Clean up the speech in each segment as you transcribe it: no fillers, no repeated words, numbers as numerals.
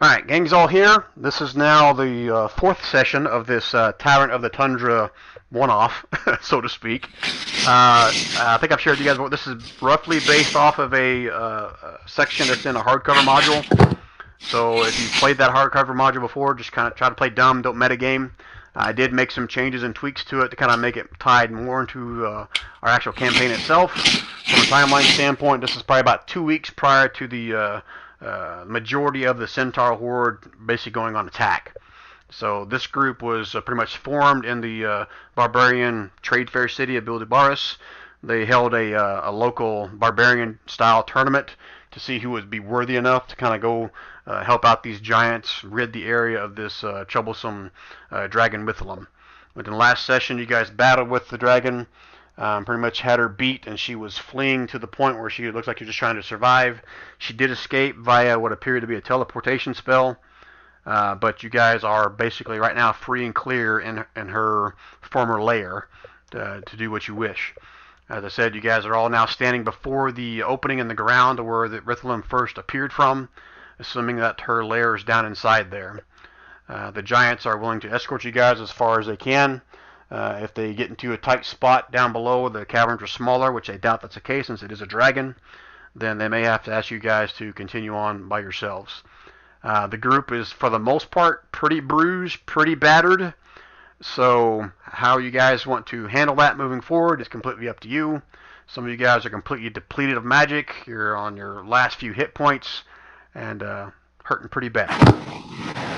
Alright, gang's all here. This is now the fourth session of this Tyrant of the Tundra one-off, so to speak. I think I've shared with you guys what this is roughly based off of a section that's in a hardcover module. So if you've played that hardcover module before, just kind of try to play dumb, don't metagame. I did make some changes and tweaks to it to kind of make it tied more into our actual campaign itself. From a timeline standpoint, this is probably about 2 weeks prior to the majority of the Centaur Horde basically going on attack. So this group was pretty much formed in the barbarian trade fair city of Bildibaris. They held a local barbarian-style tournament to see who would be worthy enough to kind of go help out these giants, rid the area of this troublesome dragon Mythalum. But in the last session, you guys battled with the dragon, pretty much had her beat, and she was fleeing to the point where she looks like she was just trying to survive. She did escape via what appeared to be a teleportation spell, but you guys are basically right now free and clear in her former lair to do what you wish. As I said, you guys are all now standing before the opening in the ground where the Mythalum first appeared from, assuming that her lair is down inside there. The giants are willing to escort you guys as far as they can. If they get into a tight spot down below, the caverns are smaller, which I doubt that's the case since it is a dragon, then they may have to ask you guys to continue on by yourselves. The group is, for the most part, pretty bruised, pretty battered. So how you guys want to handle that moving forward is completely up to you. Some of you guys are completely depleted of magic. You're on your last few hit points and hurting pretty bad.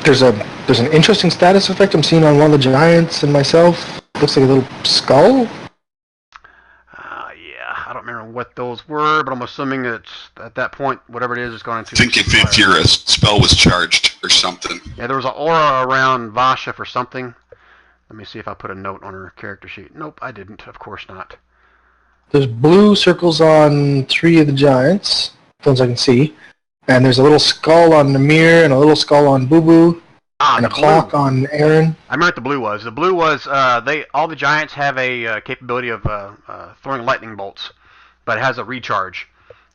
There's an interesting status effect I'm seeing on one of the giants and myself. Looks like a little skull. Yeah, I don't remember what those were, but I'm assuming it's at that point, whatever it is going to. I think if your spell was charged or something. Yeah, there was an aura around Vasha for something. Let me see if I put a note on her character sheet. Nope, I didn't. Of course not. There's blue circles on 3 of the giants, ones I can see. And there's a little skull on Namir, and a little skull on Boo Boo, and a clock on Aaron. I remember what the blue was. The blue was all the giants have a capability of throwing lightning bolts, but it has a recharge.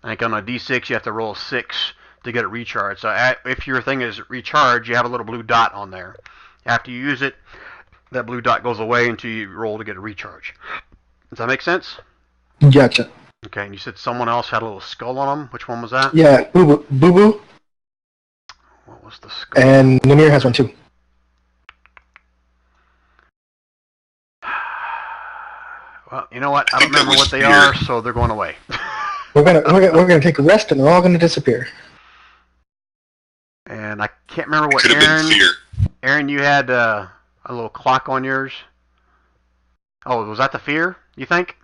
I think on a D6 you have to roll a 6 to get it recharged. So if your thing is recharged, you have a little blue dot on there. After you use it, that blue dot goes away until you roll to get a recharge. Does that make sense? Gotcha. Okay, and you said someone else had a little skull on them. Which one was that? Yeah, Boo Boo. What was the skull? And Namir has one too. Well, you know what? I don't remember what they are, so they're going away. we're gonna take a rest, and they're all gonna disappear. And I can't remember what Could have been fear. Aaron, you had a little clock on yours. Oh, was that the fear, you think?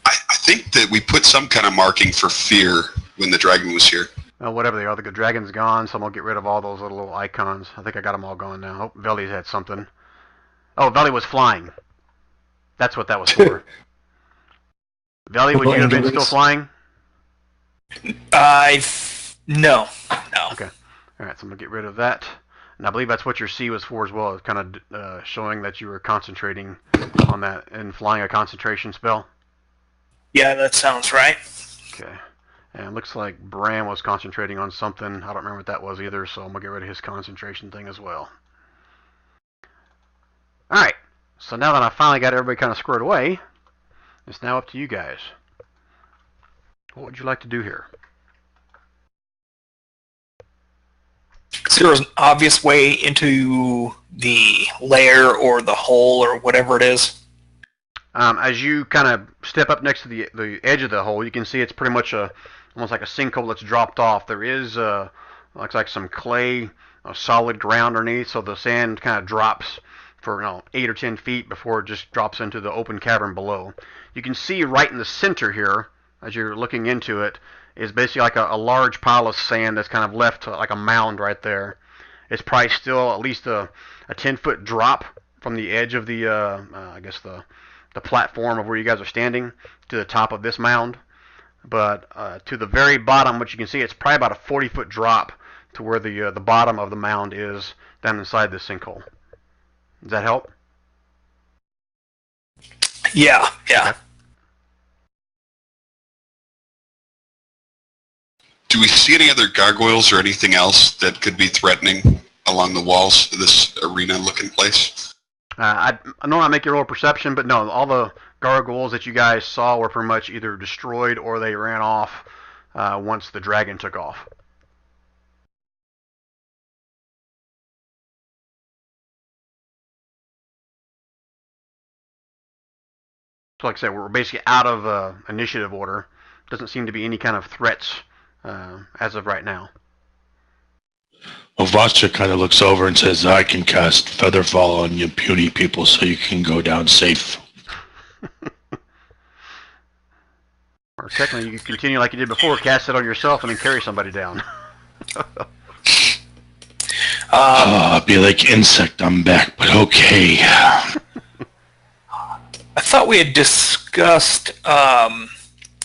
I think that we put some kind of marking for fear when the dragon was here. Well, whatever they are, the dragon's gone, so I'm going to get rid of all those little icons. I think I got them all gone now. Oh, Veli's had something. Oh, Veli was flying. That's what that was for. Veli, would you have been still flying? No. Okay. All right, so I'm going to get rid of that. And I believe that's what your C was for as well, kind of showing that you were concentrating on that and flying a concentration spell. Yeah, that sounds right. Okay. And it looks like Bram was concentrating on something. I don't remember what that was either, so I'm going to get rid of his concentration thing as well. Alright. So now that I finally got everybody kind of squared away, it's now up to you guys. What would you like to do here? Is there an obvious way into the lair or the hole or whatever it is? As you kind of step up next to the edge of the hole, you can see it's pretty much almost like a sinkhole that's dropped off. There is looks like some clay, solid ground underneath, so the sand kind of drops for 8 or 10 feet before it just drops into the open cavern below. You can see right in the center here, as you're looking into it, is basically like a large pile of sand that's kind of left like a mound right there. It's probably still at least a 10-foot drop from the edge of the I guess the platform of where you guys are standing to the top of this mound. But to the very bottom, which you can see, it's probably about a 40-foot drop to where the bottom of the mound is down inside this sinkhole. Does that help? Yeah. Okay. Do we see any other gargoyles or anything else that could be threatening along the walls of this arena-looking place? I know I make your roll perception, but no, all the gargoyles that you guys saw were pretty much either destroyed or they ran off once the dragon took off. So like I said, we're basically out of initiative order. Doesn't seem to be any kind of threats as of right now. Well, Vastra kind of looks over and says, I can cast Featherfall on you puny people so you can go down safe. Or technically, you can continue like you did before, cast it on yourself and then carry somebody down. Be like insect, I'm back, but okay. I thought we had discussed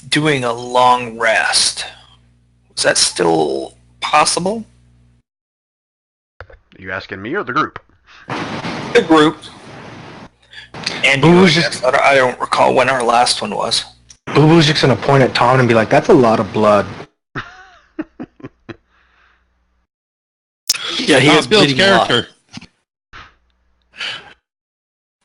doing a long rest. Was that still possible? Are you asking me or the group? The group. And you, I guess. I don't recall when our last one was. Boo Boo's just gonna point at Tom and be like, "That's a lot of blood." Yeah, he has Bill's character.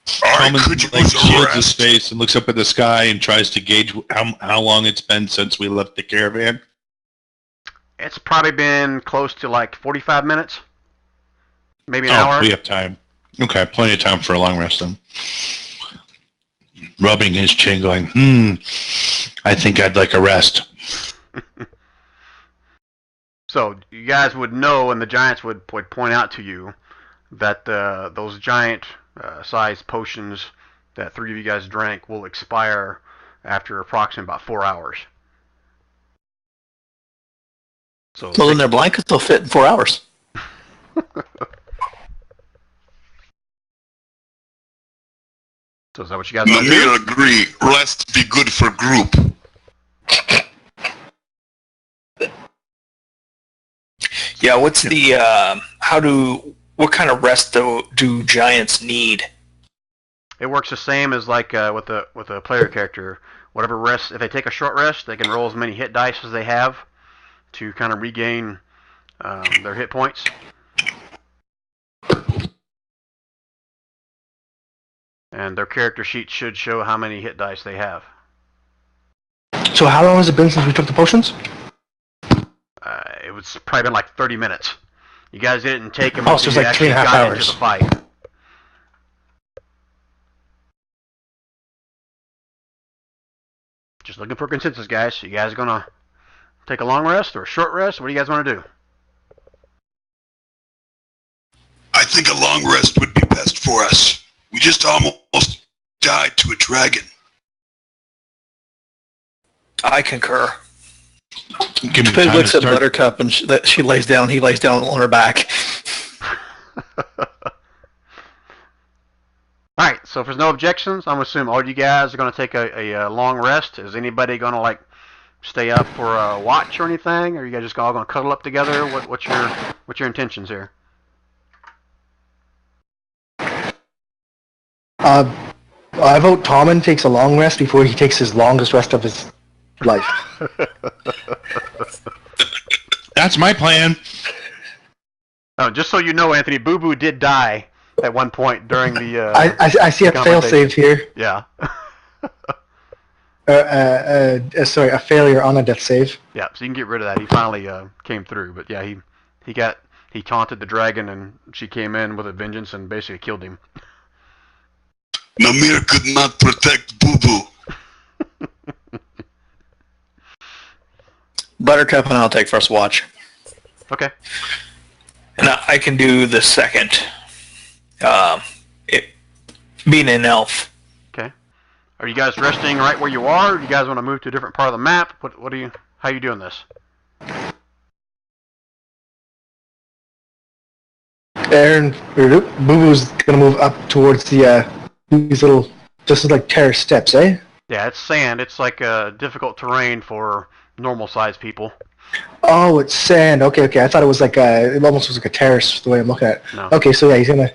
Tom shields his face and looks up at the sky and tries to gauge how long it's been since we left the caravan. It's probably been close to like 45 minutes. Maybe an hour. We have time. Okay, plenty of time for a long rest then. Rubbing his chin going, I think I'd like a rest. So you guys would know, and the giants would point out to you that those giant sized potions that 3 of you guys drank will expire after approximately about 4 hours. So then their blankets will fit in 4 hours. So is that what you guys want to do? Namir agree. Rest be good for group. Yeah, what's the what kind of rest do giants need? It works the same as like with a player character. Whatever rest, if they take a short rest, they can roll as many hit dice as they have to kind of regain their hit points. And their character sheet should show how many hit dice they have. So how long has it been since we took the potions? It was probably been like 30 minutes. You guys didn't take them so it's like actually 3.5 got hours. into the fight. Just looking for consensus, guys. You guys gonna take a long rest or a short rest? What do you guys want to do? I think a long rest would be best for us. We just almost died to a dragon. I concur. Give me Pig time looks to at start. Buttercup and she lays down. He lays down on her back. Alright, so if there's no objections, I'm assuming all you guys are going to take a long rest. Is anybody going to like stay up for a watch or anything? Or are you guys just all going to cuddle up together? What's your intentions here? I vote Tommen takes a long rest before he takes his longest rest of his life. That's my plan. Oh, just so you know, Anthony, Boo Boo did die at one point during the. I see a failsafe here. Yeah. Sorry, a failure on a death save. Yeah, so you can get rid of that. He finally came through, but yeah, he taunted the dragon, and she came in with a vengeance and basically killed him. Namir could not protect Boo Boo. Buttercup and I'll take first watch. Okay. And I can do the second. Being an elf. Okay. Are you guys resting right where you are? Or do you guys want to move to a different part of the map? What are you? How are you doing this? Aaron, Boo Boo's gonna move up towards the these little, just like terrace steps, eh? Yeah, it's sand. It's like difficult terrain for normal-sized people. Oh, it's sand. Okay. I thought it was like it almost was like a terrace the way I'm looking at it. No. Okay, so yeah, he's gonna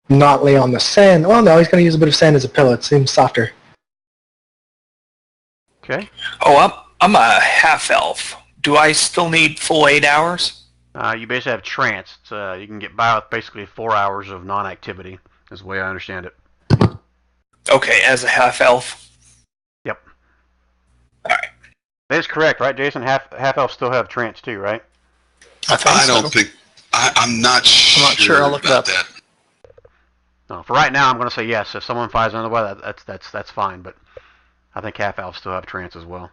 not lay on the sand. Well, no, he's gonna use a bit of sand as a pillow. It seems softer. Okay. Oh, I'm a half elf, do I still need full 8 hours? You basically have trance. You can get by with basically 4 hours of non-activity, is the way I understand it. Okay, as a half elf. Yep. Alright. That is correct, right, Jason? Half elves still have trance too, right? I don't think. I'm not sure. I'm not sure. I'll look it up. That. No, for right now, I'm going to say yes. If someone finds another way, that's fine. But I think half elves still have trance as well.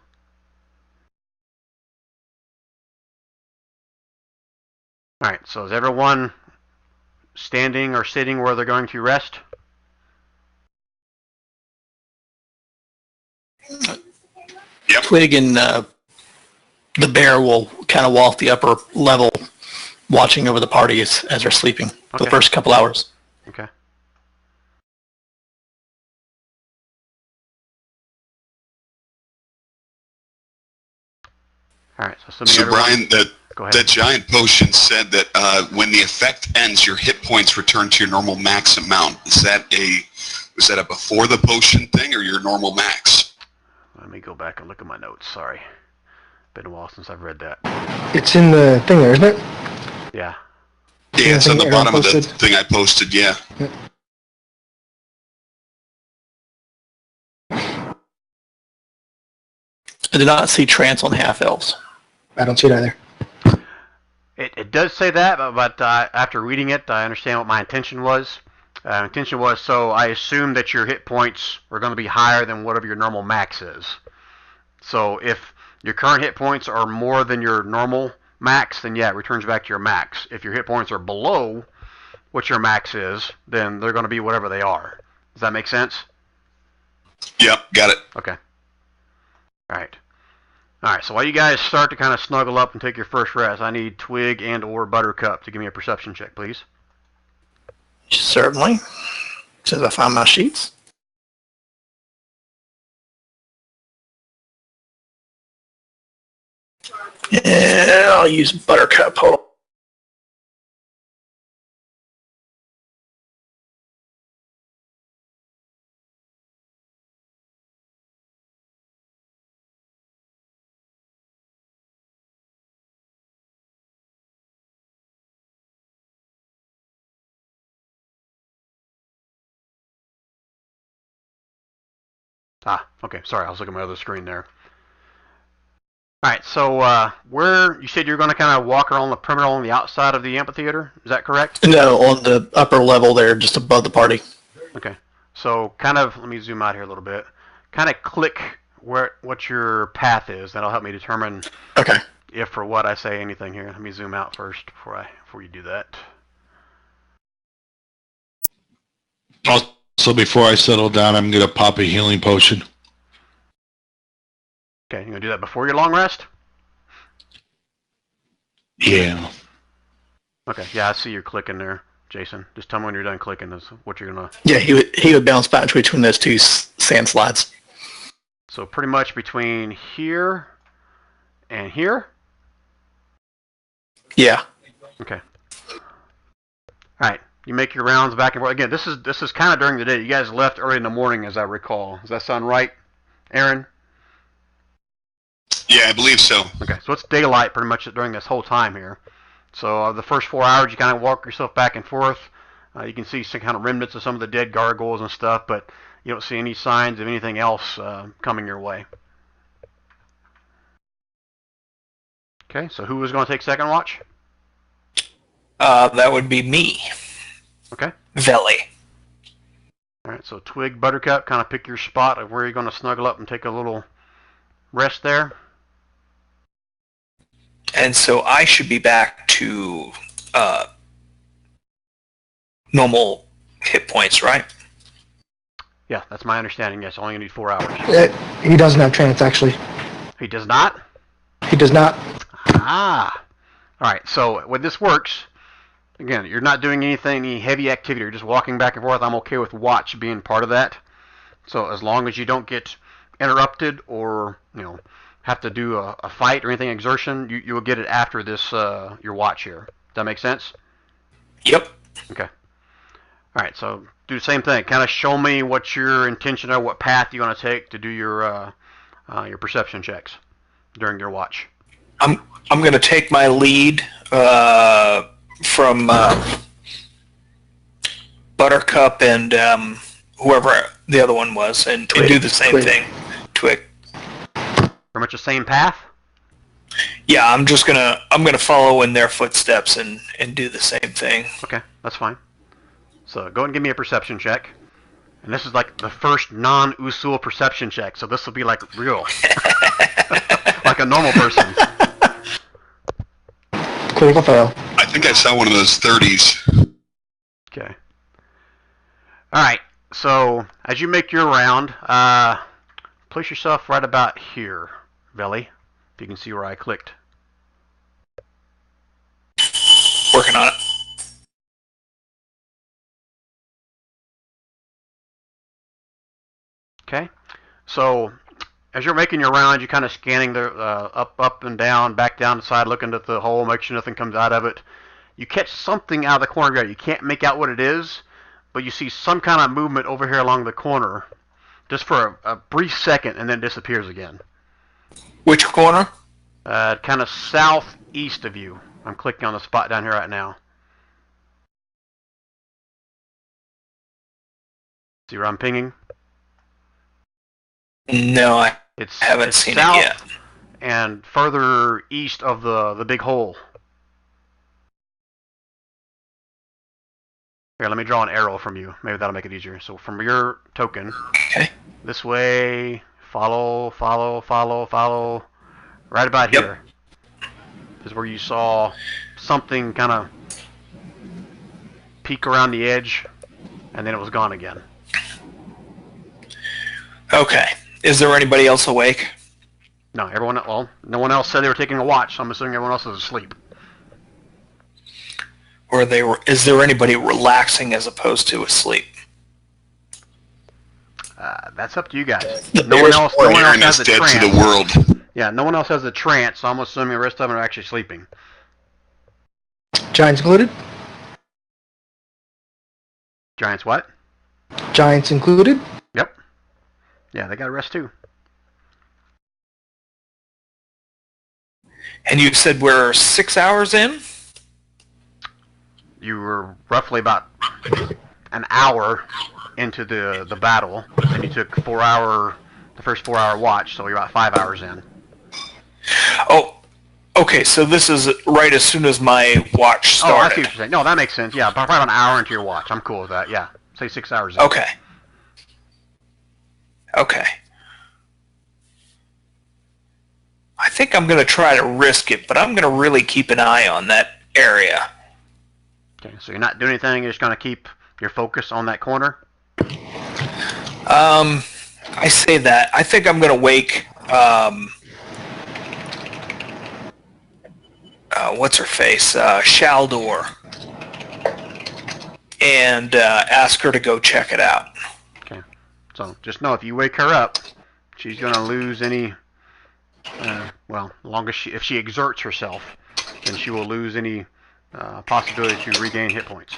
All right. So is everyone standing or sitting where they're going to rest? Yep. Twig and the bear will kind of walk the upper level, watching over the party as they're sleeping for the first couple hours. Okay. All right. So Brian, that giant potion said that when the effect ends, your hit points return to your normal max amount. Was that a before the potion thing or your normal max? Let me go back and look at my notes. Sorry. Been a while since I've read that. It's in the thing there, isn't it? Yeah. Yeah, it's on the bottom of the thing I posted, yeah. I did not see trance on half elves. I don't see it either. It does say that, but after reading it, I understand what my intention was. So I assume that your hit points are going to be higher than whatever your normal max is. So if your current hit points are more than your normal max, then yeah, it returns back to your max. If your hit points are below what your max is, then they're going to be whatever they are. Does that make sense? Yep, got it. Okay. All right, so while you guys start to kind of snuggle up and take your first rest, I need Twig and or Buttercup to give me a perception check, please. Certainly. Since I found my sheets. Yeah, I'll use Buttercup. Hold on. Okay, sorry, I was looking at my other screen there. Alright, so where you said you're going to kind of walk around the perimeter on the outside of the amphitheater, is that correct? No, on the upper level there, just above the party. Okay, so kind of, let me zoom out here a little bit. Kind of click what your path is. That'll help me determine if or what I say anything here. Let me zoom out first before you do that. Also, before I settle down, I'm going to pop a healing potion. Okay, you going to do that before your long rest? Yeah. Okay, yeah, I see you're clicking there, Jason. Just tell me when you're done clicking. That's what you're going to... Yeah, he would bounce back between those two sand slides. So pretty much between here and here? Yeah. Okay. All right. You make your rounds back and forth. Again, this is kind of during the day. You guys left early in the morning, as I recall. Does that sound right, Aaron? Yeah, I believe so. Okay, so it's daylight pretty much during this whole time here. So the first 4 hours, you kind of walk yourself back and forth. You can see some kind of remnants of some of the dead gargoyles and stuff, but you don't see any signs of anything else coming your way. Okay, so who is going to take second watch? That would be me. Okay. Veli. All right, so Twig, Buttercup, kind of pick your spot of where you're going to snuggle up and take a little rest there. And so I should be back to normal hit points, right? Yeah, that's my understanding. Yes, only need 4 hours. He doesn't have trance, actually. He does not? He does not. Ah. All right, so when this works, again, you're not doing any heavy activity. You're just walking back and forth. I'm okay with watch being part of that. So as long as you don't get interrupted or, have to do a fight or anything exertion, you will get it after this your watch here. Does that make sense? Yep. Okay. All right, so do the same thing. Kind of show me what your intention are, what path you're going to take to do your perception checks during your watch. I'm going to take my lead from Buttercup and whoever the other one was, and do the same thing. Twig. Pretty much the same path? Yeah, I'm gonna follow in their footsteps and do the same thing. Okay, that's fine. So go ahead and give me a perception check. And this is like the first non-Usul perception check, so this will be like real. Like a normal person. Critical fail. I think I saw one of those 30s. Okay. Alright, so as you make your round, place yourself right about here, Velly. If you can see where I clicked. Working on it. Okay, so as you're making your round, you're kind of scanning the up and down, back down the side, looking at the hole, make sure nothing comes out of it. You catch something out of the corner of your eye. You can't make out what it is, but you see some kind of movement over here along the corner, just for a brief second, and then it disappears again. Which corner? Kind of southeast of you. I'm clicking on the spot down here right now. See where I'm pinging? No, I haven't seen it yet. And further east of the big hole. Here, let me draw an arrow from you. Maybe that'll make it easier. So from your token, okay, this way, follow. Right about here is where you saw something kind of peek around the edge, and then it was gone again. Okay. Is there anybody else awake? No, no one else said they were taking a watch, so I'm assuming everyone else is asleep. Or is there anybody relaxing as opposed to asleep? That's up to you guys. No one else has a trance. To the world. Yeah, no one else has a trance, so I'm assuming the rest of them are actually sleeping. Giants included? Giants what? Giants included? Yep. Yeah, they got a rest too. And you said we're 6 hours in? You were roughly about an hour into the battle, and you took the first 4 hour watch, so you're about 5 hours in. Oh, okay, so this is right as soon as my watch started. Oh, I see what you're saying. No, that makes sense. Yeah, probably about an hour into your watch. I'm cool with that. Yeah, say 6 hours in. Okay. Okay. I think I'm going to try to risk it, but I'm going to really keep an eye on that area. Okay, so you're not doing anything, you're just going to keep your focus on that corner? I say that. I think I'm going to wake, what's her face? Shaldor. And ask her to go check it out. Okay, so just know if you wake her up, she's going to lose any, if she exerts herself, then she will lose any possibility to regain hit points.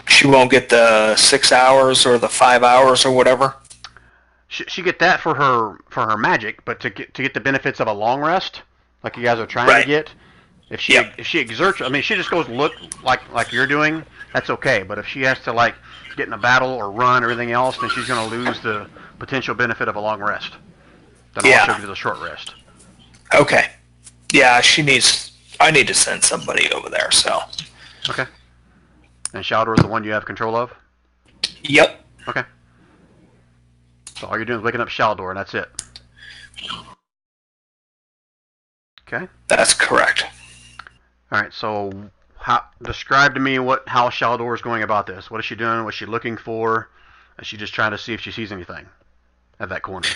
She won't get the 6 hours or the 5 hours or whatever? She get that for her magic, but to get the benefits of a long rest, like you guys are trying to get, if she exerts, I mean, she just goes look like you're doing, that's okay. But if she has to like get in a battle or run or anything else, then she's going to lose the potential benefit of a long rest. Then also gives a short rest. Okay. Yeah, I need to send somebody over there, so. Okay. And Shaldor is the one you have control of? Yep. Okay. So all you're doing is waking up Shaldor, and that's it. Okay. That's correct. All right. So, describe to me how Shaldor is going about this. What is she doing? What's she looking for? Is she just trying to see if she sees anything at that corner?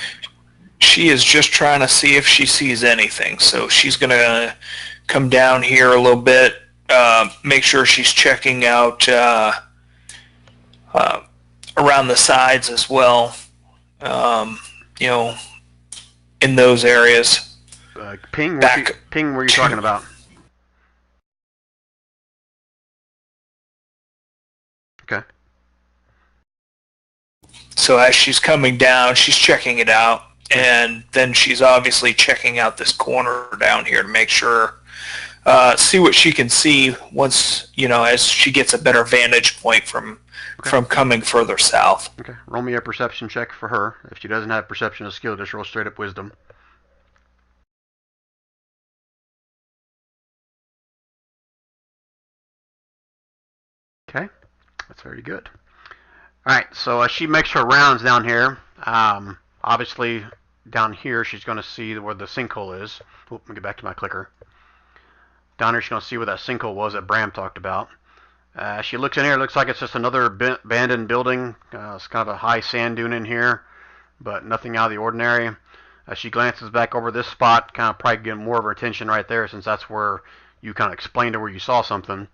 She is just trying to see if she sees anything. So she's going to come down here a little bit, make sure she's checking out around the sides as well, in those areas. Ping where you talking about? Okay. So as she's coming down, she's checking it out, and then she's obviously checking out this corner down here to make sure, see what she can see once, as she gets a better vantage point from coming further south. Okay, roll me a perception check for her. If she doesn't have perception as skill, just roll straight up wisdom. Okay, that's very good. Alright, so she makes her rounds down here. Obviously, down here she's going to see where the sinkhole is. Oop, let me get back to my clicker. Down here she's going to see where that sinkhole was that Bram talked about. She looks in here, it looks like it's just another abandoned building. It's kind of a high sand dune in here, but nothing out of the ordinary. She glances back over this spot, kind of probably getting more of her attention right there, since that's where you kind of explained to where you saw something.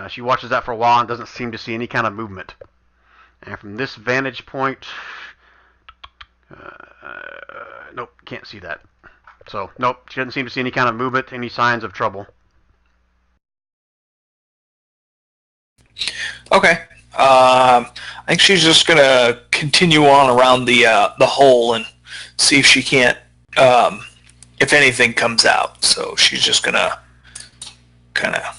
She watches that for a while and doesn't seem to see any kind of movement. And from this vantage point, nope, can't see that. So, nope, she doesn't seem to see any kind of movement, any signs of trouble. Okay. I think she's just gonna continue on around the hole and see if she can't, if anything comes out. So she's just gonna kind of,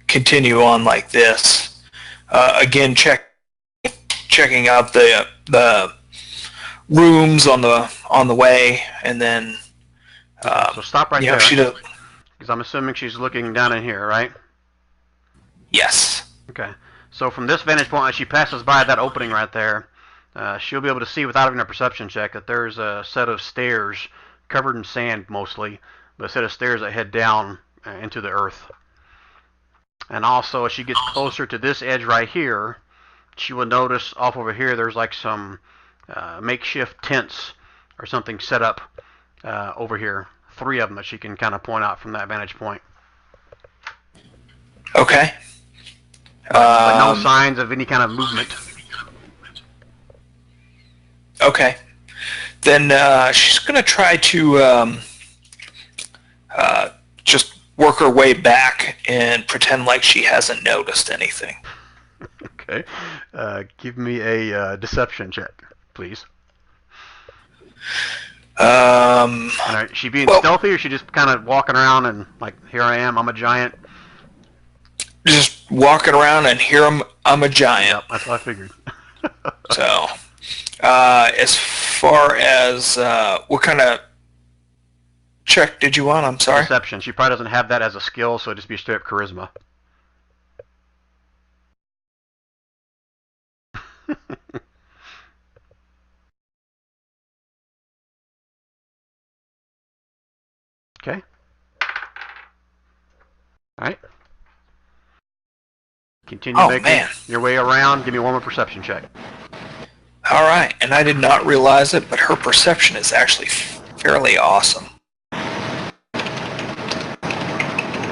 continue on like this. Again, checking out the rooms on the way, and then. So stop right there. She does. Because I'm assuming she's looking down in here, right? Yes. Okay. So from this vantage point, as she passes by that opening right there, she'll be able to see without even a perception check that there's a set of stairs covered in sand mostly, but a set of stairs that head down into the earth. And also, as she gets closer to this edge right here, she will notice off over here there's like some makeshift tents or something set up over here. 3 of them that she can kind of point out from that vantage point. Okay. But no signs of any kind of movement. Okay. Then she's going to try to just work her way back and pretend like she hasn't noticed anything. Okay. Give me a deception check, please. Is she being stealthy, or is she just kind of walking around and like, here I am, I'm a giant? Just walking around and here I'm a giant. Yep, that's what I figured. So, as far as what kind of check did you want? I'm sorry. Perception. She probably doesn't have that as a skill, so it'd just be straight up charisma. Okay. Alright. Continue making your way around. Give me one more perception check. Alright, and I did not realize it, but her perception is actually fairly awesome.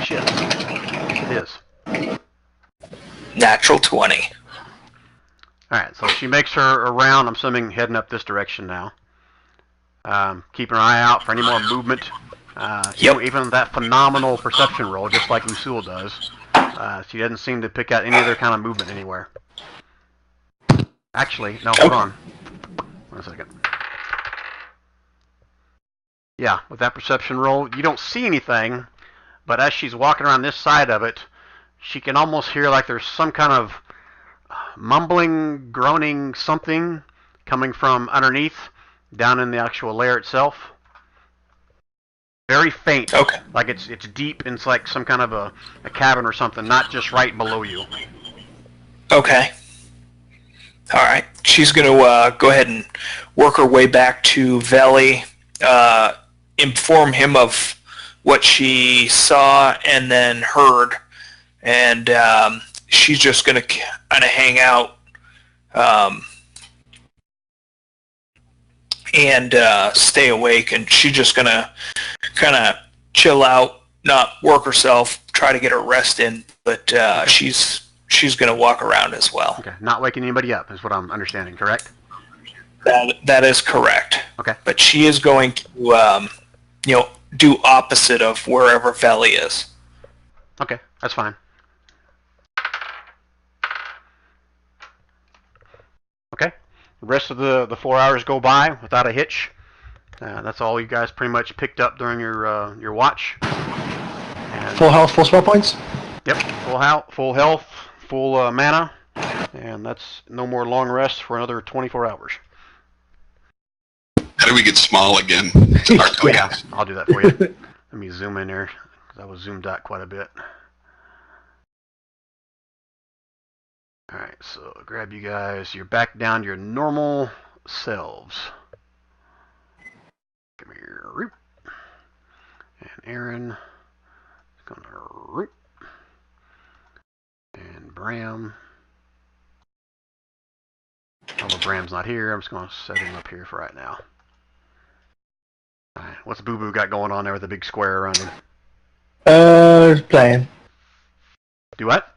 Shit. It is. Natural 20. Alright, so she makes her around, I'm assuming heading up this direction now. Keeping her eye out for any more movement. Even that phenomenal perception roll, just like Usul does. She doesn't seem to pick out any other kind of movement anywhere. Actually, no, hold on. 1 second. Yeah, with that perception roll, you don't see anything, but as she's walking around this side of it, she can almost hear like there's some kind of mumbling, groaning something coming from underneath, down in the actual layer itself. Very faint. Okay. Like it's deep, and it's like some kind of a cabin or something, not just right below you. Okay. Alright. She's going to go ahead and work her way back to Veli, inform him of what she saw and then heard, and she's just going to kind of hang out and stay awake, and she's just going to kind of chill out, not work herself, try to get her rest in, but she's going to walk around as well. Okay, not waking anybody up is what I'm understanding, correct? That is correct. Okay. But she is going to, do opposite of wherever Veli is. Okay, that's fine. Okay, The rest of the 4 hours go by without a hitch. That's all you guys pretty much picked up during your watch. And Full health, full spell points? Yep, full health, full mana, and that's no more long rest for another 24 hours. How do we get small again? Oh yeah, I'll do that for you. Let me zoom in there, because I was zoomed out quite a bit. Alright, so grab you guys. You're back down to your normal selves. Come here. And Aaron. Gonna. And Bram. Although Bram's not here, I'm just going to set him up here for right now. Alright, what's Boo Boo got going on there with the big square around him? Playing. Do what?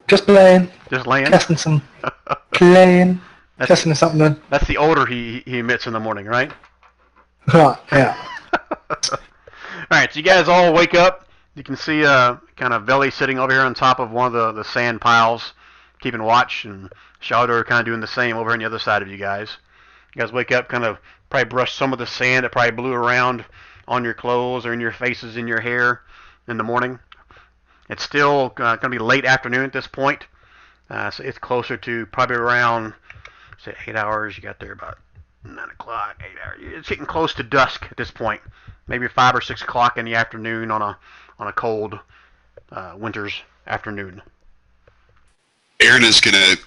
Just playing. Just laying? Testing some. Playing. Testing something. That's the odor he emits in the morning, right? Yeah. Alright, so you guys all wake up. You can see kind of Veli sitting over here on top of one of the sand piles, keeping watch, and Shaldor kind of doing the same over on the other side of you guys. You guys wake up, kind of probably brush some of the sand that probably blew around on your clothes or in your faces, in your hair in the morning. It's still going to be late afternoon at this point, so it's closer to probably around, say, 8 hours. You got there about 9 o'clock, 8 hours. It's getting close to dusk at this point. Maybe 5 or 6 o'clock in the afternoon on a cold winter's afternoon. Aaron is going to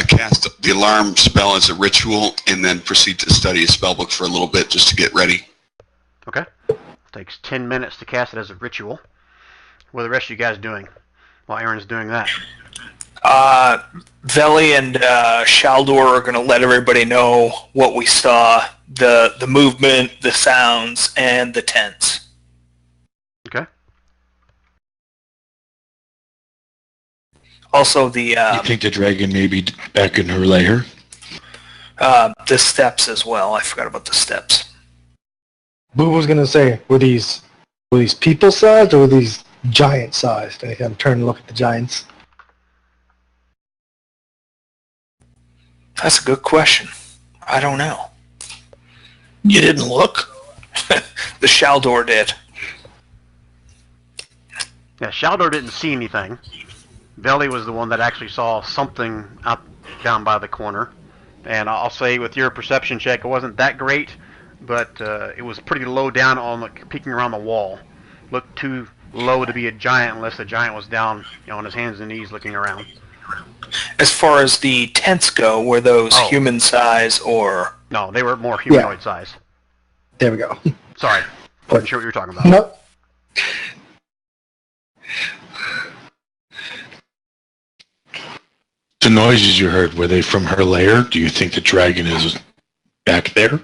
cast the alarm spell as a ritual and then proceed to study a spellbook for a little bit just to get ready. Okay. It takes 10 minutes to cast it as a ritual. What are the rest of you guys doing while Aaron's doing that? Veli and Shaldor are going to let everybody know what we saw, the movement, the sounds, and the tents. Okay. Also the... you think the dragon may be back in her lair? The steps as well. I forgot about the steps. Boo was gonna say, were these people sized or were these giant sized? And I'm turning to look at the giants. That's a good question. I don't know. You didn't look? The Shaldor did. Yeah, Shaldor didn't see anything. Veli was the one that actually saw something out down by the corner. And I'll say with your perception check, it wasn't that great, but it was pretty low down on peeking around the wall. Looked too low to be a giant unless the giant was down on his hands and knees looking around. As far as the tents go, were those human size or... No, they were more humanoid size. There we go. Sorry. Wasn't sure what you were talking about. No. The noises you heard, were they from her lair? Do you think the dragon is back there?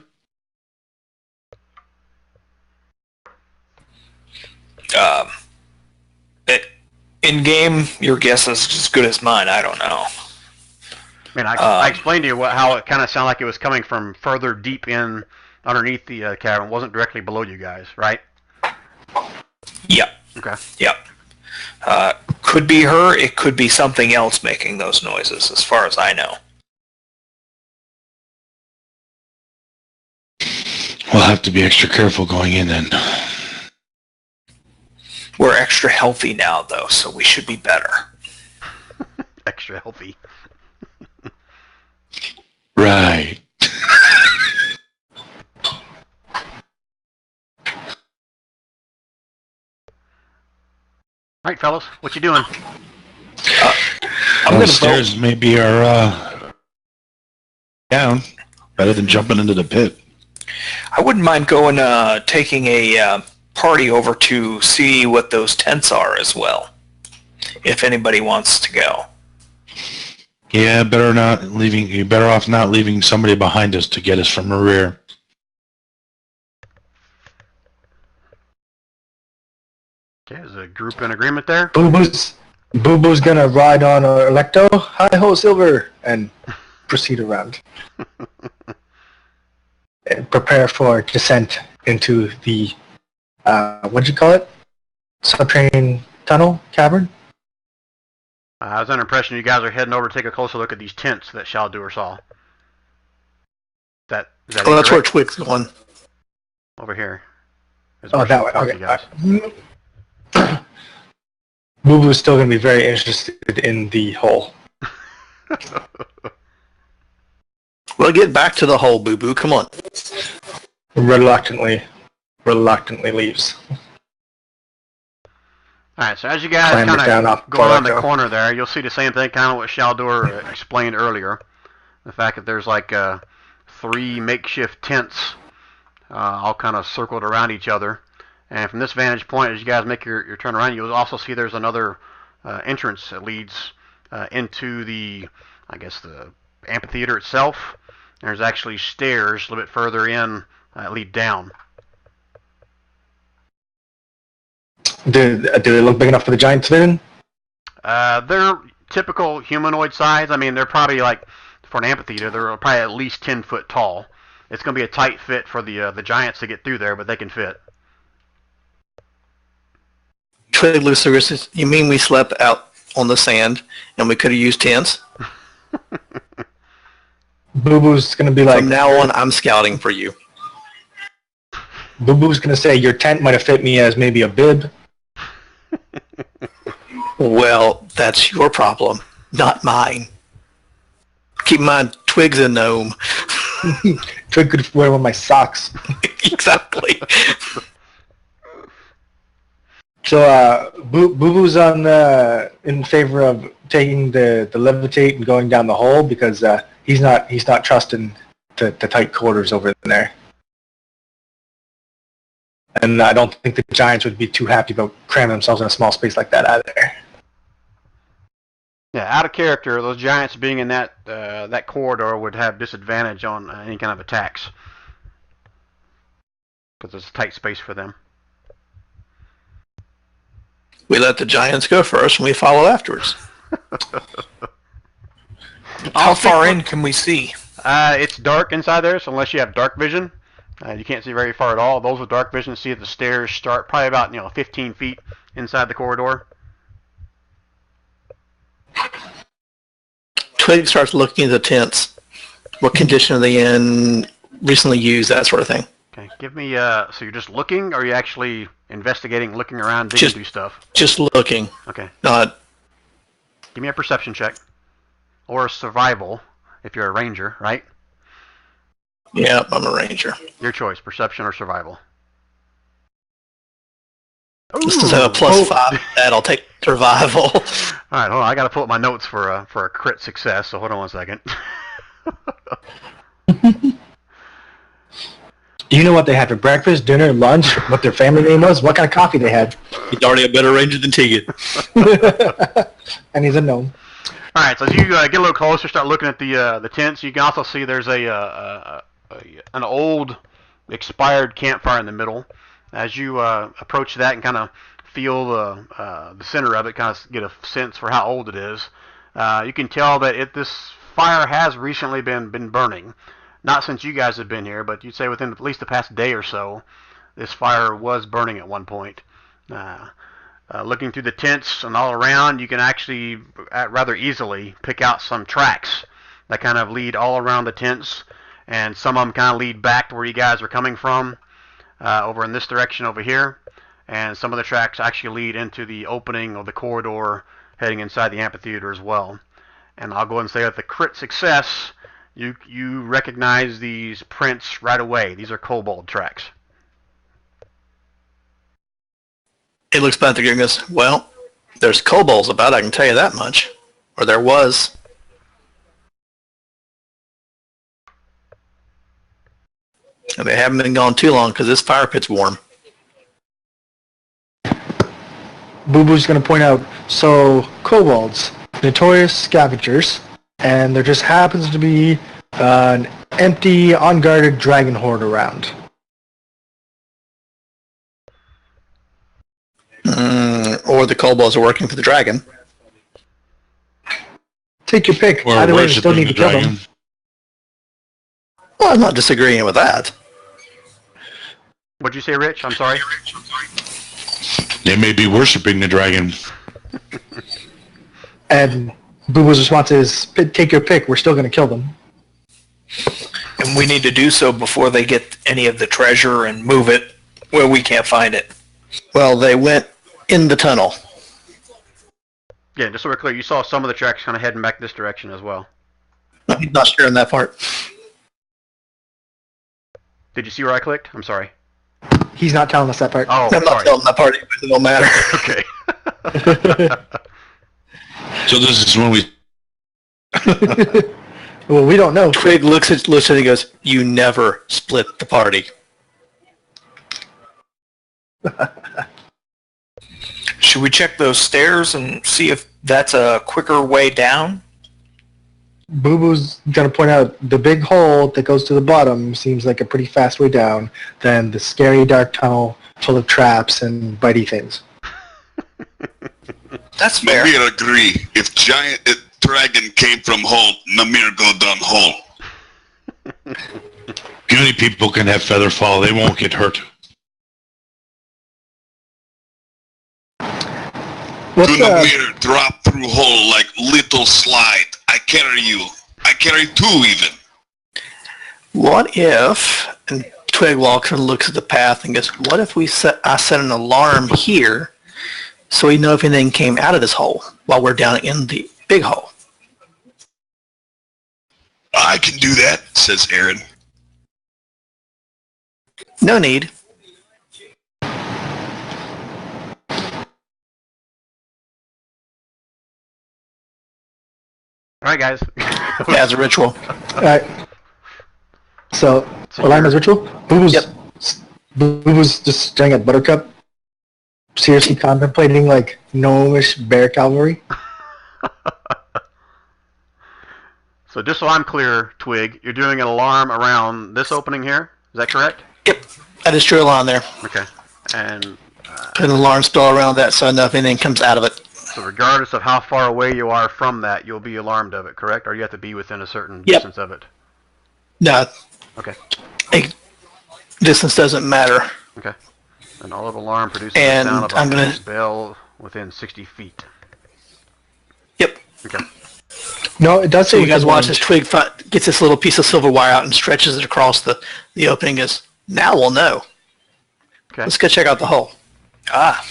In-game, your guess is as good as mine. I don't know. I mean, I explained to you how it kind of sounded like it was coming from further deep in underneath the cavern. It wasn't directly below you guys, right? Yep. Okay. Yep. Could be her. It could be something else making those noises, as far as I know. We'll have to be extra careful going in then. We're extra healthy now, though, so we should be better. Extra healthy. Right. All right, fellas, what you doing? I'm gonna stairs maybe are down. Better than jumping into the pit. I wouldn't mind going, taking a party over to see what those tents are as well, if anybody wants to go. Yeah, you're better off not leaving somebody behind us to get us from the rear. Okay, is a group in agreement there? Boo Boo's gonna ride on Electo, hi ho Silver, and proceed around. And prepare for descent into the what'd you call it? Subterranean tunnel cavern? I was under the impression you guys are heading over to take a closer look at these tents that Shaldor saw. Is that Oh, that's where incorrect? Twig's going. Over here. Is Oh, where that she way. points Okay. you guys. Boo Boo is still going to be very interested in the hole. We'll get back to the hole, Boo Boo. Come on. Reluctantly leaves. Alright, so as you guys Clambers kind down of off go around the Electro. corner there, you'll see the same thing, kind of what Shaldor explained earlier. The fact that there's like 3 makeshift tents all kind of circled around each other. And from this vantage point, as you guys make your turn around, you'll also see there's another entrance that leads into the amphitheater itself. There's actually stairs a little bit further in that lead down. Do they look big enough for the giants then? They're typical humanoid size. I mean, they're probably like, for an amphitheater, they're probably at least 10 foot tall. It's going to be a tight fit for the giants to get through there, but they can fit. Twig Lucerus, you mean we slept out on the sand and we could have used tents? Boo Boo's going to be like... From now on, I'm scouting for you. Boo Boo's going to say your tent might have fit me as maybe a bib. Well, that's your problem, not mine. Keep in mind, Twig's a gnome. Twig could wear one of my socks. Exactly. So Boo Boo's in favor of taking the levitate and going down the hole because he's not trusting the tight quarters over there. And I don't think the giants would be too happy about cramming themselves in a small space like that either. Yeah, out of character, those giants being in that corridor would have disadvantage on any kind of attacks. Because it's a tight space for them. We let the giants go first and we follow afterwards. How far in can we see? It's dark inside there, so unless you have dark vision, you can't see very far at all. Those with dark vision see that the stairs start probably about 15 feet inside the corridor. Twig starts looking at the tents. What condition are they in? Recently used, that sort of thing. Okay, give me, so you're just looking, or are you actually investigating, looking around, digging through stuff? Just looking. Okay. Not. Give me a perception check. Or a survival, if you're a ranger, right? Yeah, I'm a ranger. Your choice, perception or survival. This is a +5. That I'll take survival. All right, hold on. I got to pull up my notes for a crit success. So hold on one second. Do you know what they had for breakfast, dinner, lunch, what their family name was, what kind of coffee they had? He's already a better ranger than Tegan. And he's a gnome. All right, so as you get a little closer, start looking at the tents. You can also see there's an old expired campfire in the middle. As you approach that and kind of feel the center of it, kind of get a sense for how old it is, you can tell that this fire has recently been burning. Not since you guys have been here, but you'd say within at least the past day or so, this fire was burning at one point. Looking through the tents and all around, you can actually rather easily pick out some tracks that kind of lead all around the tents, and some of them kind of lead back to where you guys are coming from, over in this direction over here, and some of the tracks actually lead into the opening of the corridor heading inside the amphitheater as well. And I'll go ahead and say that the crit success, you recognize these prints right away. These are kobold tracks. He looks back at you and goes, well, there's kobolds about, I can tell you that much. Or there was. And they haven't been gone too long because this fire pit's warm. Boo Boo's going to point out, so kobolds, notorious scavengers, and there just happens to be an empty, unguarded dragon horde around. Or the kobolds are working for the dragon. Take your pick. Or Either way, you still worshiping need the to kill them. dragon. Well, I'm not disagreeing with that. What'd you say, Rich? I'm sorry. They may be worshiping the dragon. And Boo Boo's response is, take your pick, we're still going to kill them. And we need to do so before they get any of the treasure and move it where we can't find it. Well, they went in the tunnel. Yeah, just so we're clear, you saw some of the tracks kind of heading back this direction as well. No, he's not sharing that part. Did you see where I clicked? I'm sorry. He's not telling us that part. Oh, I'm not sorry. telling that part. It don't matter. Okay. So this is when we. Well, we don't know. Twig looks at it and goes, "You never split the party." Should we check those stairs and see if that's a quicker way down? Boo Boo's gonna point out the big hole that goes to the bottom seems like a pretty fast way down than the scary dark tunnel full of traps and bitey things. That's fair. Namir agree. If giant dragon came from hole, Namir go down hole. Puny people can have feather fall. They won't get hurt. What's To Namir drop through hole like little slide. I carry you. I carry two even. What if? And Twig walks and looks at the path and goes, "What if I set an alarm here, so we know if anything came out of this hole while we're down in the big hole?" I can do that, says Aaron. No need. All right, guys. As a ritual. Alright. So, alarm as ritual? Boo Boo's just staring at Buttercup, seriously contemplating, like, gnomish bear cavalry. So just so I'm clear, Twig, you're doing an alarm around this opening here. Is that correct? Yep. I just drew a line there. Okay. And Put an alarm spell around that so I know if anything comes out of it. so regardless of how far away you are from that, you'll be alarmed of it, correct? Or you have to be within a certain Yep. distance of it? No, Okay. distance doesn't matter. Okay. An audible alarm produces And the sound of I'm a gonna- bell within 60 feet. Yep. Okay. No, it does So say you guys within watch range. as Twig gets this little piece of silver wire out and stretches it across the opening. And goes, "Now we'll know. Okay. Let's go check out the hole." Ah.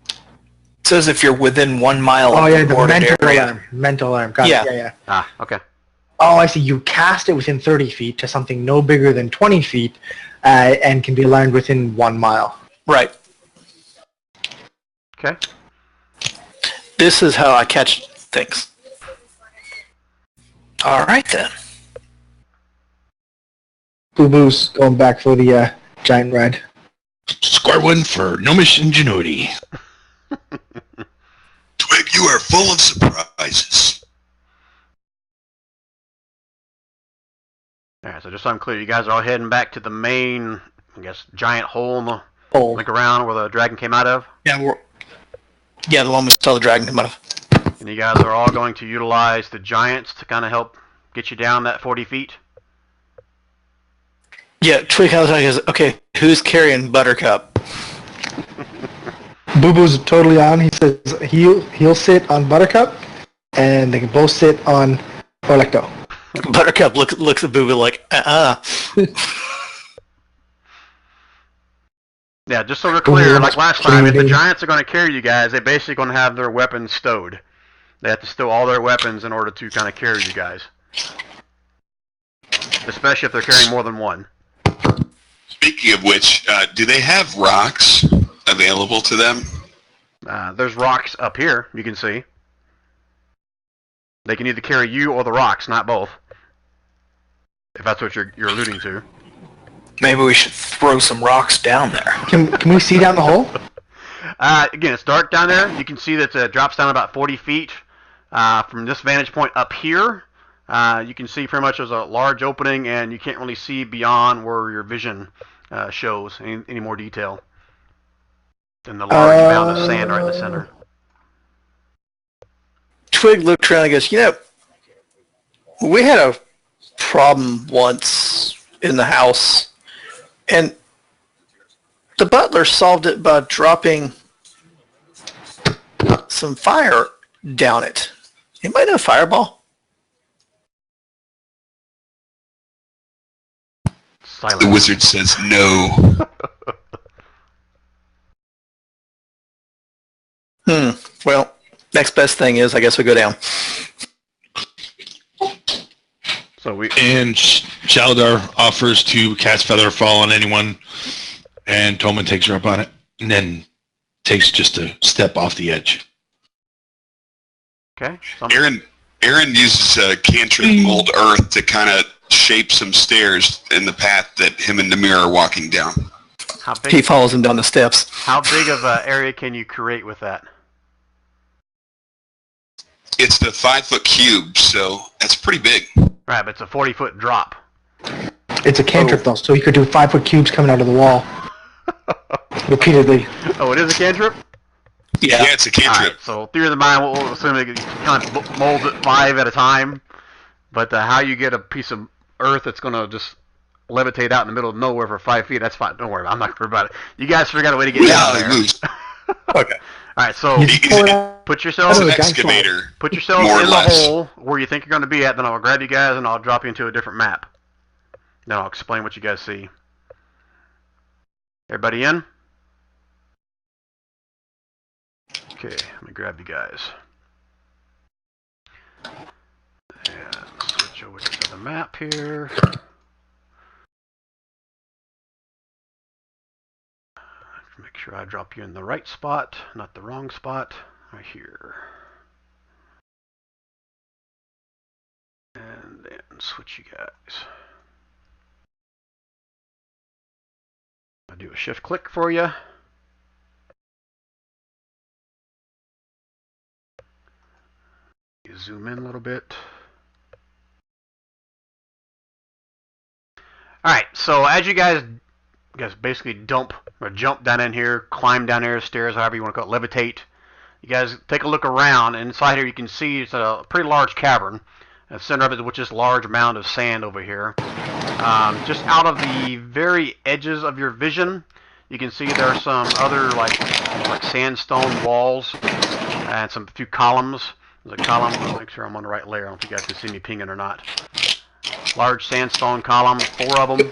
It says if you're within 1 mile Oh of yeah, the the boarded mental area. alarm. Mental alarm. Got Yeah. it. Yeah. Ah, okay. Oh, I see. You cast it within 30 feet to something no bigger than 20 feet, and can be alarmed within 1 mile. Right. Okay. This is how I catch things. All right then. Boo Boo's going back for the giant ride. Square one for gnomish ingenuity. Twig, you are full of surprises. Alright, so just so I'm clear, you guys are all heading back to the main, I guess, giant hole in the Hole. like around where the dragon came out of? Yeah, the one we saw the dragon come out of. And you guys are all going to utilize the giants to kind of help get you down that 40 feet? Yeah, Twig goes, "Okay, who's carrying Buttercup?" Boo Boo's totally on. He says he'll sit on Buttercup, and they can both sit on Orlecto. Buttercup looks at Boo Boo like, Yeah, just so we're clear, like last time, if the Clean. giants are going to carry you guys, they're basically going to have their weapons stowed. They have to stow all their weapons in order to kind of carry you guys. Especially if they're carrying more than one. Speaking of which, do they have rocks available to them? There's rocks up here, you can see. They can either carry you or the rocks, not both. If that's what you're alluding to. Maybe we should throw some rocks down there. Can we see down the hole? Again, it's dark down there. You can see that it drops down about 40 feet. From this vantage point up here, you can see pretty much there's a large opening, and you can't really see beyond where your vision shows any more detail than the large mound of sand right in the center. Twig looked around and goes, we had a problem once in the house, and the butler solved it by dropping some fire down it. Anybody know Fireball? Silence. The wizard says no. Well, next best thing is, I guess we go down. And Shaldar offers to cast Feather Fall on anyone, and Tolman takes her up on it, and then takes just a step off the edge. Okay. Aaron uses a cantrip mold earth to kind of shape some stairs in the path that him and Namir are walking down. How big? He follows him down the steps. How big of an area can you create with that? It's the 5-foot cube, so that's pretty big. Right, but it's a 40-foot drop. It's a cantrip though, so you could do 5-foot cubes coming out of the wall repeatedly. Oh, it is a cantrip? Yeah, it's a cantrip. Right, so theory of the mind, we'll assume that you kind of mold it 5 at a time. But how you get a piece of earth that's going to just levitate out in the middle of nowhere for 5 feet, that's fine. Don't worry, I'm not worried about it. You guys figure out a way to get down there. Okay. All right, so put yourself an excavator. Put yourself in the hole where you think you're going to be at. Then I'll grab you guys and I'll drop you into a different map. Then I'll explain what you guys see. Everybody in? Okay, let me grab you guys. And switch over to the map here. Make sure I drop you in the right spot, not the wrong spot. Right here. And then switch you guys. I'll do a shift click for you. You zoom in a little bit. Alright, so as you guys basically dump or jump down in here, climb down here, stairs, however you want to call it, levitate. You guys take a look around, and inside here you can see it's a pretty large cavern. The center of it is just a large mound of sand over here. Just out of the very edges of your vision, you can see there are some other like sandstone walls and some few columns. There's a column. I'll make sure I'm on the right layer. I don't know if you guys can see me pinging or not. Large sandstone column, 4 of them.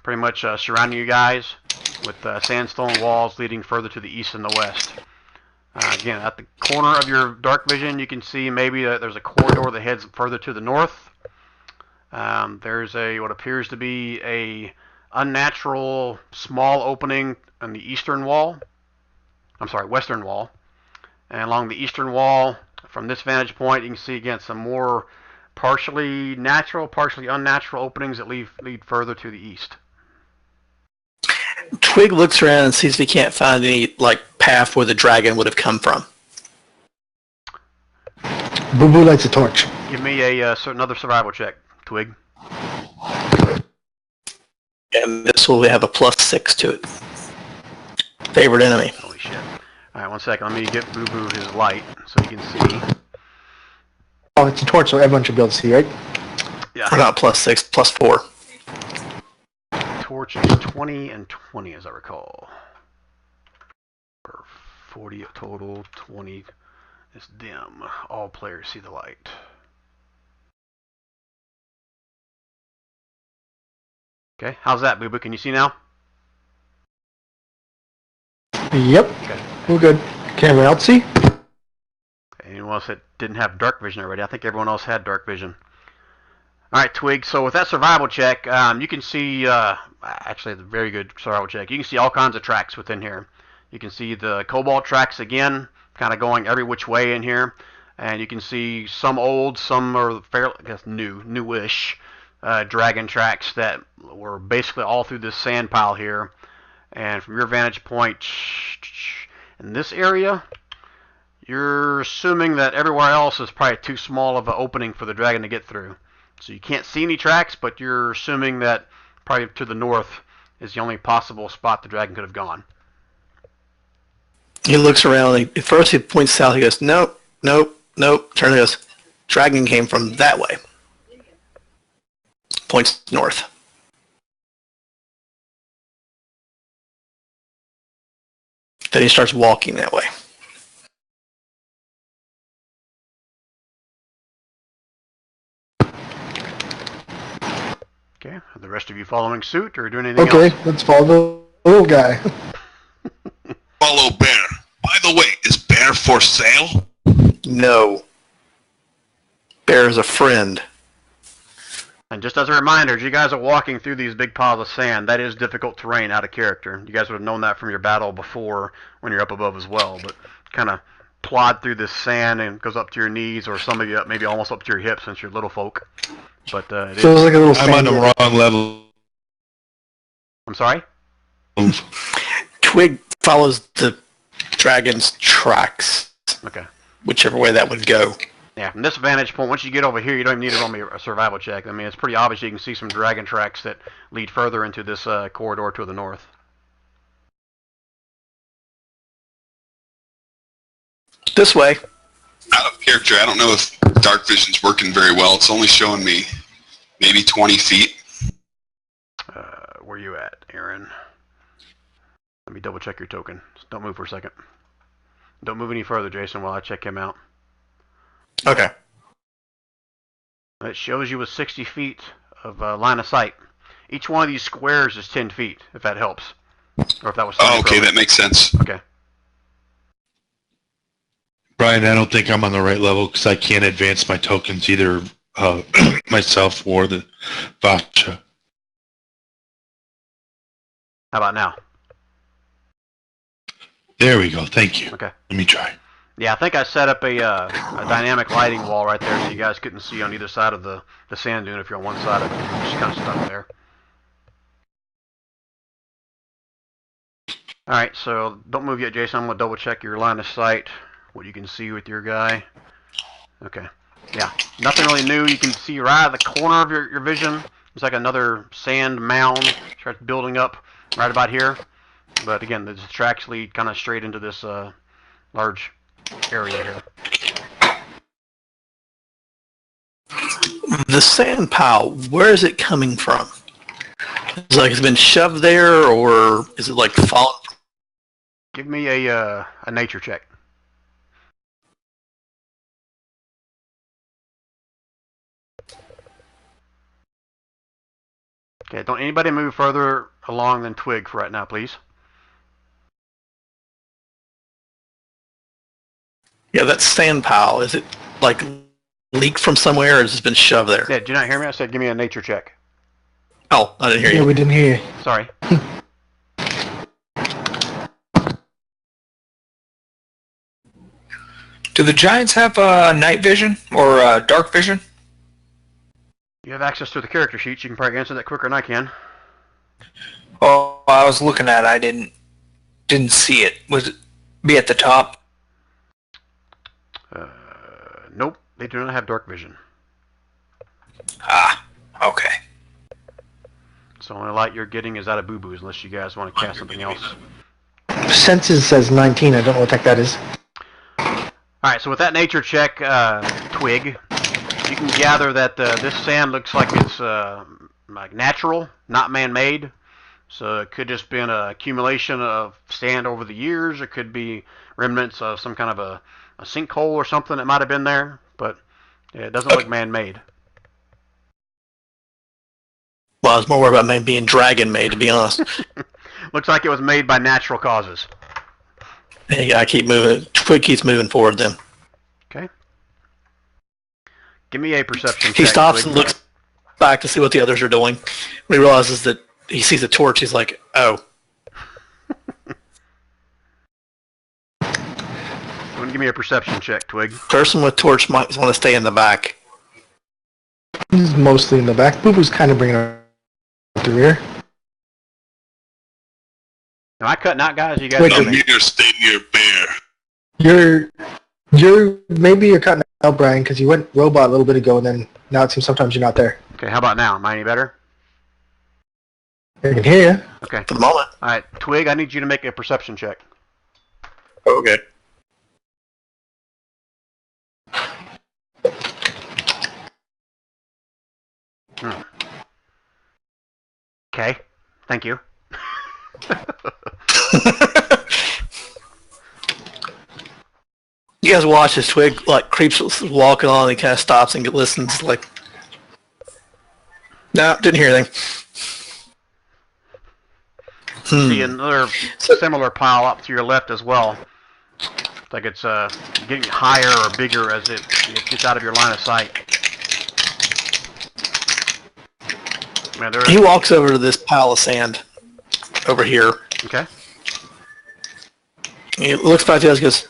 Pretty much surrounding you guys with sandstone walls leading further to the east and the west. Again, at the corner of your dark vision, you can see maybe there's a corridor that heads further to the north. There's what appears to be a unnatural small opening on the eastern wall. I'm sorry, western wall. And along the eastern wall, from this vantage point, you can see again some more partially natural, partially unnatural openings that lead further to the east. Twig looks around and sees if he can't find any path where the dragon would have come from. Boo Boo lights a torch. Give me another survival check, Twig. And this will have a +6 to it. Favorite enemy. Holy shit. Alright, 1 second. Let me get Boo Boo his light so he can see. Oh, it's a torch, so everyone should be able to see, right? Yeah. Or not +6, +4. Torch is 20 and 20, as I recall. Or 40 total, 20 is dim. All players see the light. Okay, how's that, Boo Boo? Can you see now? Yep. Okay. We're good. Can everyone else see? Anyone else that didn't have dark vision already? I think everyone else had dark vision. Alright, Twig, so with that survival check, you can see, actually it's a very good survival check, you can see all kinds of tracks within here. You can see the cobalt tracks again, kind of going every which way in here. And you can see some old, some are fairly, I guess, newish dragon tracks that were basically all through this sand pile here. And from your vantage point, in this area, you're assuming that everywhere else is probably too small of an opening for the dragon to get through. So you can't see any tracks, but you're assuming that probably to the north is the only possible spot the dragon could have gone. He looks around. At first he points south. He goes, nope, nope, nope. Turn and goes, dragon came from that way. Points north. Then he starts walking that way. Okay, the rest of you following suit or doing anything else? Okay, let's follow the little guy. Follow Bear. By the way, is Bear for sale? No. Bear is a friend. And just as a reminder, as you guys are walking through these big piles of sand, that is difficult terrain out of character. You guys would have known that from your battle before when you're up above as well, but kind of plod through this sand and goes up to your knees, or some of you maybe almost up to your hips since you're little folk. But it So it's is... like a little I'm on sand. the wrong level. I'm sorry? Twig follows the dragon's tracks, Okay. whichever way that would go. Yeah, from this vantage point, once you get over here, you don't even need to roll me a survival check. I mean, it's pretty obvious you can see some dragon tracks that lead further into this corridor to the north. This way. Out of character, I don't know if dark vision's working very well. It's only showing me maybe 20 feet. Where you at, Aaron? Let me double check your token. Just don't move for a second. Don't move any further, Jason, while I check him out. Okay. It shows you with 60 feet of line of sight. Each one of these squares is 10 feet, if that helps. Or if that was... Oh, okay, that makes sense. Okay. Brian, I don't think I'm on the right level because I can't advance my tokens either myself or the Vacha. How about now? There we go. Thank you. Okay. Let me try. Yeah, I think I set up a dynamic lighting wall right there so you guys couldn't see on either side of the sand dune if you're on one side of it. You're just kind of stuck there. Alright, so don't move yet, Jason. I'm going to double check your line of sight, what you can see with your guy. Okay. Yeah, nothing really new. You can see right at the corner of your vision. It's like another sand mound. Starts building up right about here. But again, the tracks lead kind of straight into this large area here. The sand pile, where is it coming from? Is it like it's been shoved there, or is it like fallen? Give me a nature check. Okay, don't anybody move further along than Twig for right now, please. Yeah, that sand pile, is it like leaked from somewhere, or has it been shoved there? Yeah, did you not hear me? I said give me a nature check. Oh, I didn't hear Yeah, you. we didn't hear you. Sorry. Do the giants have night vision or dark vision? You have access to the character sheets. You can probably answer that quicker than I can. Oh, I was looking at it. I didn't see it. Was it be at the top? Nope, they do not have dark vision. Ah, okay. So the only light you're getting is out of boo-boos, unless you guys want to cast something else. Senses says 19. I don't know what the heck that is. Alright, so with that nature check, Twig, you can gather that this sand looks like it's like natural, not man-made. So it could just be an accumulation of sand over the years. It could be remnants of some kind of a sinkhole or something that might have been there. But yeah, it doesn't look man-made. Well, I was more worried about maybe being dragon-made, to be honest. Looks like it was made by natural causes. Yeah, I keep moving. Twig keeps moving forward then. Okay. Give me a perception check. He stops Twig. and looks back to see what the others are doing. When he realizes that he sees a torch, he's like, oh. Give me a perception check, Twig. Person with torch might want to stay in the back. He's mostly in the back. Boo Boo's kind of bringing her to the rear. Am I cutting out, guys? You guys Wait, know I'm me? here, stay near Bear. Maybe you're cutting out, Brian, because you went robot a little bit ago, and then now it seems sometimes you're not there. Okay, how about now? Am I any better? I can hear you. Okay. For the moment. Alright, Twig, I need you to make a perception check. Okay. Okay, thank you. You guys watch as Twig like creeps walking on and he kind of stops and listens like, no, didn't hear anything. See another similar pile up to your left as well. It's like it's getting higher or bigger as it gets out of your line of sight. Man, he walks over to this pile of sand over here. Okay. He looks back to us and goes,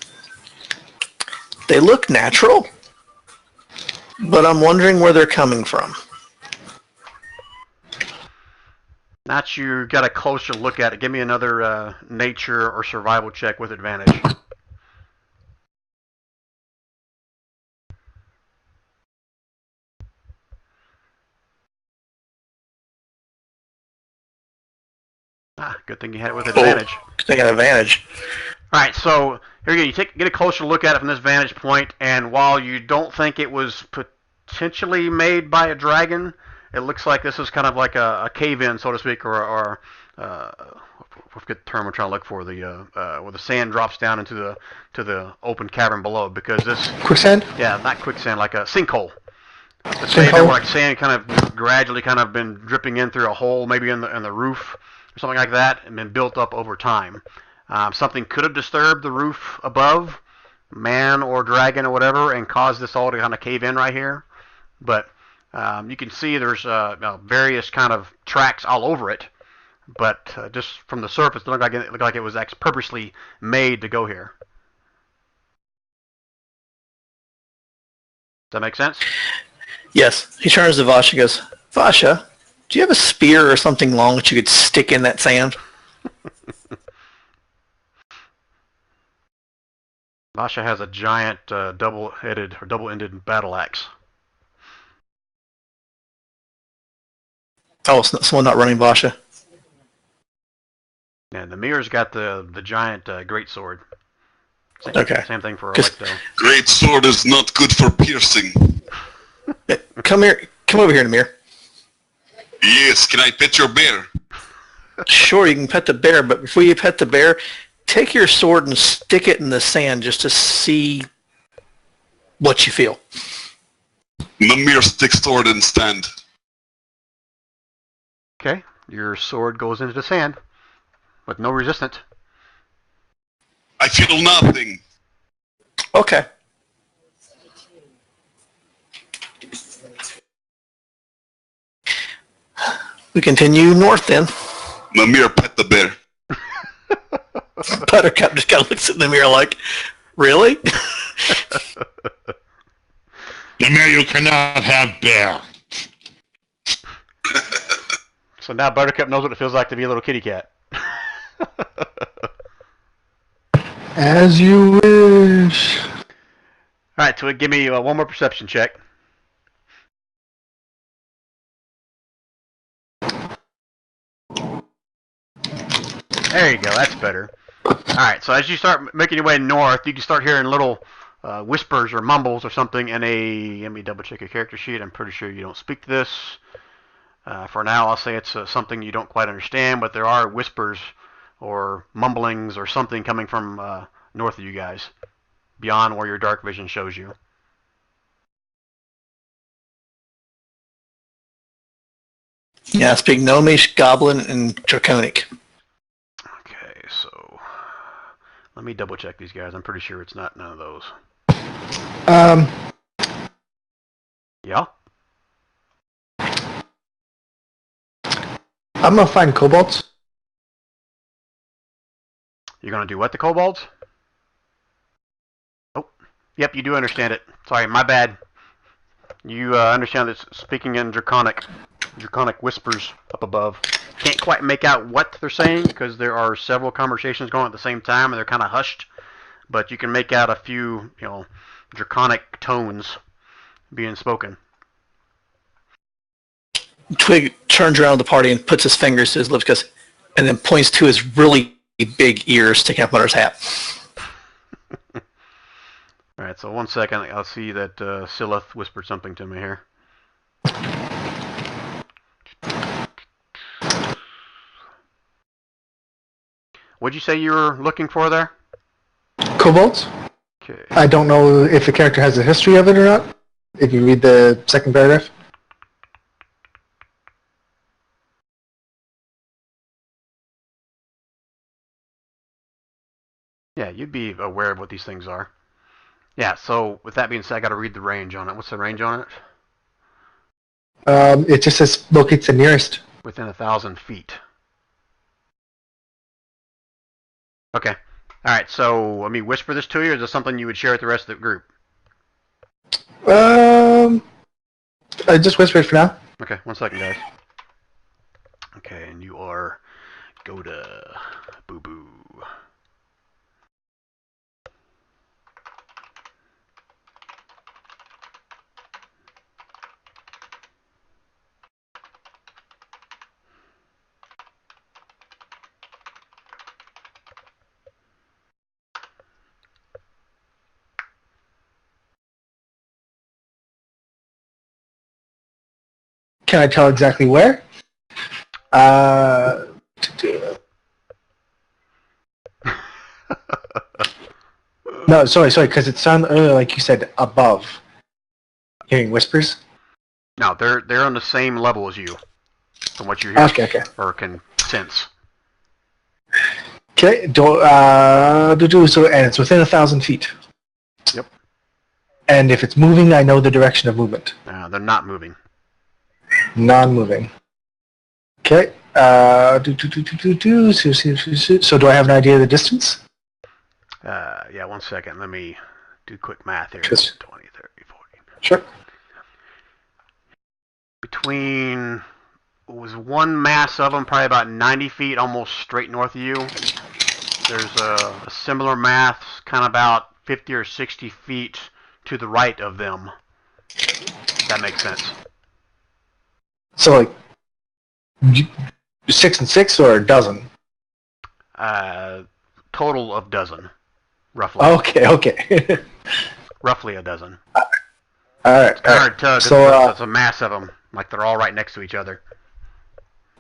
they look natural, but I'm wondering where they're coming from. Not you got a closer look at it. Give me another nature or survival check with advantage. Good thing you had it with advantage. Good thing I had advantage. All right, so here you go. Get a closer look at it from this vantage point, and while you don't think it was potentially made by a dragon, it looks like this is kind of like a cave-in, so to speak, or what's the term I'm trying to look for? Where the sand drops down into the open cavern below, because this Quicksand? Yeah, not quicksand, like a sinkhole. The Sinkhole? like sand kind of gradually kind of been dripping in through a hole, maybe in the roof or something like that, and been built up over time. Something could have disturbed the roof above, man or dragon or whatever, and caused this all to kind of cave in right here. But you can see there's various kind of tracks all over it, but just from the surface, it looked like it was purposely made to go here. Does that make sense? Yes. He turns to Vasha and goes, Vasha, do you have a spear or something long that you could stick in that sand? Vasha has a giant double-headed or double-ended battle axe. Oh, it's someone not running Vasha. And the mirror's got the giant great sword. Okay. Same thing for Electo. Great sword is not good for piercing. Come here. Come over here, Namir. Yes, can I pet your bear? Sure, you can pet the bear, but before you pet the bear, take your sword and stick it in the sand just to see what you feel. Namir sticks sword and stand. Okay, your sword goes into the sand with no resistance. I feel nothing. Okay. We continue north then. Namir, pet the bear. Buttercup just kind of looks at the mirror like, really? Namir, you cannot have bear. So now Buttercup knows what it feels like to be a little kitty cat. As you wish. Alright, so give me one more perception check. There you go, that's better. Alright, so as you start making your way north, you can start hearing little whispers or mumbles or something in a... Let me double check your character sheet. I'm pretty sure you don't speak this. For now, I'll say it's something you don't quite understand, but there are whispers or mumblings or something coming from north of you guys, beyond where your dark vision shows you. Yeah, I speak Gnomish, Goblin, and Draconic. Okay, so let me double check these guys. I'm pretty sure it's not none of those. Yeah? I'm gonna find kobolds. You're gonna do what, the kobolds? Oh, yep, you do understand it. Sorry, my bad. You understand that it's speaking in Draconic whispers up above. Can't quite make out what they're saying because there are several conversations going at the same time and they're kind of hushed. But you can make out a few, Draconic tones being spoken. Twig turns around the party and puts his fingers to his lips and then points to his really big ears sticking out Mutter's hat. Alright, so 1 second. I'll see that Silith whispered something to me here. What'd you say you were looking for there? Kobolds? Okay. I don't know if the character has a history of it or not. If you read the second paragraph. you'd be aware of what these things are. Yeah, so with that being said, I got to read the range on it. What's the range on it? It just says locates the nearest. Within 1,000 feet. Okay. All right, so let me whisper this to you, or is this something you would share with the rest of the group? I just whisper it for now. Okay, 1 second, guys. Okay, and you are go to Boo Boo. Can I tell exactly where? No, sorry, because it sounded earlier like you said above. Hearing whispers? No, they're on the same level as you, from what you hear Okay. or can sense. Okay, so, and it's within 1,000 feet. Yep. And if it's moving, I know the direction of movement. They're not moving. Non-moving. Okay. So do I have an idea of the distance? Yeah, 1 second. Let me do quick math here. Just- 20, 30, 40. Sure. Between, was one mass of them, probably about 90 feet, almost straight north of you. There's a similar mass, kind of about 50 or 60 feet to the right of them. If that makes sense. So, like, 6 and 6 or a dozen? Total of dozen, roughly. Okay. Roughly a dozen. All right. It's kind of hard to tell, So, it's a mass of them, like they're all right next to each other.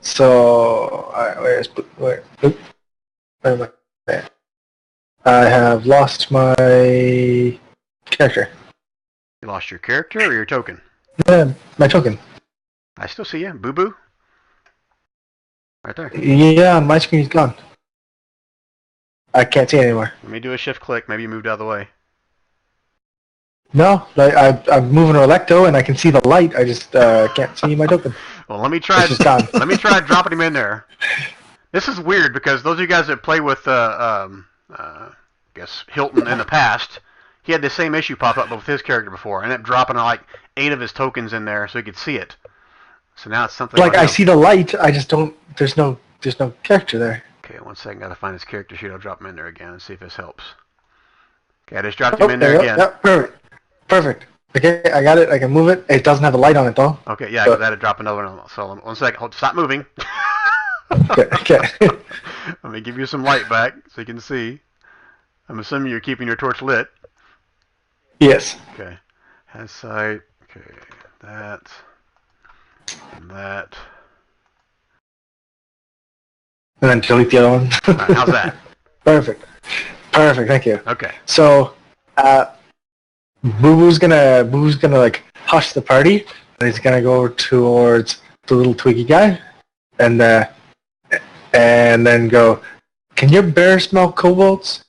So, all right, where am I? There. I have lost my character. You lost your character or your token? Yeah, my token. I still see you. Boo Boo. Right there. Yeah, my screen's gone. I can't see it anymore. Let me do a shift click. Maybe you moved out of the way. No, I'm moving to Electo and I can see the light. I just can't see my token. Well, let me try. It's just gone. Let me try dropping him in there. This is weird because those of you guys that play with, I guess Hilton in the past, he had the same issue pop up with his character before. I ended up dropping like 8 of his tokens in there so he could see it. So now it's something like I see the light. I just don't. There's no character there. Okay, 1 second. Gotta find his character sheet. I'll drop him in there again and see if this helps. Okay, I just dropped him in there again. Yeah, perfect. Okay, I got it. I can move it. It doesn't have a light on it though. Okay, yeah, because I had to drop another one. So 1 second. Hold, stop moving. Okay. Let me give you some light back so you can see. I'm assuming you're keeping your torch lit. Yes. Okay. Has sight. Okay. That. And that. And then delete the other one. All right, how's that? Perfect. Thank you. Okay. So, Boo Boo's gonna like hush the party, and he's gonna go towards the little Twiggy guy, and then go. Can your bear smell kobolds?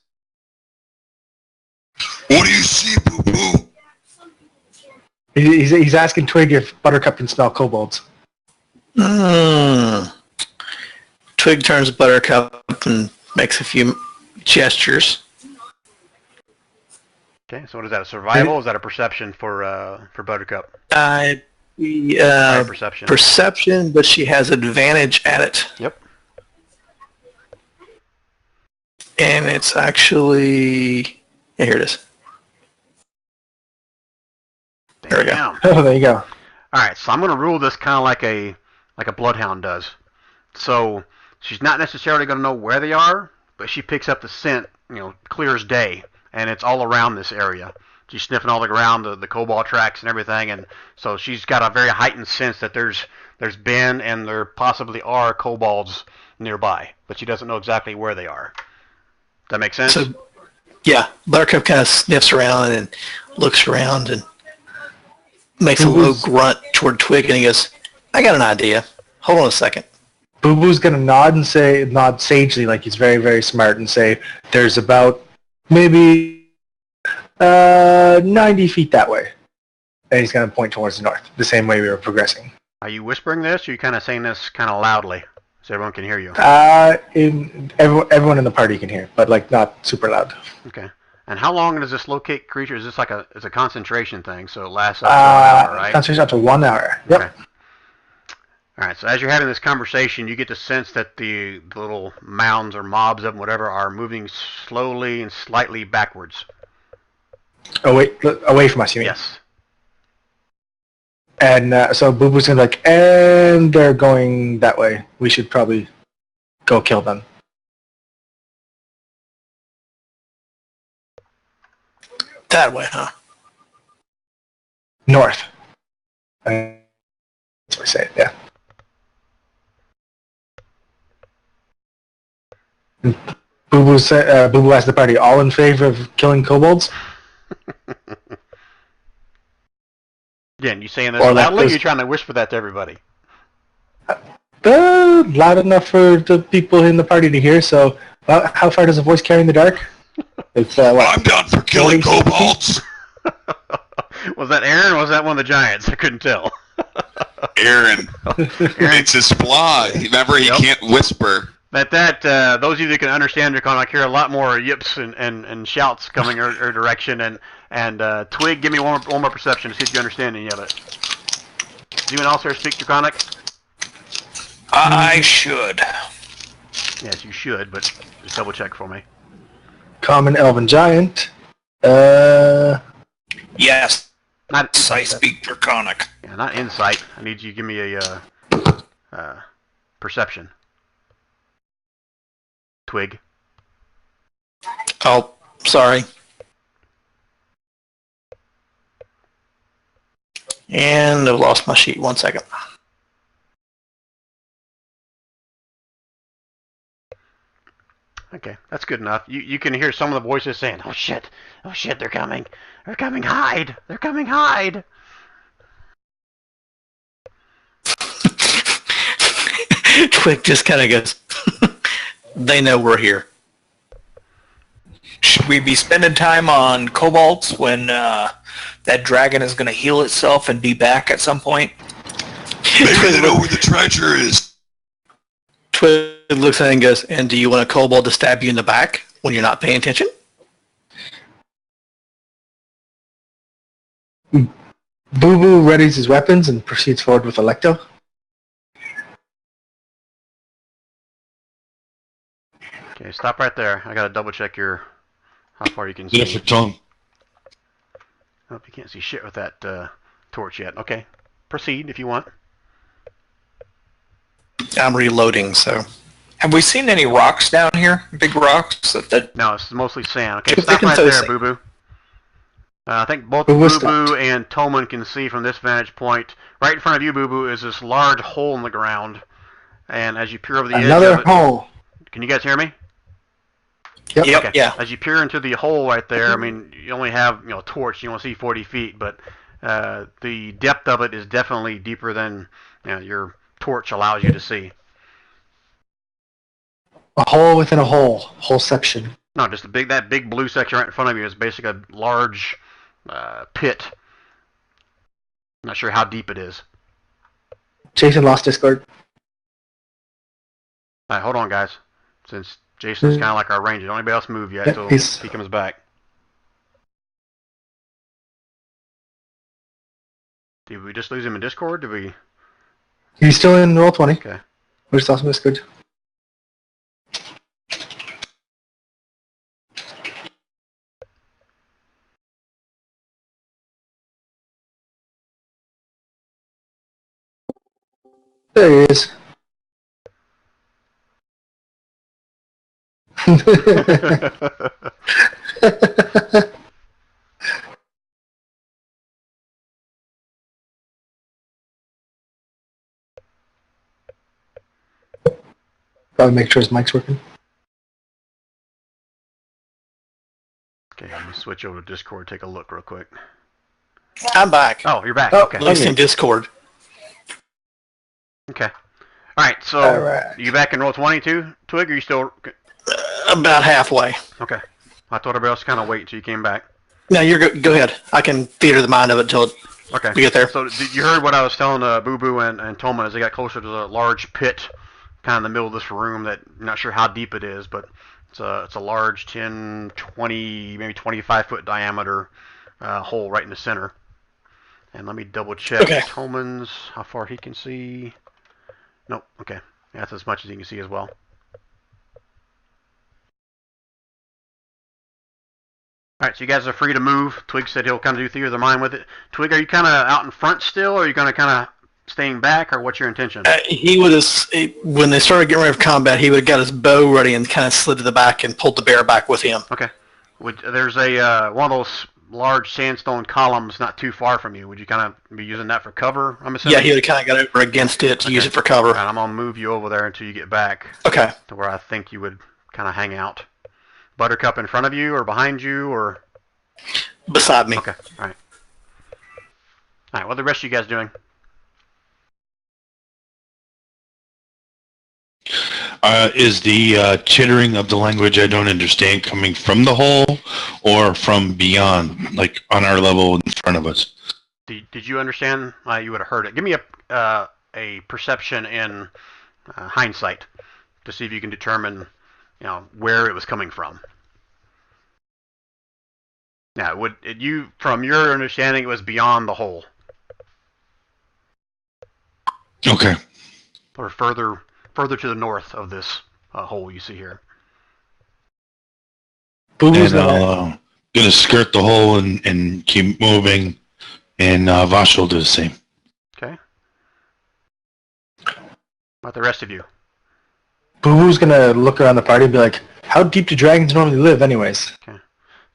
What do you see, Boo Boo? He's asking Twig if Buttercup can smell kobolds. Twig turns to Buttercup and makes a few gestures. Okay. So what is that? A survival? Or is that a perception for Buttercup? Perception. Perception, but she has advantage at it. Yep. And it's actually... Yeah, here it is. There we go. Damn. Oh, there you go. All right, so I'm going to rule this kind of like a bloodhound does. So she's not necessarily going to know where they are, but she picks up the scent, clear as day, and it's all around this area. She's sniffing all around the cobalt tracks and everything, and so she's got a very heightened sense that there's been and there possibly are kobolds nearby, but she doesn't know exactly where they are. That make sense? So, yeah, Buttercup kind of sniffs around and looks around and makes a low grunt toward Twig, and he goes, I got an idea. Hold on a second. Boo Boo's gonna nod sagely, like he's very, very smart, and say, "There's about Maybe 90 feet that way. And he's going to point towards the north, the same way we were progressing. Are you whispering this, or are you kind of saying this kind of loudly so everyone can hear you? Everyone in the party can hear, but like not super loud. Okay. And how long does this locate creature? Is this like it's a concentration thing, so it lasts up to 1 hour, right? Concentration up to 1 hour. Yep. Okay. All right. So as you're having this conversation, you get the sense that the little mounds or mobs of them, whatever, are moving slowly and slightly backwards. Away from us, you mean? Yes. And so Boo Boo's gonna be like, and they're going that way. We should probably go kill them. That way, huh? North. That's what I say, yeah. Boo Boo asked the party, all in favor of killing kobolds? Again, you saying this Or like loudly? Or this- you trying to whisper that to everybody? Loud enough for the people in the party to hear, so how far does a voice carry in the dark? It's, I'm down for killing 40, 50 kobolds. Was that Aaron or was that one of the giants? I couldn't tell. Aaron. It's his flaw. Remember, he can't whisper. Those of you that can understand Draconic hear a lot more yips and shouts coming her direction. And Twig, give me one more perception to see if you understand any of it. Does anyone else here speak Draconic? I should. Yes, you should, but just double check for me. Common Elven Giant. Yes, Not I speak Draconic. yeah, not insight. I need you to give me a perception. Twig. Oh, sorry. And I've lost my sheet. 1 second. Okay, that's good enough. You can hear some of the voices saying, "Oh shit, they're coming, hide, they're coming, hide." Twig just kind of goes, they know we're here. Should we be spending time on kobolds when that dragon is going to heal itself and be back at some point? Maybe they know where the treasure is. Twig looks at it and goes, and do you want a kobold to stab you in the back when you're not paying attention? Boo Boo readies his weapons and proceeds forward with Electo. Okay, stop right there. I gotta double check how far you can see. Left for tongue. Oh, you can't see shit with that torch yet. Okay, proceed if you want. I'm reloading, so. Have we seen any rocks down here? Big rocks? No, it's mostly sand. Okay, Just stop thinking right so, there, sand. Boo Boo. I think both Boo Boo Boo Boo stopped. and Toman can see from this vantage point. Right in front of you, Boo Boo, is this large hole in the ground. And as you peer over the edge Another of it, hole. can you guys hear me? Yep. Yep. Okay. Yeah. As you peer into the hole right there, I mean, you only have a torch. You only see 40 feet, but the depth of it is definitely deeper than your torch allows you to see. A hole within a hole. Holeception. No, just that big blue section right in front of you is basically a large pit. Not sure how deep it is. Jason lost Discord. All right, hold on, guys. Since Jason's kind of like our ranger, don't anybody else move yet Yeah, until he's- he comes back. Did we just lose him in Discord? Did we? He's still in Roll20. Okay. We just lost him in Discord. There he is. Probably make sure his mic's working. Okay, let me switch over to Discord. Take a look real quick. I'm back. Oh, you're back. Oh, Okay. At least in Discord. Okay. All right. So All right. you back in roll 22, Twig? Or are you still? About halfway. Okay. I told everybody else to kind of wait until you came back. No, you're good. Go ahead. I can theater the mind of it until Okay. we get there. So you heard what I was telling Boo Boo and Tolman as they got closer to the large pit, kind of in the middle of this room that I'm not sure how deep it is, but it's a large 10, 20, maybe 25 foot diameter hole right in the center. And let me double check Tolman's, how far he can see. Nope. Okay. That's as much as he can see as well. All right, so you guys are free to move. Twig said he'll kind of do theater of the mind with it. Twig, are you kind of out in front still, or are you going to kind of staying back, or what's your intention? He would have, when they started getting ready for combat, he would have got his bow ready and kind of slid to the back and pulled the bear back with him. Okay. There's a one of those large sandstone columns not too far from you. Would you kind of be using that for cover, I'm assuming? Yeah, he would have kind of got over against it to use it for cover. All right, I'm going to move you over there until you get back. Okay. To where I think you would kind of hang out. Buttercup in front of you, or behind you, or? Beside me. Okay, all right. All right, what are the rest of you guys doing? Is the chittering of the language I don't understand coming from the hole or from beyond, like on our level in front of us? Did you understand? You would have heard it. Give me a perception in hindsight to see if you can determine, where it was coming from. Now, from your understanding, it was beyond the hole, Okay. or further to the north of this hole you see here. Boo-boo's And I'll gonna skirt the hole and keep moving, and Vash will do the same. Okay. What about the rest of you? Boo-boo's gonna look around the party and be like, how deep do dragons normally live anyways? Okay.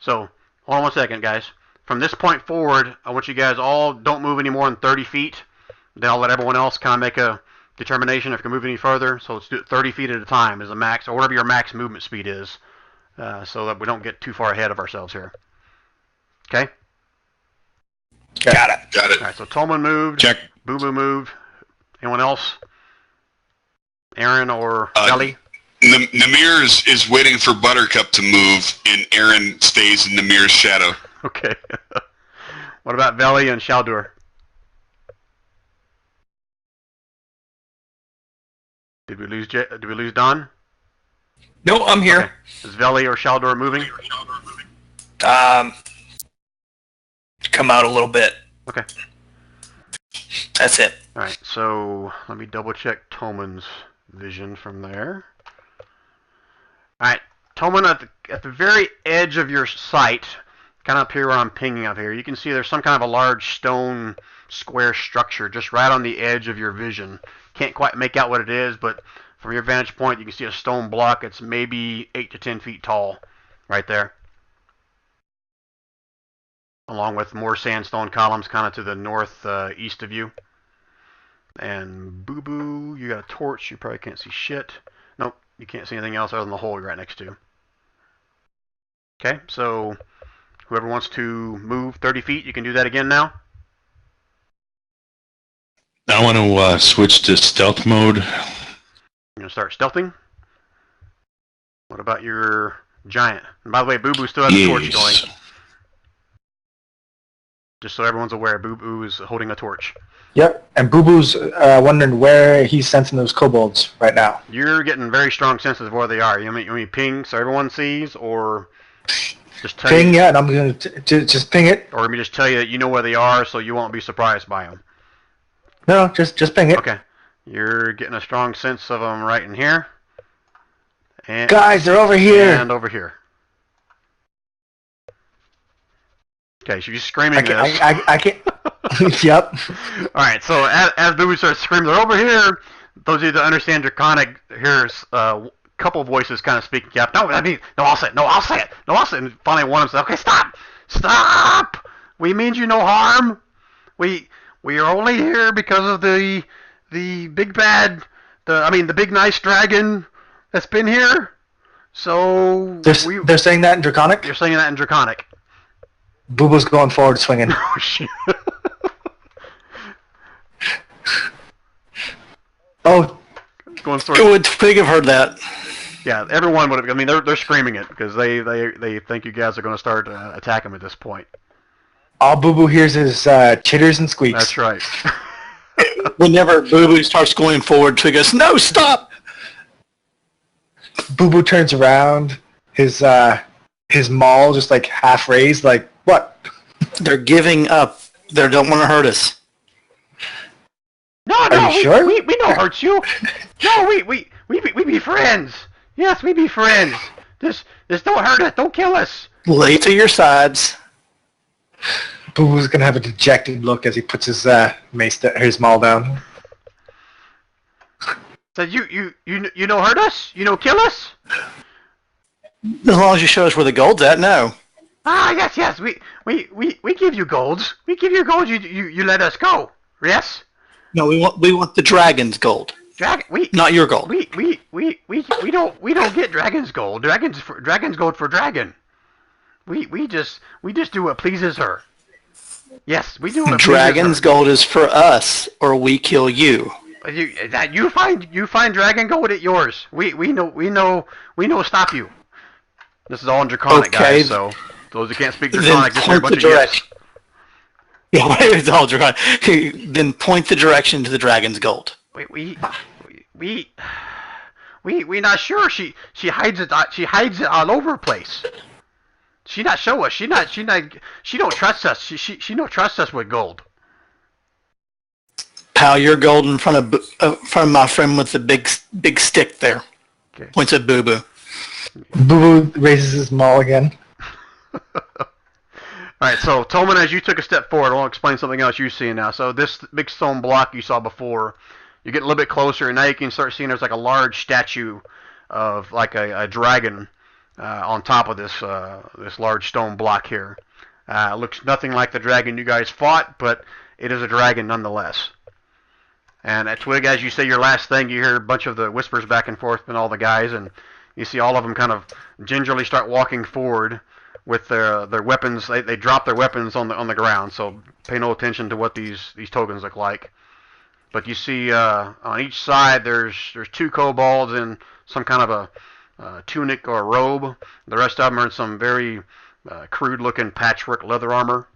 So, hold on one second, guys. From this point forward, I want you guys all don't move any more than 30 feet. Then I'll let everyone else kind of make a determination if you can move any further. So let's do it 30 feet at a time is a max, or whatever your max movement speed is, so that we don't get too far ahead of ourselves here. Okay? Got it. Got it. All right, so Tolman moved. Check. Boo Boo moved. Anyone else? Aaron or Kelly? Namir is waiting for Buttercup to move, and Aaron stays in Namir's shadow. Okay. What about Veli and Shaldur? Did we lose Don? No, I'm here. Okay. Is Veli or Shaldur moving? Come out a little bit. Okay. That's it. All right. So let me double check Tolman's vision from there. All right, Tolman, at the very edge of your sight, kind of up here where I'm pinging up here, you can see there's some kind of a large stone square structure just right on the edge of your vision. Can't quite make out what it is, but from your vantage point, you can see a stone block. It's maybe 8 to 10 feet tall right there, along with more sandstone columns kind of to the northeast of you. And Boo Boo, you got a torch. You probably can't see shit. Nope, you can't see anything else other than the hole you're right next to. Okay, so whoever wants to move 30 feet, you can do that again now. I want to switch to stealth mode. You're going to start stealthing. What about your giant? And by the way, Boo Boo still has the torch going. Just so everyone's aware, Boo Boo is holding a torch. Yep, and Boo-boo's wondering where he's sensing those kobolds right now. You're getting very strong senses of where they are. You want me ping so everyone sees, or just tell Ping, you, yeah, and I'm going to just ping it. or let me just tell you that you know where they are, so you won't be surprised by them. No, just ping it. Okay. You're getting a strong sense of them right in here. And, Guys, they're over here. And over here. Okay, so you're screaming this. I can't. Yep. All right, so as Boo Boo starts screaming, they're over here. Those of you that understand Draconic hears a couple voices kind of speaking up. No, I mean, no, I'll say it. No, I'll say it. No, I'll say it. And finally, one of them says, "Okay, stop. We mean you no harm. We are only here because of the big bad, the big nice dragon that's been here. So They're saying that in Draconic? You're saying that in Draconic. Boo-boo's going forward swinging. Oh, shit. Oh, Going sort Would Twig have heard that? Yeah, everyone would have. I mean, they're screaming it because they think you guys are going to start attacking them at this point. All Boo Boo hears is chitters and squeaks. That's right. Whenever Boo Boo starts going forward, Twig goes, "No, stop!" Boo Boo turns around, his maul just like half raised, like what? They're giving up. They don't want to hurt us. No, Are you sure? we don't hurt you. No, we be friends. Yes, we be friends. This don't hurt us. Don't kill us. Lay to your sides. Boo Boo's gonna have a dejected look as he puts his his maul down. So you don't hurt us? You don't kill us? As long as you show us where the gold's at, no. Ah, yes. We give you golds. We give you gold. You let us go. Yes. No, we want the dragon's gold. Not your gold. We don't get dragon's gold. Dragon's gold for dragon. We just do what pleases her. Yes, we do what Dragon's gold is for us, or we kill you. You find dragon gold at yours. We know stop you. This is all in Draconic, guys. So those who can't speak Draconic just hear a bunch of yes. Yeah, it's all Draconic. Then point the direction to the dragon's gold. We not sure. She hides it. She hides it all over the place. She not show us. She don't trust us. She don't trust us with gold. Pal, your gold in front of my friend with the big stick there. Okay. Points at Boo Boo. Boo Boo raises his maul again. Alright, so Tolman, as you took a step forward, I'll explain something else you see now. So this big stone block you saw before, you get a little bit closer, and now you can start seeing there's like a large statue of like a dragon on top of this large stone block here. It looks nothing like the dragon you guys fought, but it is a dragon nonetheless. And at Twig, as you say your last thing, you hear a bunch of the whispers back and forth from all the guys, and you see all of them kind of gingerly start walking forward with their weapons. They drop their weapons on the ground, so pay no attention to what these tokens look like. But you see on each side there's two kobolds in some kind of a tunic or a robe. The rest of them are in some very crude looking patchwork leather armor,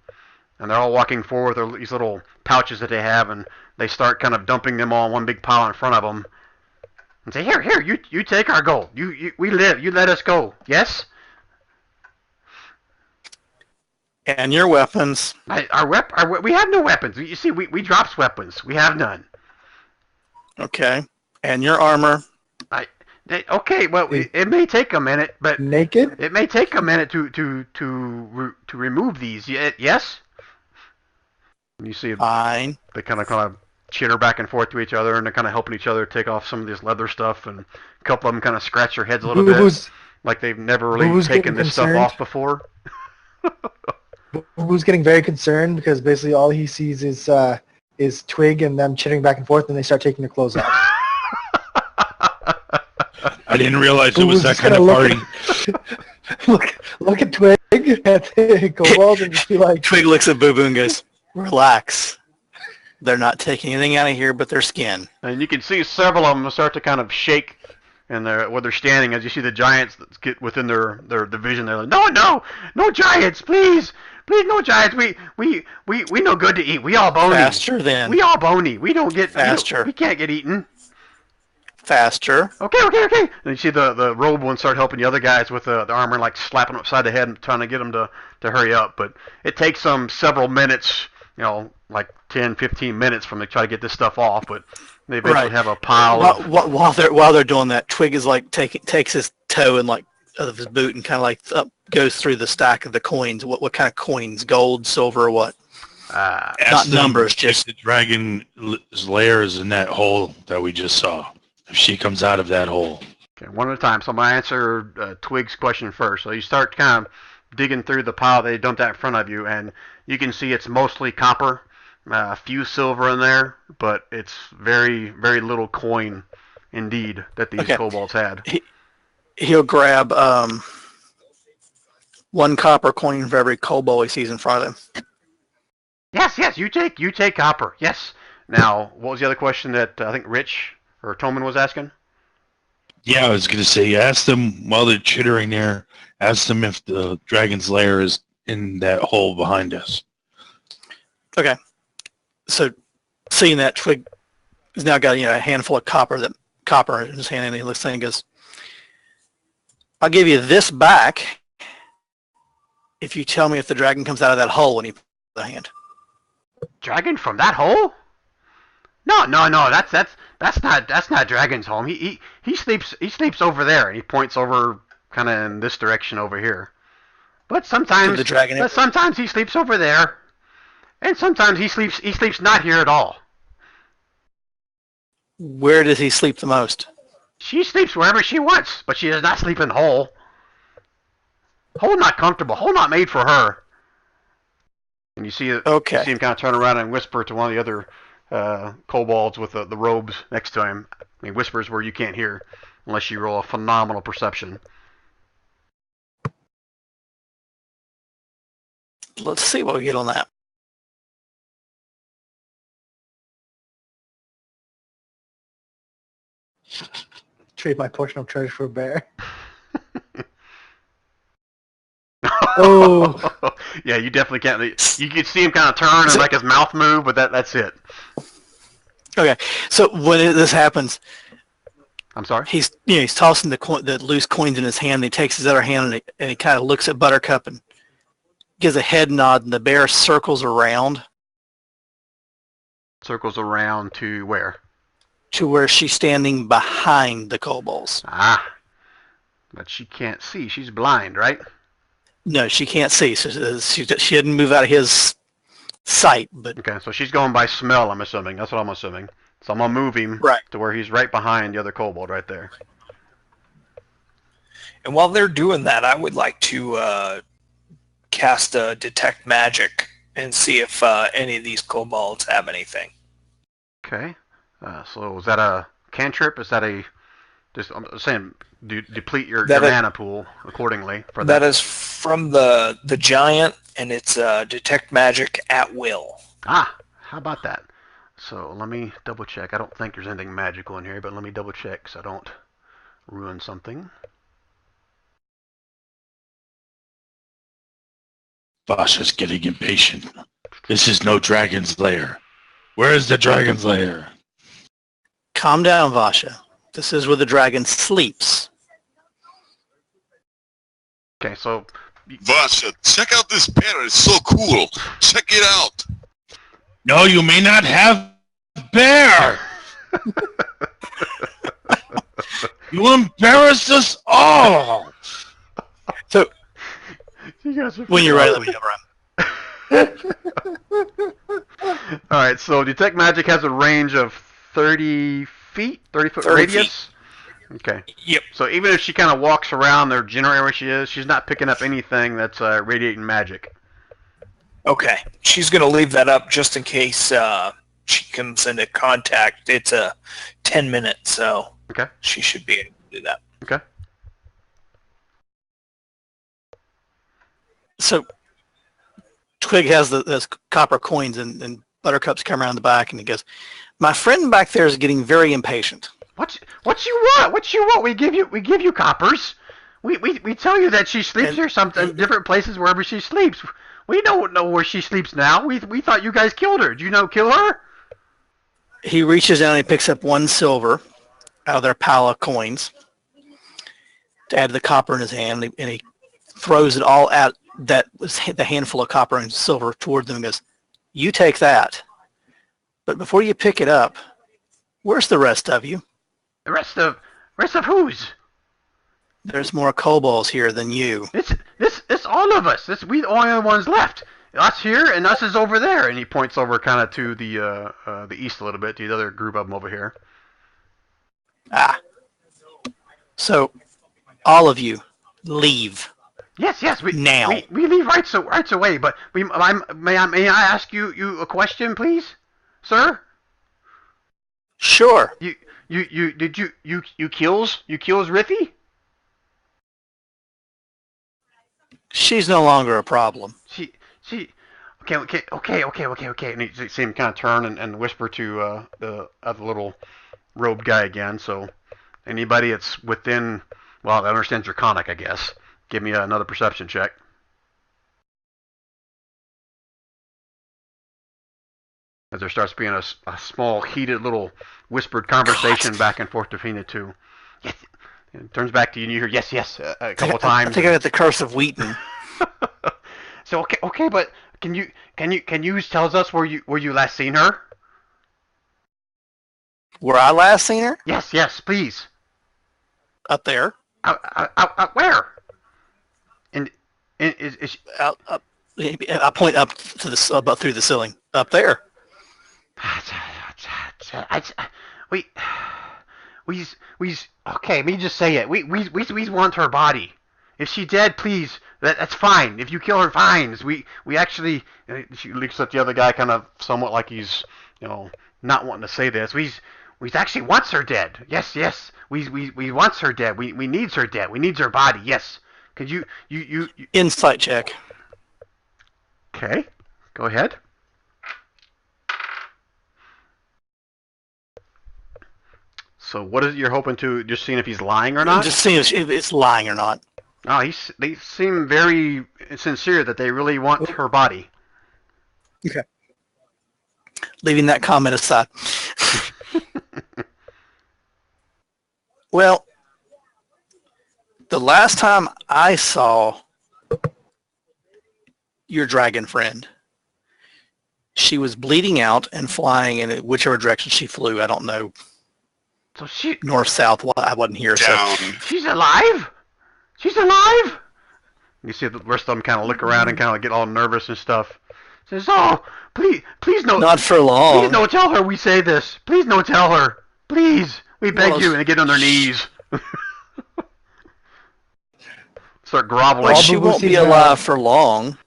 and they're all walking forward with these little pouches that they have, and they start kind of dumping them all in one big pile in front of them and say, here, you take our gold. We live. You let us go. Yes? And your weapons. We have no weapons. You see, we drops weapons. We have none. Okay. And your armor. Okay, well, it may take a minute, but naked. It may take a minute to remove these. Yes. And you see, fine. They kind of chitter back and forth to each other, and they're kind of helping each other take off some of this leather stuff, and a couple of them kind of scratch their heads a little bit, like they've never really taken this stuff off before. Boo-Boo's getting very concerned because basically all he sees is Twig and them chittering back and forth, and they start taking their clothes off. I didn't realize it was that kind of party. Look at Twig at the kobolds and just be like... Twig looks at Boo Boo and goes, relax. They're not taking anything out of here but their skin. And you can see several of them start to kind of shake and where they're standing as you see the giants that get within their division. They're like, no giants, please, no giants. We no good to eat. We all bony. Faster then. We all bony. We don't get faster. We can't get eaten. Faster. Okay. And you see the robe one start helping the other guys with the armor, like slapping them upside the head and trying to get them to hurry up. But it takes them several minutes, like 10, 15 minutes from they try to get this stuff off. But they eventually have a pile of... While they're doing that, Twig is like takes his toe and like out of his boot and kind of like goes through the stack of the coins. What kind of coins? Gold, silver, or what? Not numbers, just the dragon's lair is in that hole that we just saw. If she comes out of that hole. Okay, one at a time. So I'm going to answer Twig's question first. So you start kind of digging through the pile they dumped out in front of you, and you can see it's mostly copper, a few silver in there, but it's very, very little coin indeed that these kobolds had. He'll grab one copper coin for every kobold he sees in front of him. Yes, you take copper. Yes. Now, what was the other question that I think Rich or Toman was asking? Yeah, I was going to say, ask them while they're chittering there, ask them if the dragon's lair is in that hole behind us. Okay. So, seeing that, Twig has now got a handful of copper in his hand, and he looks and goes, "I'll give you this back if you tell me if the dragon comes out of that hole when he puts the hand." Dragon from that hole? No. That's not Dragon's home. He sleeps over there, and he points over kind of in this direction over here. But sometimes sometimes he sleeps over there, and sometimes he sleeps not here at all. Where does he sleep the most? She sleeps wherever she wants, but she does not sleep in hole. Hole not comfortable. Hole not made for her. And you see him kind of turn around and whisper to one of the other kobolds with the robes next to him. I mean, whispers where you can't hear unless you roll a phenomenal perception. Let's see what we get on that. Trade my portion of treasure for a bear. Oh. Yeah, you definitely can't. You can see him kind of turn and like his mouth move, but that's it. Okay, so when this happens, I'm sorry. He's tossing the loose coins in his hand. And he takes his other hand and he kind of looks at Buttercup and gives a head nod, and the bear circles around. Circles around to where? To where she's standing behind the kobolds. Ah, but she can't see. She's blind, right? No, she can't see. So she didn't move out of his sight. But okay, so she's going by smell, I'm assuming. That's what I'm assuming. So I'm going to move him to where he's right behind the other kobold right there. And while they're doing that, I would like to cast a Detect Magic and see if any of these kobolds have anything. Okay. So is that a cantrip? Is that a... Just I'm saying, deplete your mana pool accordingly. For that is from the giant, and it's Detect Magic at will. Ah, how about that? So let me double check. I don't think there's anything magical in here, but let me double check so I don't ruin something. Vasha's getting impatient. This is no dragon's lair. Where is the dragon's lair? Calm down, Vasha. This is where the dragon sleeps. Okay, so... Vasha, check out this bear. It's so cool. Check it out. No, you may not have bear. You embarrassed us all. So, when you're ready, let me know. All right, so Detect Magic has a range of 30 feet, 30-foot radius. Okay. Yep. So even if she kind of walks around the general area she is, she's not picking up anything that's radiating magic. Okay. She's going to leave that up just in case she comes into contact. It's a 10-minute, so she should be able to do that. Okay. So Twig has those copper coins, and Buttercup's come around the back, and he goes, "My friend back there is getting very impatient." What you want? What you want? We give you coppers. We tell you that she sleeps here something different places wherever she sleeps. We don't know where she sleeps now. We thought you guys killed her. Do you know kill her? He reaches down and he picks up 1 silver out of their pile of coins to add the copper in his hand, and he throws it all at that was the handful of copper and silver toward them and goes, "You take that. But before you pick it up, where's the rest of you?" The rest of whose? There's more kobolds here than you. It's all of us. We the only ones left. Us here and us is over there. And he points over kind of to the east a little bit, to the other group of them over here. Ah. So, all of you, leave. Yes. We leave right away. But may I ask you a question, please, sir? Sure. You kills Riffy? She's no longer a problem. She okay. And you see him kind of turn and whisper to the other little robed guy again. So Anybody that's within, well, that understands Draconic, I guess. Give me another perception check. As there starts being a small, heated little whispered conversation back and forth between the two. Yes. It turns back to you and you hear yes, yes a couple times. I think I got the curse of Wheaton. So okay, but can you tell us where you last seen her? Where I last seen her? Yes, please. Up there. Out where? And is she... Out. I point up to the about through the ceiling. Up there. We okay. Me just say it. We want her body. If she's dead, please. That's fine. If you kill her, fine. We actually. She looks at the other guy, kind of somewhat like he's not wanting to say this. We actually wants her dead. Yes. We wants her dead. We needs her dead. We needs her body. Yes. Could you Insight check. Okay. Go ahead. So what is it you're hoping to, just seeing if he's lying or not? Just seeing if it's lying or not. No, they seem very sincere that they really want her body. Okay. Leaving that comment aside. Well, the last time I saw your dragon friend, she was bleeding out and flying in whichever direction she flew. I don't know. So she north, south. I wasn't here. Down. So she's alive. She's alive. You see the rest of them kind of look around and kind of get all nervous and stuff. Says, "Oh, please no, not for long. Please don't tell her we say this. Please don't tell her. Please, we beg you." And they get on their knees. Start groveling. Well, she won't be alive for long.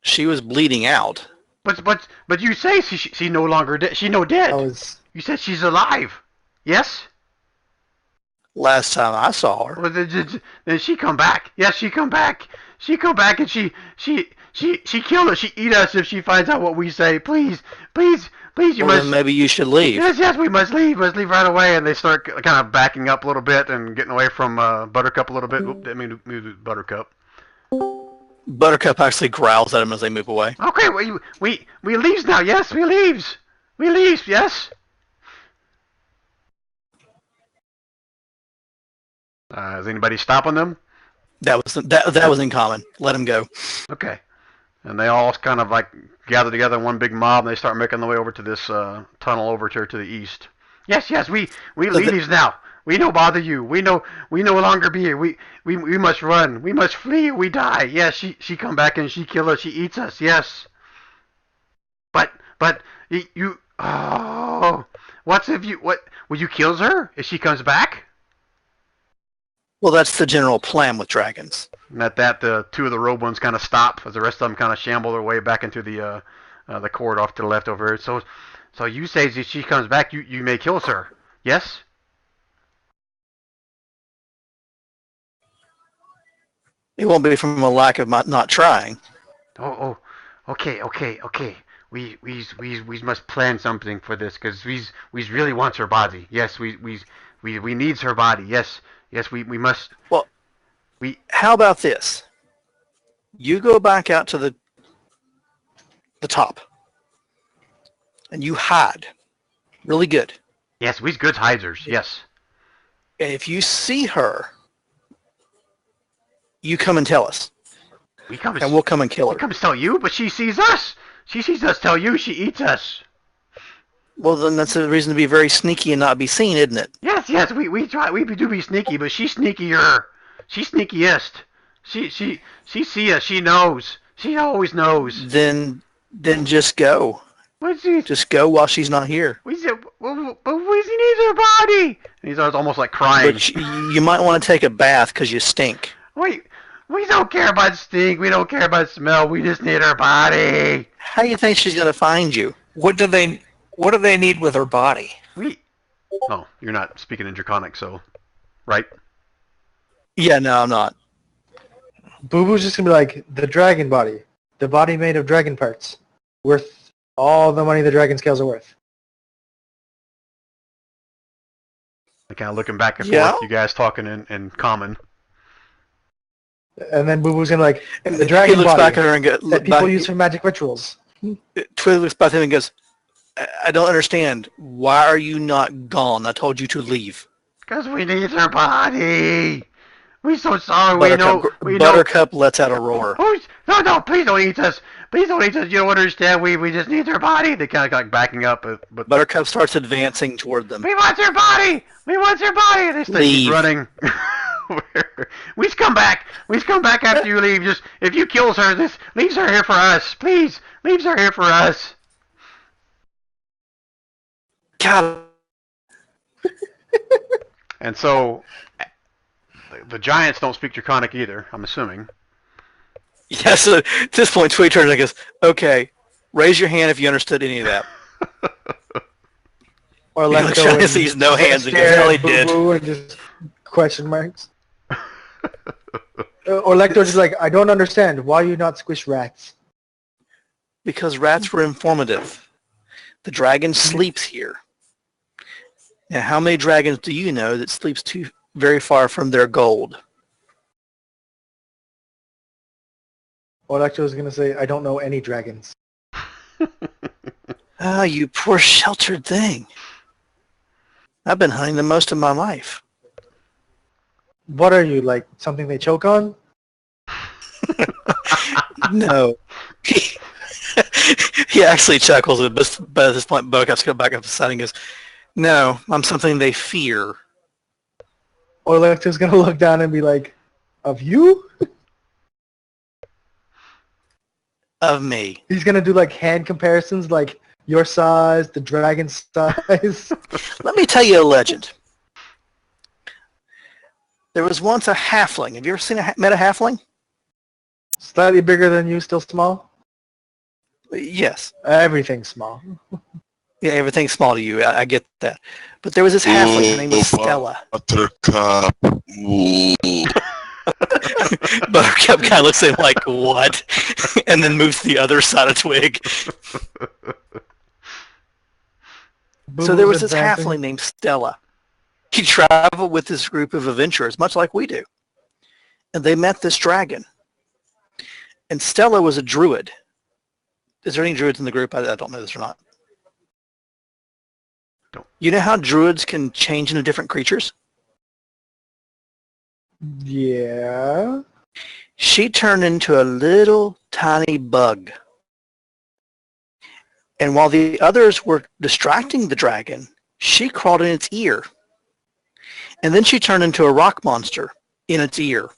She was bleeding out. But you say she no longer dead. She no dead. You said she's alive. Yes? Last time I saw her. Well, then she come back. Yes, she come back. She come back and she kill us. She eat us if she finds out what we say. Please, you must. Then maybe you should leave. Yes, we must leave. Must leave right away. And they start kind of backing up a little bit and getting away from Buttercup a little bit. Oop, didn't mean to move Buttercup. Buttercup actually growls at him as they move away. Okay, we leaves now. Yes, we leaves. We leaves. Yes. Is anybody stopping them? That was in common. Let him go. Okay. And they all kind of like gather together in one big mob, and they start making their way over to this tunnel over to the east. Yes, we leaves now. We no bother you. We no longer be here. We must run. We must flee. We die. Yes, she come back and she kill us. She eats us. Yes. But you. Oh, will you kills her if she comes back? Well, that's the general plan with dragons. And at that, the two of the robe ones kind of stop as the rest of them kind of shamble their way back into the corridor off to the left over here. So you say if she comes back, you may kill her. Yes? It won't be from a lack of not trying. Oh, okay. We must plan something for this because we really wants her body. Yes, we needs her body. Yes, we must. Well, how about this? You go back out to the top, and you hide, really good. Yes, we's good hiders. Yes. And if you see her, you come and tell us. And we'll come and kill her. We come to tell you, but she sees us. She sees us tell you. She eats us. Well, then that's a reason to be very sneaky and not be seen, isn't it? Yes. We try. We do be sneaky, but she's sneakier. She's sneakiest. She see us. She knows. She always knows. Then just go. Just go while she's not here. We said, but we needs her body. And he's almost like crying. But you might want to take a bath because you stink. Wait. We don't care about stink. We don't care about smell. We just need her body. How do you think she's going to find you? What do they need with her body? Oh, you're not speaking in Draconic, so right? Yeah, no, I'm not. Boo Boo's just gonna be like the dragon body, the body made of dragon parts, worth all the money the dragon scales are worth. kind of looking back and Yeah. forth. You guys talking in common. And then Boo Boo's gonna like And the dragon he looks body back at her and goes, that people use for magic rituals. Twig looks back at him and goes, I don't understand. Why are you not gone? I told you to leave. Because we need her body. We're so sorry. Buttercup lets out a roar. No, please don't eat us. Please don't eat us. You don't understand. We just need her body. They kind of like backing up. But Buttercup starts advancing toward them. We want her body. We want her body. They start keep running. We come back. We come back after you leave. Just if you kills her, this leaves her here for us. Please, leaves her here for us. God. And so, the giants don't speak Draconic either, I'm assuming. Yeah, so at this point, Twig turns and goes, okay, raise your hand if you understood any of that. Or let go and sees no hands and goes, hell he did. And just question marks. Or Lector's just like, I don't understand. Why you not squish rats? Because rats were informative. The dragon sleeps here. Now, how many dragons do you know that sleeps too very far from their gold? Or Lector was gonna say, I don't know any dragons. Ah, you poor sheltered thing. I've been hunting them most of my life. What are you, like something they choke on? No. He actually chuckles, but at this point, Buttercup's going back up the side and goes, no, I'm something they fear. Or Lecter's gonna look down and be like, of you? Of me. He's gonna do like hand comparisons, like your size, the dragon's size. Let me tell you a legend. There was once a halfling. Have you ever met a halfling? Slightly bigger than you, still small? Yes. Everything's small. Yeah, everything's small to you. I get that. But there was this halfling. Her name was Stella. Buttercup. Buttercup kind of looks at him like, what? And then moves to the other side of Twig. So there was this halfling named Stella. He traveled with this group of adventurers, much like we do. And they met this dragon. And Stella was a druid. Is there any druids in the group? I don't know this or not. You know how druids can change into different creatures? Yeah. She turned into a little tiny bug. And while the others were distracting the dragon, she crawled in its ear. And then she turned into a rock monster in its ear.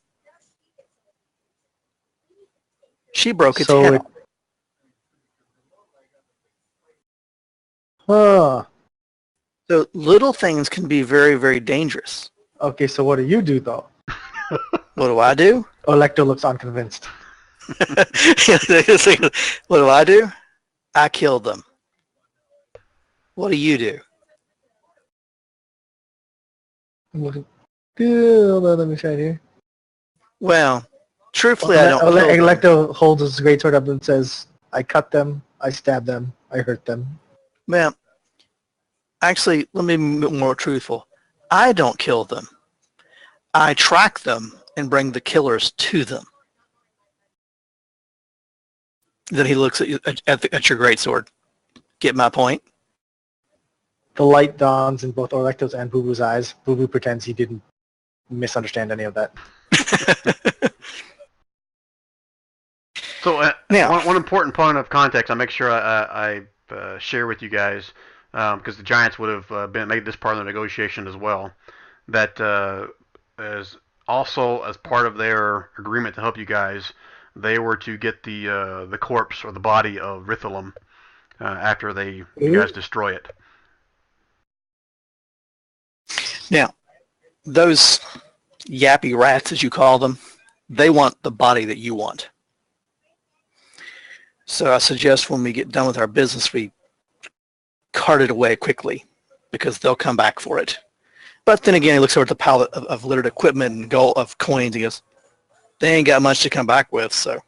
She broke its head off. Huh. So little things can be very, very dangerous. Okay, so what do you do, though? What do I do? Lecter looks unconvinced. What do I do? I kill them. What do you do? I'm looking. Hold on, let me try it here. Well, truthfully, I don't kill them. Lecter holds his greatsword up and says, I cut them, I stab them, I hurt them. Well, actually, let me be more truthful. I don't kill them. I track them and bring the killers to them. Then he looks at your greatsword. Get my point? The light dawns in both Orlecto's and Boo Boo's eyes. Boo Boo pretends he didn't misunderstand any of that. So one important point of context, I'll make sure I share with you guys, because the Giants would have made this part of the negotiation as well, that as also as part of their agreement to help you guys, they were to get the corpse or the body of Rithalum after you guys destroy it. Now, those yappy rats, as you call them, they want the body that you want. So I suggest when we get done with our business, we cart it away quickly, because they'll come back for it. But then again, he looks over at the pile of littered equipment and gold of coins. He goes, they ain't got much to come back with, so.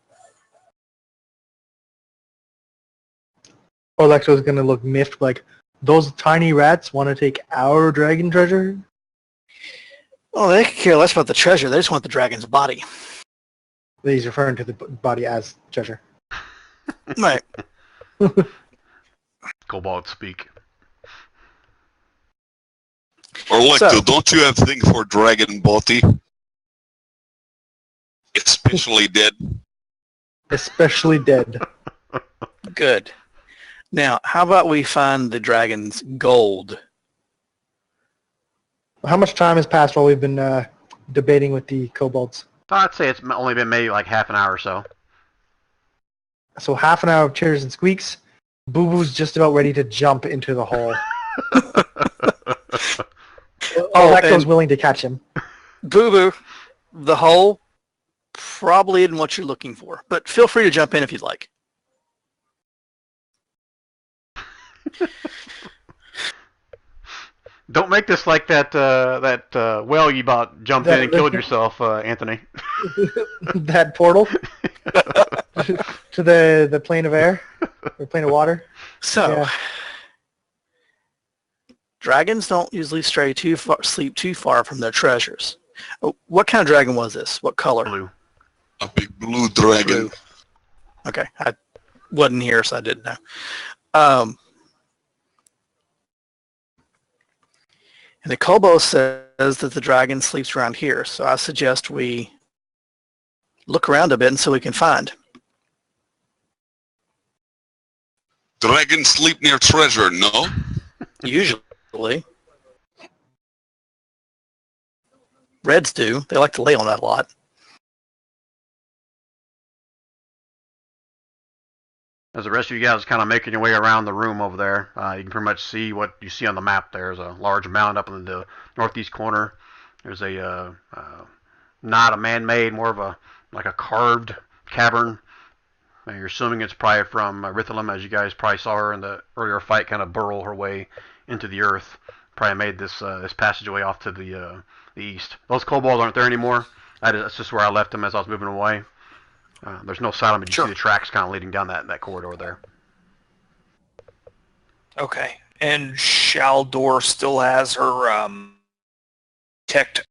Orlecto's gonna look miffed, like, those tiny rats want to take our dragon treasure? Oh, they could care less about the treasure. They just want the dragon's body. He's referring to the body as treasure. Right. Kobold speak. Orlecto, don't you have thing for dragon body? Especially dead. Especially dead. Good. Now, how about we find the dragon's gold? How much time has passed while we've been debating with the kobolds? I'd say it's only been maybe like half an hour or so. So half an hour of tears and squeaks. Boo Boo's just about ready to jump into the hole. Electo's willing to catch him. Boo Boo, the hole probably isn't what you're looking for, but feel free to jump in if you'd like. Don't make this like that well you about jumped in and killed yourself, Anthony. That portal to the plane of air or plane of water. So, Yeah. Dragons don't usually stray too far, sleep too far from their treasures. Oh, what kind of dragon was this? What color? Blue. A big blue dragon. Blue. Okay, I wasn't here, so I didn't know. And the kobold says that the dragon sleeps around here, so I suggest we look around a bit and so we can find. Dragons sleep near treasure, no? Usually. Reds do. They like to lay on that a lot. As the rest of you guys kind of making your way around the room over there, you can pretty much see what you see on the map. There's a large mound up in the northeast corner. There's a not a man-made, more of a like a carved cavern. And you're assuming it's probably from Rithalum, as you guys probably saw her in the earlier fight, kind of burrow her way into the earth. Probably made this this passageway off to the east. Those kobolds aren't there anymore. That's just where I left them as I was moving away. There's no sign of it. You see the tracks kind of leading down that corridor there. Okay. And Shaldor still has her detect.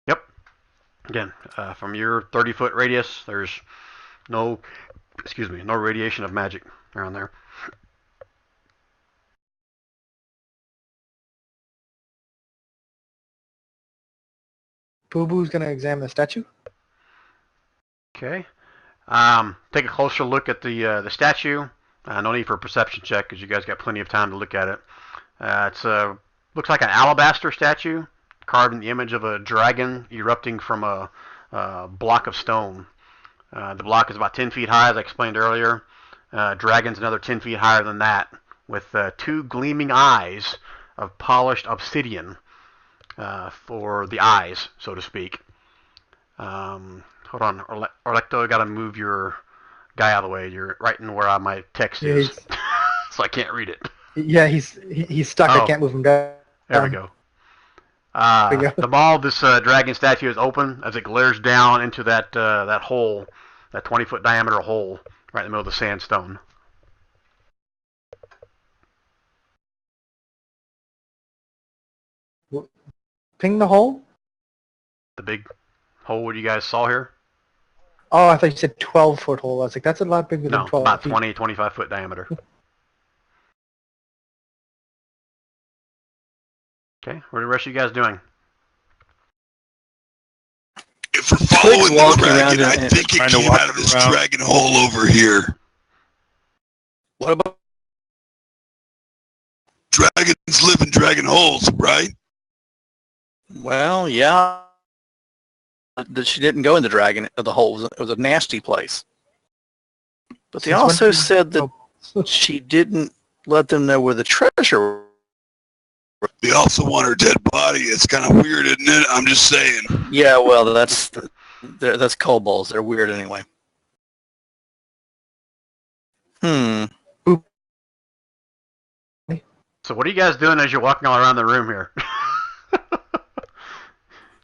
Yep. Again, from your 30-foot radius, there's no radiation of magic around there. Boo Boo's gonna examine the statue. Okay. Take a closer look at the statue. No need for a perception check because you guys got plenty of time to look at it. It's looks like an alabaster statue carved in the image of a dragon erupting from a block of stone. The block is about 10 feet high, as I explained earlier. Dragon's another 10 feet higher than that, with two gleaming eyes of polished obsidian for the eyes, so to speak. Hold on, Orlecto, I gotta move your guy out of the way. You're right in where my text is, so I can't read it. Yeah, he's stuck. I can't move him down. There we go. The ball of this dragon statue is open as it glares down into that hole, that 20-foot diameter hole right in the middle of the sandstone. Ping the hole? The big hole you guys saw here? Oh, I thought you said 12-foot hole. I was like, that's a lot bigger than 12 about feet. 20, 25-foot diameter. Okay, what are the rest of you guys doing? If we're following the dragon, I think it came out of this dragon hole over here. What about dragons live in dragon holes, right? Well, yeah. She didn't go in the hole. It was a nasty place. But they also said that she didn't let them know where the treasure was. They also want her dead body. It's kind of weird, isn't it? I'm just saying. Yeah, well, that's kobolds. They're weird anyway. So what are you guys doing as you're walking all around the room here?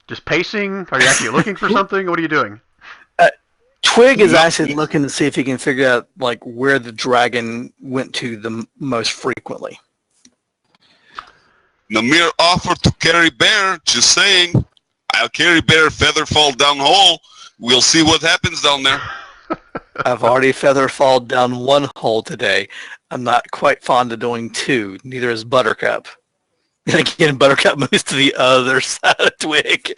Just pacing? Are you actually looking for something? What are you doing? Twig is actually looking to see if he can figure out like where the dragon went to the most frequently. No mere offer to carry bear. Just saying. I'll carry bear, feather fall down hole. We'll see what happens down there. I've already feather falled down one hole today. I'm not quite fond of doing two. Neither is Buttercup. And again, Buttercup moves to the other side of Twig.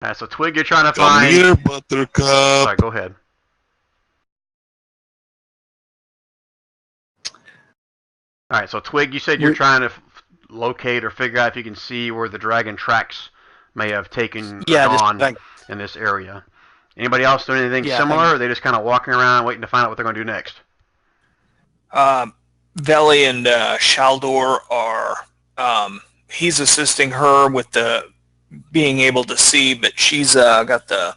Alright, so Twig, you're trying to Come find... here, Buttercup. Sorry, go ahead. Alright, so Twig, you said you're trying to locate or figure out if you can see where the dragon tracks may have taken or gone in this area. Anybody else doing anything similar, or are they just kind of walking around waiting to find out what they're going to do next? Veli and Shaldor are... he's assisting her with the being able to see, but she's got the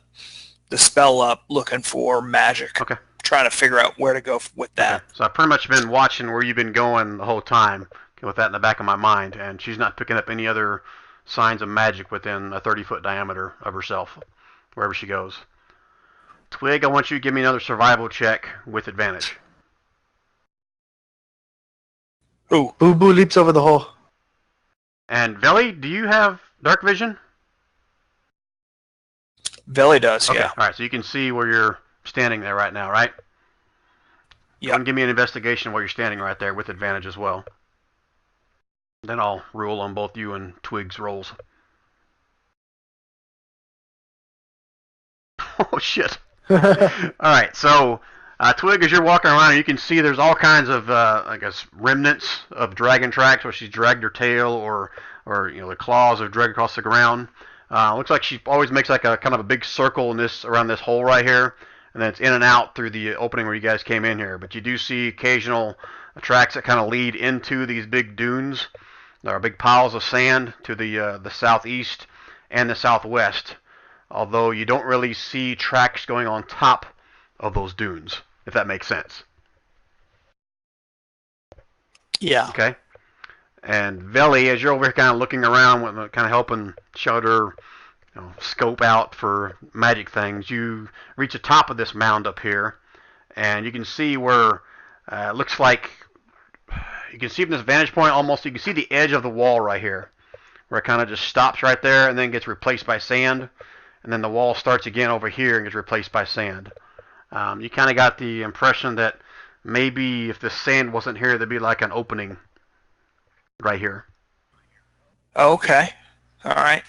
spell up looking for magic. Okay. Trying to figure out where to go with that. Okay. So I've pretty much been watching where you've been going the whole time with that in the back of my mind, and she's not picking up any other signs of magic within a 30-foot diameter of herself, wherever she goes. Twig, I want you to give me another survival check with advantage. Ooh. Boo Boo leaps over the hole. And Veli, do you have dark vision? Veli does, okay. Yeah. All right, so you can see where you're standing there right now, right? Yeah. Go and give me an investigation while you're standing right there with advantage as well. Then I'll rule on both you and Twig's rolls. Oh, shit. Alright, so Twig, as you're walking around, you can see there's all kinds of, I guess, remnants of dragon tracks where she's dragged her tail or the claws have dragged across the ground. Looks like she always makes like a kind of a big circle in around this hole right here, and then it's in and out through the opening where you guys came in here. But you do see occasional tracks that kind of lead into these big dunes. There are big piles of sand to the southeast and the southwest, although you don't really see tracks going on top of those dunes, if that makes sense. Yeah. Okay. And Veli, as you're over here kind of looking around, kind of helping Shudder scope out for magic things, you reach the top of this mound up here, and you can see where it looks like, you can see from this vantage point almost, you can see the edge of the wall right here, where it kind of just stops right there and then gets replaced by sand, and then the wall starts again over here and gets replaced by sand. You kind of got the impression that maybe if the sand wasn't here, there'd be like an opening right here. Okay. All right.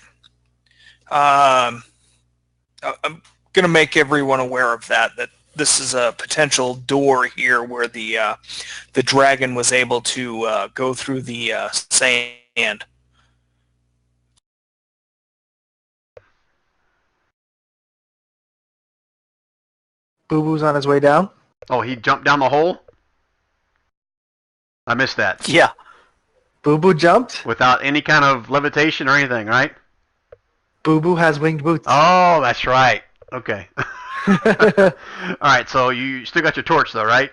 I'm going to make everyone aware of that this is a potential door here where the dragon was able to go through the sand. Boo Boo's on his way down. Oh, he jumped down the hole? I missed that. Yeah. Boo Boo jumped. Without any kind of levitation or anything, right? Boo Boo has winged boots. Oh, that's right. Okay. Alright, so you still got your torch though, right?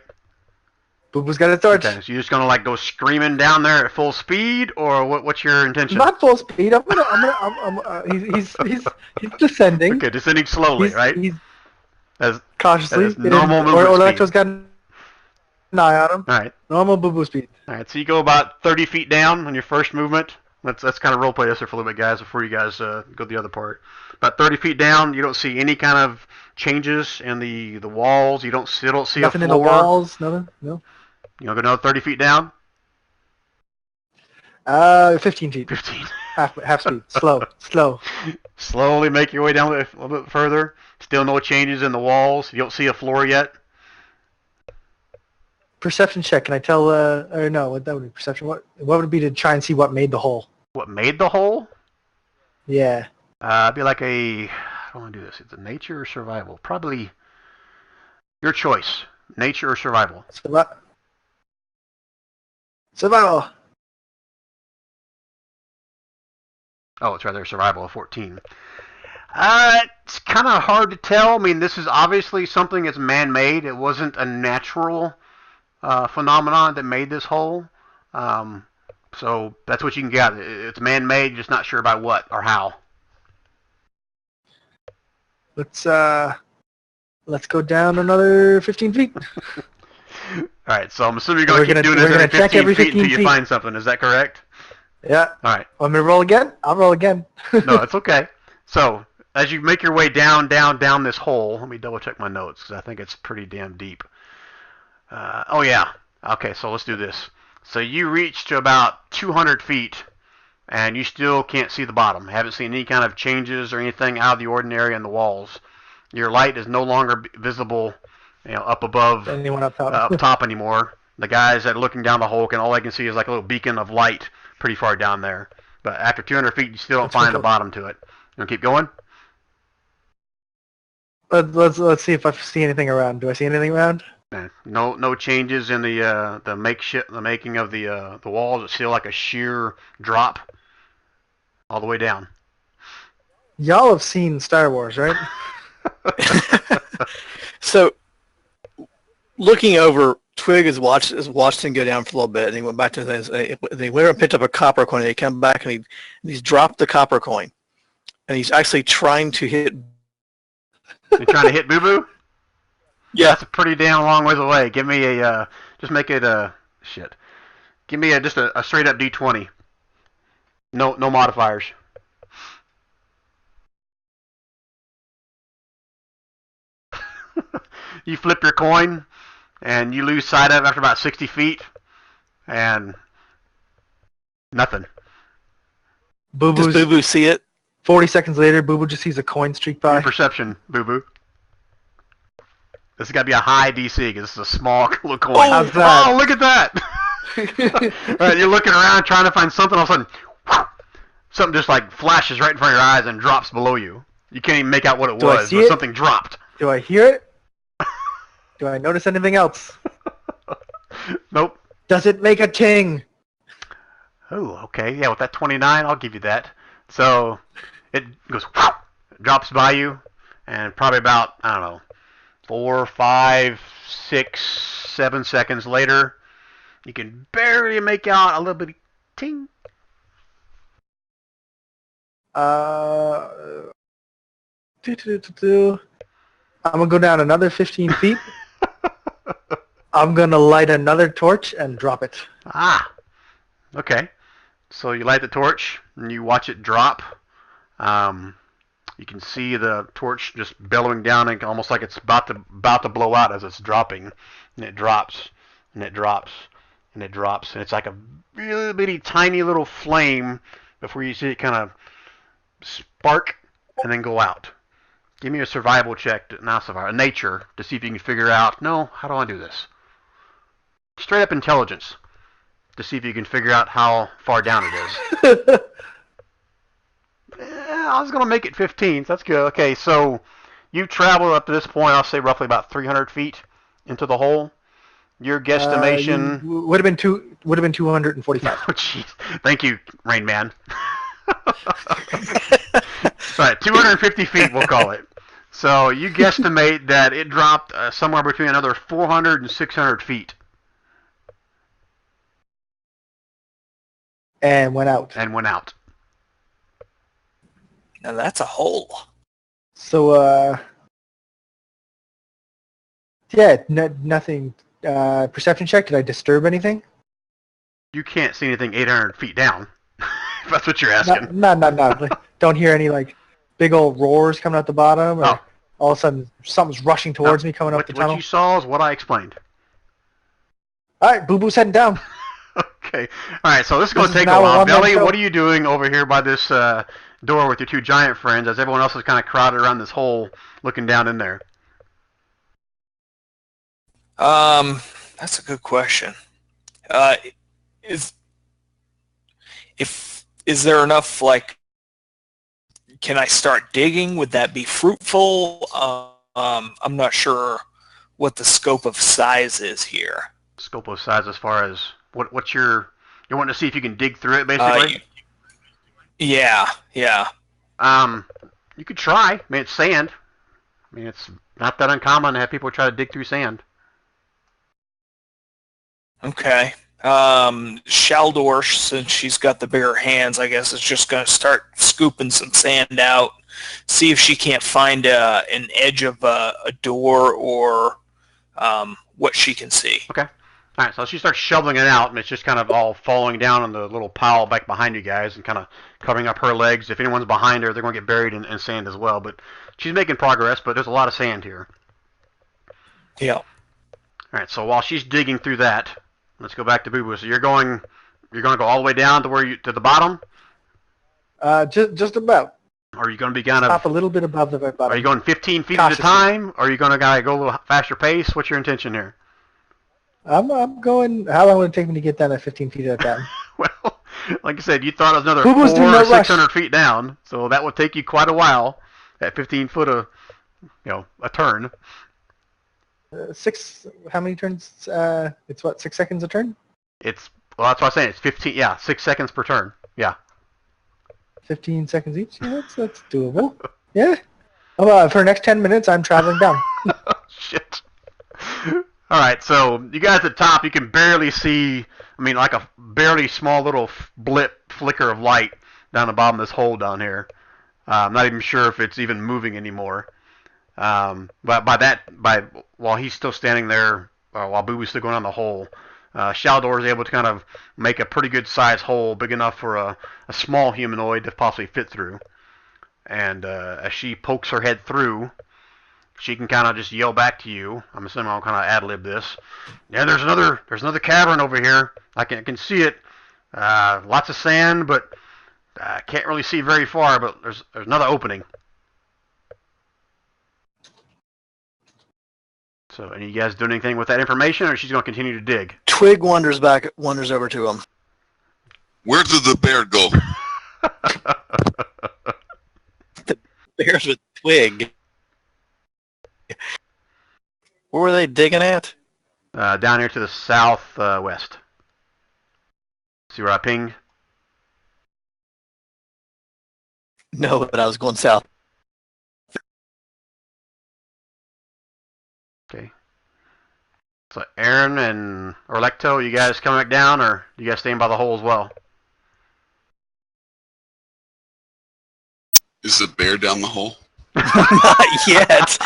Boo Boo's got a torch. Okay, so you're just gonna like go screaming down there at full speed, or what's your intention? Not full speed. He's descending. Okay, descending slowly, right? He's as cautiously. As normal movement or speed. Electro's got an eye on him. Alright. Normal Boo Boo speed. Alright, so you go about 30 feet down on your first movement. That's kind of roleplay this for a little bit, guys, before you guys go to the other part. About 30 feet down, you don't see any kind of changes in the walls. You don't see Nothing a floor. in the walls. Nothing. No. You want to go another 30 feet down? 15 feet. 15. Half speed. Slow. Slowly make your way down a little bit further. Still no changes in the walls. You don't see a floor yet. Perception check. Can I tell? Or no? What that would be perception. What would it be to try and see what made the hole? What made the hole? Yeah. It'd be like I don't want to do this. It's a nature or survival. Probably your choice. Nature or survival. Survival. Oh, it's right there. Survival of 14. It's kind of hard to tell. I mean, this is obviously something that's man-made. It wasn't a natural phenomenon that made this hole. So that's what you can get. It's man-made, just not sure about what or how. Let's go down another 15 feet. All right, so I'm assuming you're going to keep doing this every 15 feet until you find something. Is that correct? Yeah. All right. Want me to roll again? I'll roll again. No, it's okay. So, as you make your way down this hole, let me double check my notes because I think it's pretty damn deep. Oh, yeah. Okay, so let's do this. So you reach to about 200 feet, and you still can't see the bottom. Haven't seen any kind of changes or anything out of the ordinary on the walls. Your light is no longer visible, up above, Anyone up top? up top anymore. The guys that are looking down the hole all I can see is like a little beacon of light pretty far down there. But after 200 feet, you still don't find the bottom to it. You want to keep going? Let's see if I see anything around. Do I see anything around? No changes in the making of the walls. It's still like a sheer drop all the way down. Y'all have seen Star Wars, right? So, looking over, Twig has watched him go down for a little bit, and he went back to his. He went and picked up a copper coin, and he came back and he's dropped the copper coin, and he's actually trying to hit. You trying to hit Boo Boo? Yeah, that's a pretty damn long ways away. Give me a just make it shit. Give me just a straight up D20. No modifiers. You flip your coin, and you lose sight of it after about 60 feet, and nothing. Does Boo Boo see it? 40 seconds later, Boo Boo just sees a coin streak by. Your perception, Boo Boo. This has got to be a high DC because this is a small little coin. How's that? Oh, look at that! Right, you're looking around trying to find something. All of a sudden, something just like flashes right in front of your eyes and drops below you. You can't even make out what it was, but something dropped. Do I hear it? Do I notice anything else? Nope. Does it make a ting? Oh, okay. Yeah, with that 29, I'll give you that. So it goes, drops by you, and probably about, I don't know, 4, 5, 6, 7 seconds later, you can barely make out a little bitty ting. I'm gonna go down another 15 feet. I'm gonna light another torch and drop it. Ah, okay. So you light the torch and you watch it drop. You can see the torch just billowing down, and almost like it's about to blow out as it's dropping, and it drops, and it drops, and it drops, and it's like a really bitty tiny little flame before you see it kind of spark and then go out. Give me a survival check, a nature, to see if you can figure out, no, how do I do this? Straight up intelligence, to see if you can figure out how far down it is. I was going to make it 15, so that's good. Okay, so you've traveled up to this point, I'll say roughly about 300 feet into the hole. Your guesstimation... would have been 245. Oh, jeez. Thank you, Rain Man. Right, 250 feet, we'll call it. So you guesstimate that it dropped somewhere between another 400 and 600 feet. And went out. Now that's a hole. So, yeah, nothing. Perception check, did I disturb anything? You can't see anything 800 feet down, if that's what you're asking. No. Like, don't hear any, like, big old roars coming out the bottom, or all of a sudden something's rushing towards me coming up the tunnel? What you saw is what I explained. All right, Boo Boo's heading down. Okay. All right, so this is going to take a while. Belly, what are you doing over here by this door with your two giant friends as everyone else is kind of crowded around this hole looking down in there? That's a good question. Is there enough, like, can I start digging? Would that be fruitful? I'm not sure what the scope of size is here. Scope of size as far as what's you're wanting to see if you can dig through it, basically? Yeah. You could try. I mean, it's sand. I mean, it's not that uncommon to have people try to dig through sand. Okay. Shaldor, since she's got the bigger hands, I guess is just going to start scooping some sand out, see if she can't find an edge of a door or what she can see. Okay. All right, so she starts shoveling it out, and it's just kind of all falling down on the little pile back behind you guys and kind of covering up her legs. If anyone's behind her, they're going to get buried in sand as well. But she's making progress, but there's a lot of sand here. Yeah. All right, so while she's digging through that, let's go back to Boo Boo. So you're going to go all the way down to the bottom? Just about. Or are you going to be kind of... Top a little bit above the bottom. Are you going 15 feet at a time? Or are you going to go a little faster pace? What's your intention here? I'm going... How long would it take me to get down at 15 feet at a time? Well, like I said, you thought it was another Boo-Boo's 400 doing or no rush. 600 feet down. So that would take you quite a while. At 15 foot a turn. How many turns? It's what, 6 seconds a turn? That's what I'm saying. It's 15, 6 seconds per turn. Yeah. 15 seconds each? Yeah, that's doable. Yeah. For the next 10 minutes, I'm traveling down. Shit. All right, so you guys at the top, you can barely see, like a barely small little flicker of light down the bottom of this hole down here. I'm not even sure if it's even moving anymore. But while he's still standing there, while Boo Boo's still going on the hole, Shaldor is able to kind of make a pretty good size hole, big enough for a small humanoid to possibly fit through. And as she pokes her head through, she can kind of just yell back to you. I'm assuming I'll kind of ad-lib this. Yeah, there's another cavern over here. I can see it. Lots of sand, but I can't really see very far. But there's another opening. So, any of you guys doing anything with that information, or she's going to continue to dig? Twig wanders over to him. Where did the bear go? The bears with Twig. Where were they digging at? Down here to the southwest. See where I pinged? No, but I was going south. Okay. So Aaron and Orlecto, you guys coming back down, or you guys staying by the hole as well? Is the bear down the hole? Not yet.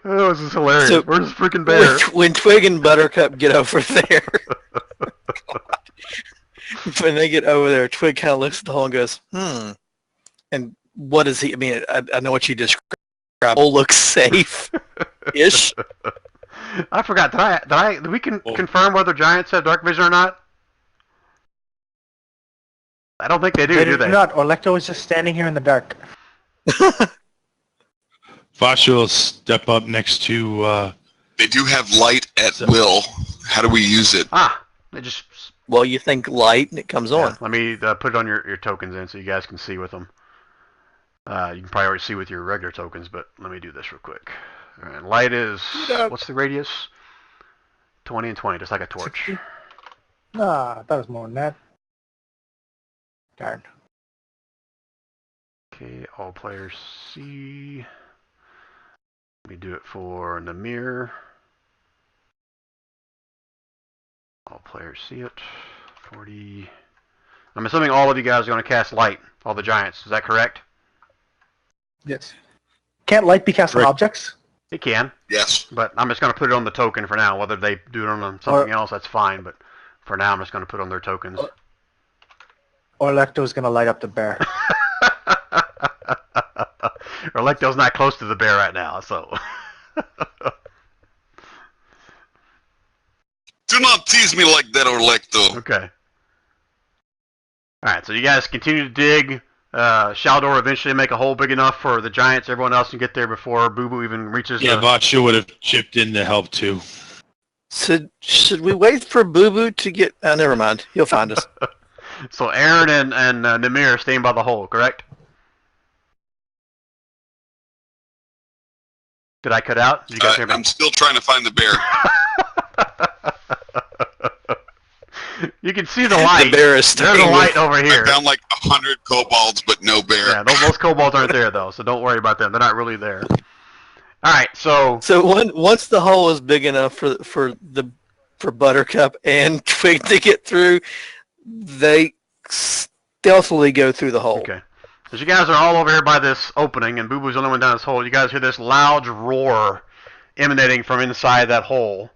Oh, this is hilarious. So, where's this freaking bear? When Twig and Buttercup get over there, when they get over there, Twig kind of looks at the hole and goes, And what is he? I know what you described. Hole looks safe-ish. I forgot. Did we confirm whether giants have dark vision or not? I don't think they do. Do they? Not. Orlecto is just standing here in the dark. Vasha will step up next to... They do have light at will. How do we use it? They just... Well, you think light and it comes on. Let me put it on your tokens then so you guys can see with them. You can probably already see with your regular tokens, but let me do this real quick. All right, light is... What's the radius? 20 and 20, just like a torch. 60? Nah, I thought it was more than that. Darn. Okay, all players see. Let me do it for Namir. All players see it. 40. I'm assuming all of you guys are going to cast light, all the giants. Is that correct? Yes. Can't light be cast on objects? It can. Yes. But I'm just going to put it on the token for now. Whether they do it on something else, that's fine. But for now, I'm just going to put it on their tokens. Orlecto's going to light up the bear. Orlecto's not close to the bear right now, so... Do not tease me like that, Orlecto. Okay. Alright, so you guys continue to dig. Shaldor eventually make a hole big enough for the giants. Everyone else can get there before Boo Boo even reaches Vasha would have chipped in to help too. Should we wait for Boo Boo to get... never mind. He'll find us. So Aaron and Namir are staying by the hole, correct? Did I cut out? Did you guys hear me? I'm still trying to find the bear. You can see the light. The bear is There's a light over here. I found like 100 kobolds, but no bear. Yeah, those kobolds aren't there though, so don't worry about them. They're not really there. All right, so once the hole is big enough for Buttercup and Twig to get through, they stealthily go through the hole. Okay. As you guys are all over here by this opening, and Boo Boo's the only one down this hole, you guys hear this loud roar emanating from inside that hole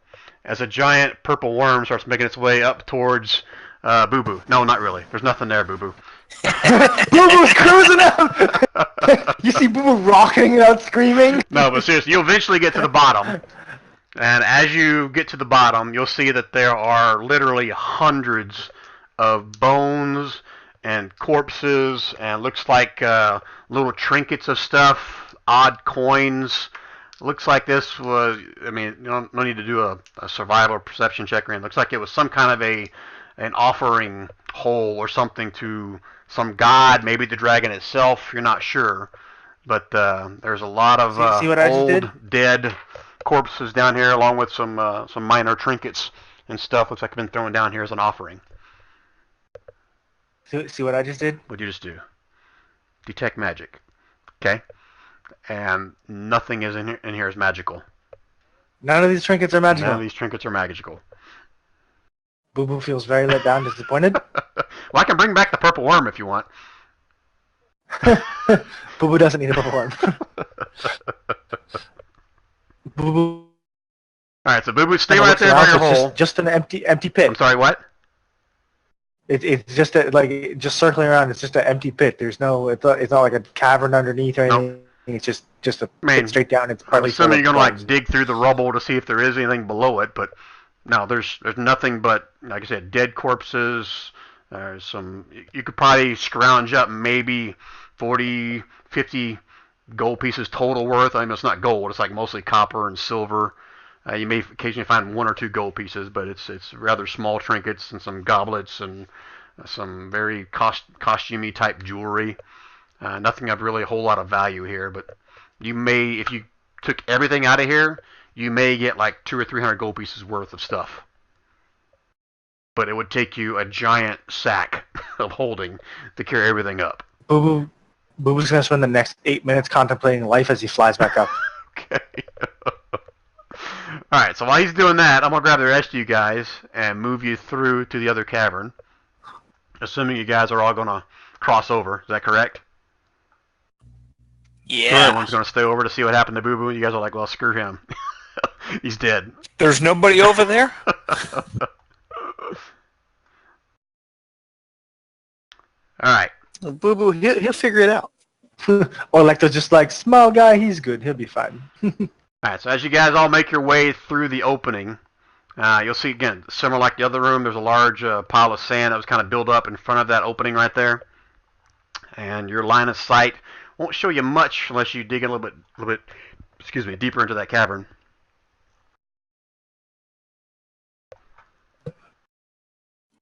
as a giant purple worm starts making its way up towards Boo Boo. No, not really. There's nothing there, Boo Boo. Boo Boo's cruising out! You see Boo Boo rocketing out screaming? No, but seriously, you'll eventually get to the bottom. And as you get to the bottom, you'll see that there are literally hundreds of bones and corpses and looks like little trinkets of stuff, odd coins. Looks like this was, I mean, you don't need to do a survival or perception check or anything. Looks like it was some kind of an offering hole or something to some god, maybe the dragon itself, you're not sure. But there's a lot of old, dead corpses down here, along with some minor trinkets and stuff. Looks like been thrown down here as an offering. See what I just did? What'd you just do? Detect magic. Okay. And nothing is in here is magical. None of these trinkets are magical. None of these trinkets are magical. Boo Boo feels very let down, disappointed. Well, I can bring back the purple worm if you want. Boo Boo doesn't need a purple worm. Boo Boo. All right, so Boo Boo, stay right there by your hole. Just an empty pit. I'm sorry, what? It's just just circling around. It's just an empty pit. There's no. It's not like a cavern underneath or anything. Nope. It's just a pit straight down. It's partly. I'm assuming you're gonna dig through the rubble to see if there is anything below it, but no, there's nothing but, like I said, dead corpses. There's some. You could probably scrounge up maybe 40, 50 gold pieces total worth. I mean, it's not gold. It's like mostly copper and silver. You may occasionally find 1 or 2 gold pieces, but it's rather small trinkets and some goblets and some very costumey type jewelry. Nothing of really a whole lot of value here, but you may, if you took everything out of here, you may get like 200 or 300 gold pieces worth of stuff. But it would take you a giant sack of holding to carry everything up. Boo Boo's gonna spend the next 8 minutes contemplating life as he flies back up. Okay. Alright, so while he's doing that, I'm going to grab the rest of you guys and move you through to the other cavern. Assuming you guys are all going to cross over. Is that correct? Yeah. So everyone's going to stay over to see what happened to Boo Boo. You guys are like, well, screw him. He's dead. There's nobody over there? Alright. Boo Boo, he'll figure it out. Or like they're just like, small guy, he's good. He'll be fine. Alright, so as you guys all make your way through the opening, you'll see, again, similar like the other room, there's a large pile of sand that was kind of built up in front of that opening right there. And your line of sight won't show you much unless you dig a little bit, deeper into that cavern.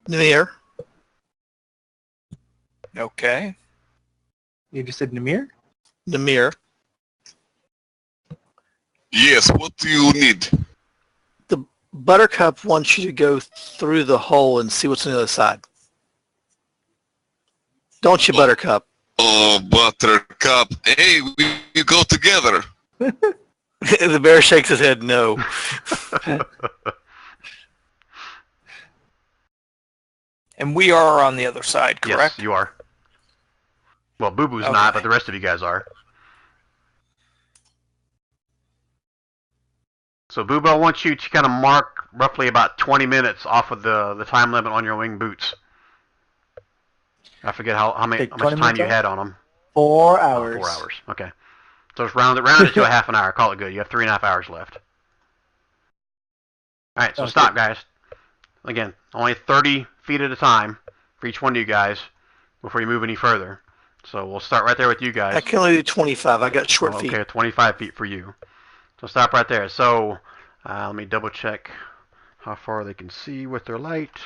Namir. Okay. You just said Namir? Namir. Yes, what do you need? The Buttercup wants you to go through the hole and see what's on the other side. Don't you, Buttercup? Oh, Buttercup. Hey, we go together. The bear shakes his head no. And we are on the other side, correct? Yes, you are. Well, Boo Boo's not, but the rest of you guys are. So Boo Boo, I want you to kind of mark roughly about 20 minutes off of the time limit on your wing boots. I forget how much time you had on them. 4 hours. 4 hours. Okay. So it's rounded it to a half an hour. Call it good. You have 3.5 hours left. All right. So stop, guys. Again, only 30 feet at a time for each one of you guys before you move any further. So we'll start right there with you guys. I can only do 25. I got short feet. Okay, 25 feet for you. So stop right there. So let me double check how far they can see with their light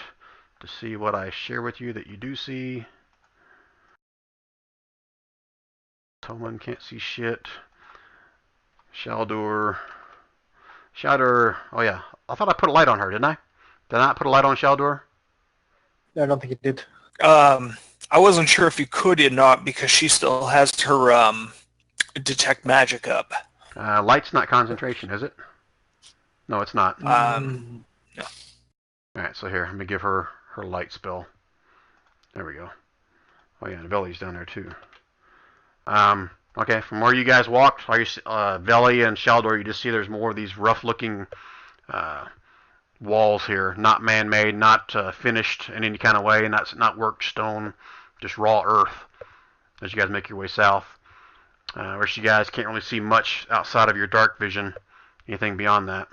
to see what I share with you that you do see. Toman can't see shit. Shaldor. Oh yeah. I thought I put a light on her, didn't I? Did I not put a light on Shaldor? No, I don't think it did. I wasn't sure if you could or not because she still has her detect magic up. Light's not concentration, is it? No, it's not. No. Alright, so here, let me give her her light spell. There we go. Oh yeah, and Veli's down there too. Okay, from where you guys walked, Veli and Shaldor, you just see there's more of these rough-looking walls here, not man-made, not finished in any kind of way, not worked stone, just raw earth as you guys make your way south. Where you guys can't really see much outside of your dark vision, anything beyond that.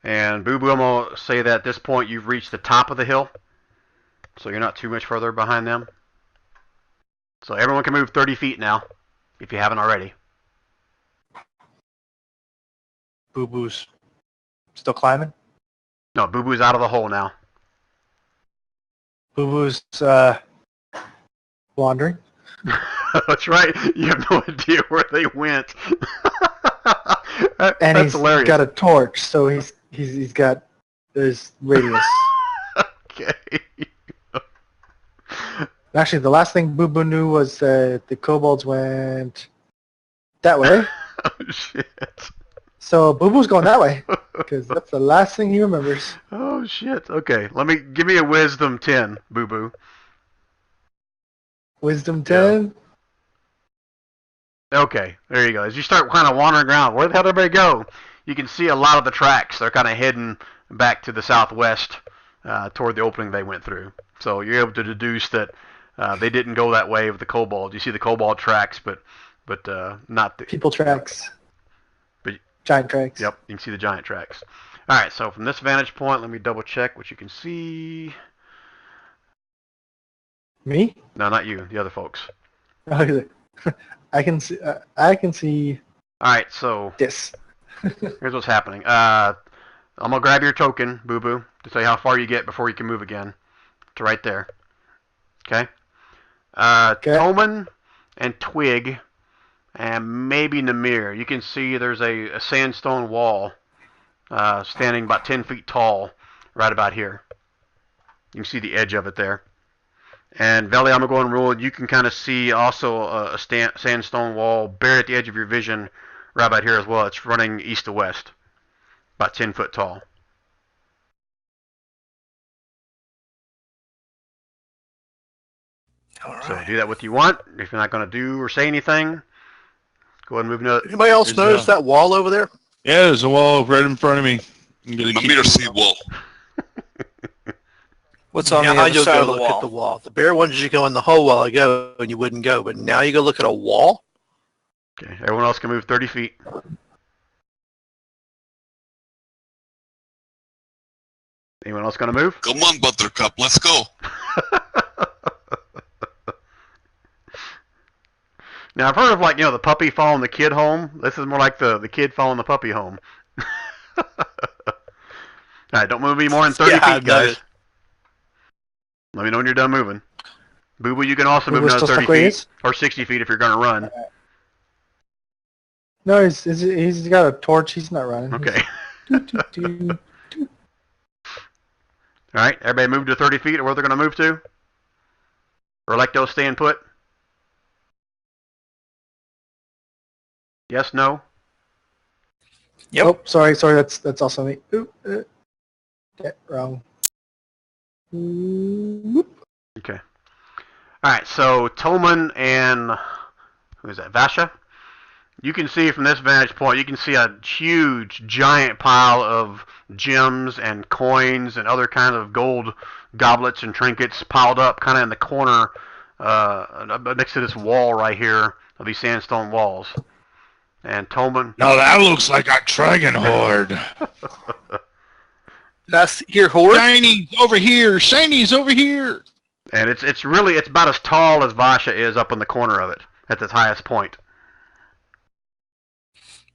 And Boo Boo, I'm going to say that at this point you've reached the top of the hill, so you're not too much further behind them. So everyone can move 30 feet now, if you haven't already. Boo Boo's still climbing? No, Boo Boo's out of the hole now. Boo Boo's wandering. That's right. You have no idea where they went. And That's he's hilarious. got a torch, so he's got his radius. Okay. Actually, the last thing Boo Boo knew was the kobolds went that way. Oh shit. So Boo Boo's going that way because that's the last thing he remembers. Oh shit. Okay. Give me a wisdom 10, Boo Boo. Wisdom 10. Okay, there you go. As you start kind of wandering around, where the hell did everybody go? You can see a lot of the tracks. They're kind of hidden back to the southwest toward the opening they went through. So you're able to deduce that they didn't go that way with the kobold. You see the kobold tracks, but not the People tracks. But, giant tracks. Yep, you can see the giant tracks. All right, so from this vantage point, let me double check what you can see. Me? No, not you. The other folks. I can see. I can see. All right, so this. here's what's happening. I'm gonna grab your token, Boo Boo, to tell you how far you get before you can move again. It's right there. Okay. Okay. Toman and Twig, and maybe Namir. You can see there's a sandstone wall standing about 10 feet tall, right about here. You can see the edge of it there. And Veli, I'm going to go and rule. You can kind of see also a sandstone wall buried at the edge of your vision right about here as well. It's running east to west, about 10 foot tall. All right. So do that what you want. If you're not going to do or say anything, go ahead and move to Anybody else notice that wall over there? Yeah, there's a wall right in front of me. I'm gonna Let keep me to see wall. What's on the Now other you'll side go of the look wall? at the wall. The bear wanted you to go in the hole while ago, and you wouldn't go. But now you go look at a wall. Okay, everyone else can move 30 feet. Anyone else going to move? Come on, Buttercup, let's go. Now, I've heard of, like, the puppy following the kid home. This is more like the kid following the puppy home. All right, don't move any more than 30 Yeah, feet, I've guys. noticed. Let me know when you're done moving. Boo Boo, you can also Boo move Boo's another still 30 stuck where he feet, is? or 60 feet if you're going to run. No, he's got a torch. He's not running. Okay. Doo, doo, doo. All right, everybody move to 30 feet or where they're going to move to? Or Electo staying put? Yes, no? Yep. Oh, sorry. That's also me. Oop, yeah, wrong. Whoop. Okay. All right, so Toman and who is that? Vasha. You can see from this vantage point, you can see a huge, giant pile of gems and coins and other kind of gold goblets and trinkets piled up, kind of in the corner next to this wall right here of these sandstone walls. And Toman. Now that looks like a dragon horde. That's your horde. Shiny's over here. Shiny's over here. And it's about as tall as Vasha is up in the corner of it at its highest point.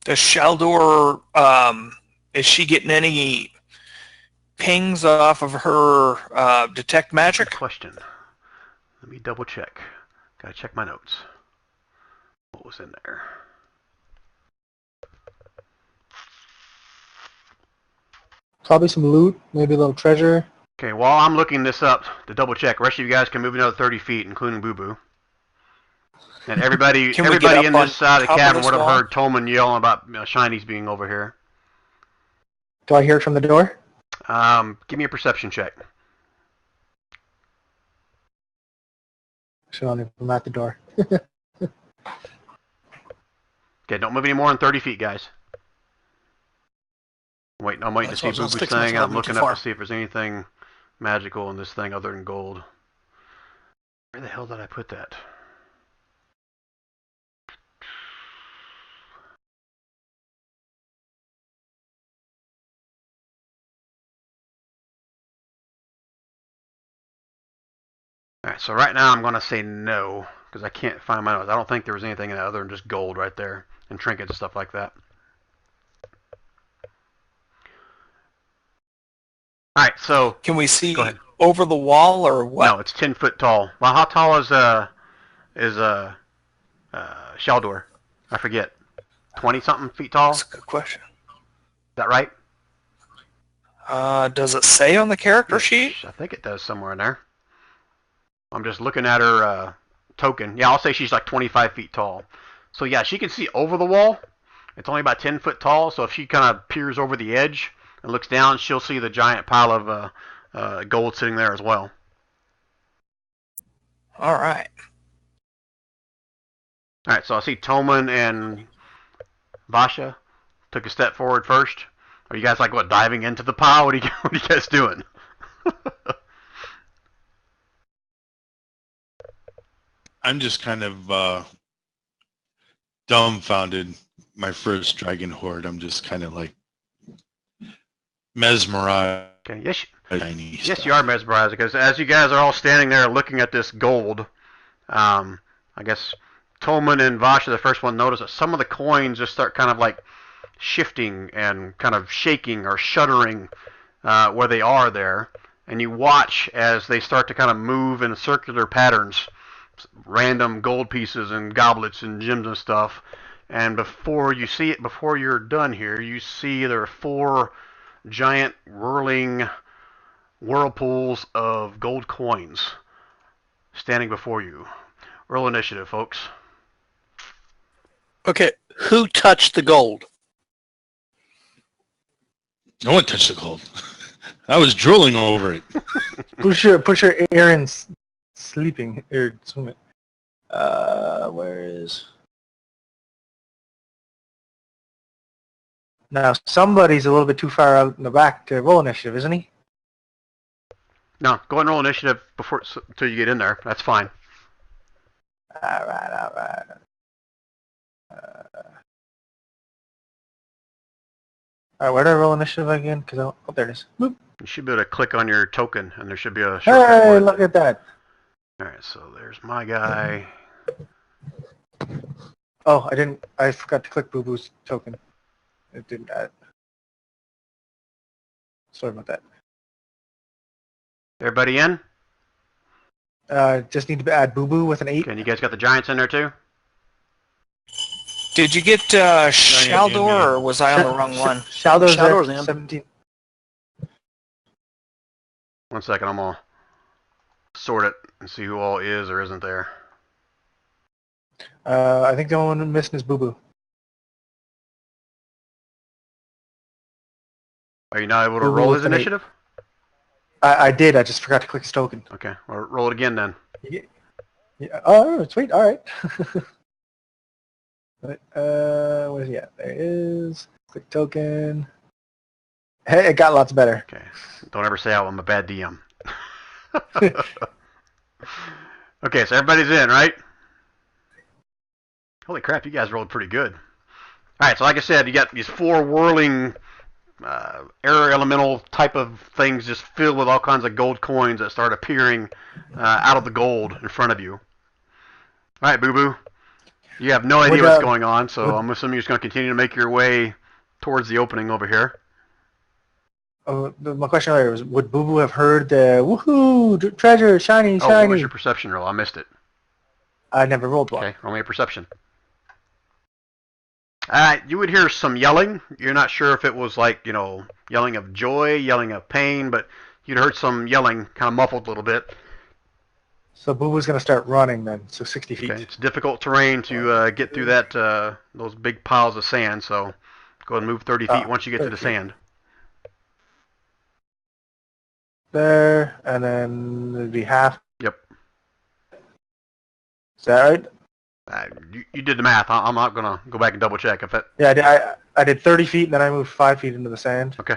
Does Shaldor, is she getting any pings off of her detect magic? Good question. Let me double check. Gotta check my notes. What was in there? Probably some loot, maybe a little treasure. Okay, while I'm looking this up to double check, the rest of you guys can move another 30 feet, including Boo Boo. And everybody Can we get up in on this side of the top of cabin this would have wall? heard Toman yelling about shinies being over here. Do I hear it from the door? Give me a perception check. So I'm at the door. Okay, don't move any more than 30 feet, guys. Wait, I'm waiting to That's see what I was Boo Boo's fixing thing, and myself I'm moving too looking up far. to see if there's anything magical in this thing other than gold. Where the hell did I put that? Alright, so right now I'm going to say no, because I can't find my notes. I don't think there was anything other than just gold right there, and trinkets and stuff like that. Alright, so... Can we see Go ahead. over the wall or what? No, it's 10 foot tall. Well, how tall is Shaldor? I forget. 20-something feet tall? That's a good question. Is that right? Does it say on the character sheet? I think it does somewhere in there. I'm just looking at her token. Yeah, I'll say she's like 25 feet tall. So yeah, she can see over the wall. It's only about 10 foot tall, so if she kind of peers over the edge and looks down, she'll see the giant pile of gold sitting there as well. All right. All right, so I see Toman and Vasha took a step forward first. Are you guys like what, diving into the pile? What are you guys doing? I'm just kind of dumbfounded. My first dragon horde. I'm just kind of like mesmerized. Okay, yes, Yes, yes, you are mesmerized because as you guys are all standing there looking at this gold, I guess Tolman and Vash are the first one to notice that some of the coins just start kind of like shifting and kind of shaking or shuddering where they are there, and you watch as they start to kind of move in circular patterns, random gold pieces and goblets and gems and stuff. And before you see it, before you're done here, you see there are 4 giant whirling whirlpools of gold coins standing before you. Roll initiative, folks. Okay, who touched the gold? No one touched the gold. I was drooling over it. Push your Aaron's sleeping or swimming. Where is? Now somebody's a little bit too far out in the back to roll initiative, isn't he? No, go ahead and roll initiative before until you get in there. That's fine. All right. All right, where do I roll initiative again? Oh, there it is. Boop. You should be able to click on your token, and there should be a shortcut for Hey, it. look at that. All right, so there's my guy. Oh, I didn't. I forgot to click Boo Boo's token. It didn't add. Sorry about that. Everybody in? Just need to add Boo Boo with an 8. Okay, and you guys got the giants in there too? Did you get Shaldor, or was I on the wrong one? Shaldor's in. 17. One second, I'm gonna sort it and see who all is or isn't there. I think the only one missing is Boo Boo. Are you not able to Boo Boo roll with his an 8. initiative? I did. I just forgot to click his token. Okay, well, roll it again then. Yeah. Oh, sweet. All right. But, where's he at? There it is. Click token. Hey, it got lots better. Okay, don't ever say I'm a bad DM. Okay, so everybody's in, right? Holy crap, you guys rolled pretty good. All right, so like I said, you got these 4 whirling air elemental type of things just filled with all kinds of gold coins that start appearing out of the gold in front of you. All right, Boo Boo. You have no idea what's going on, so I'm assuming you're just going to continue to make your way towards the opening over here. My question earlier was, would Boo Boo have heard the woohoo, treasure, shiny, Oh, shiny? what was your perception roll? I missed it. I never rolled one. Okay, roll me a perception. You would hear some yelling. You're not sure if it was like, yelling of joy, yelling of pain, but you'd heard some yelling, kind of muffled a little bit. So Boo Boo's going to start running then, so 60 feet. Okay, it's difficult terrain to get through that those big piles of sand, so go ahead and move 30 feet once you get to the sand. There, and then it'd be half. Yep. Is that right? You did the math. I'm not gonna go back and double check if that. Yeah, I did 30 feet, and then I moved 5 feet into the sand. Okay.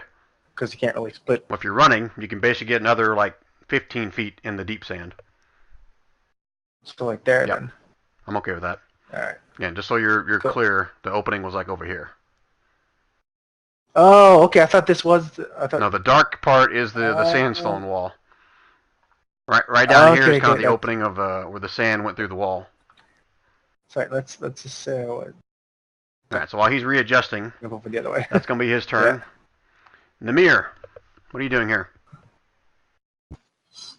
Because you can't really split. Well, if you're running, you can basically get another like 15 feet in the deep sand. So like there, Yep. then. I'm okay with that. All right. Yeah, just so you're Cool. clear, the opening was like over here. Oh, okay. I thought this was. No, the dark part is the sandstone wall. Right down here is kind of the opening of where the sand went through the wall. Sorry, let's just say. All right, so while he's readjusting, Go over the other way. that's gonna be his turn. Yeah. Namir, what are you doing here?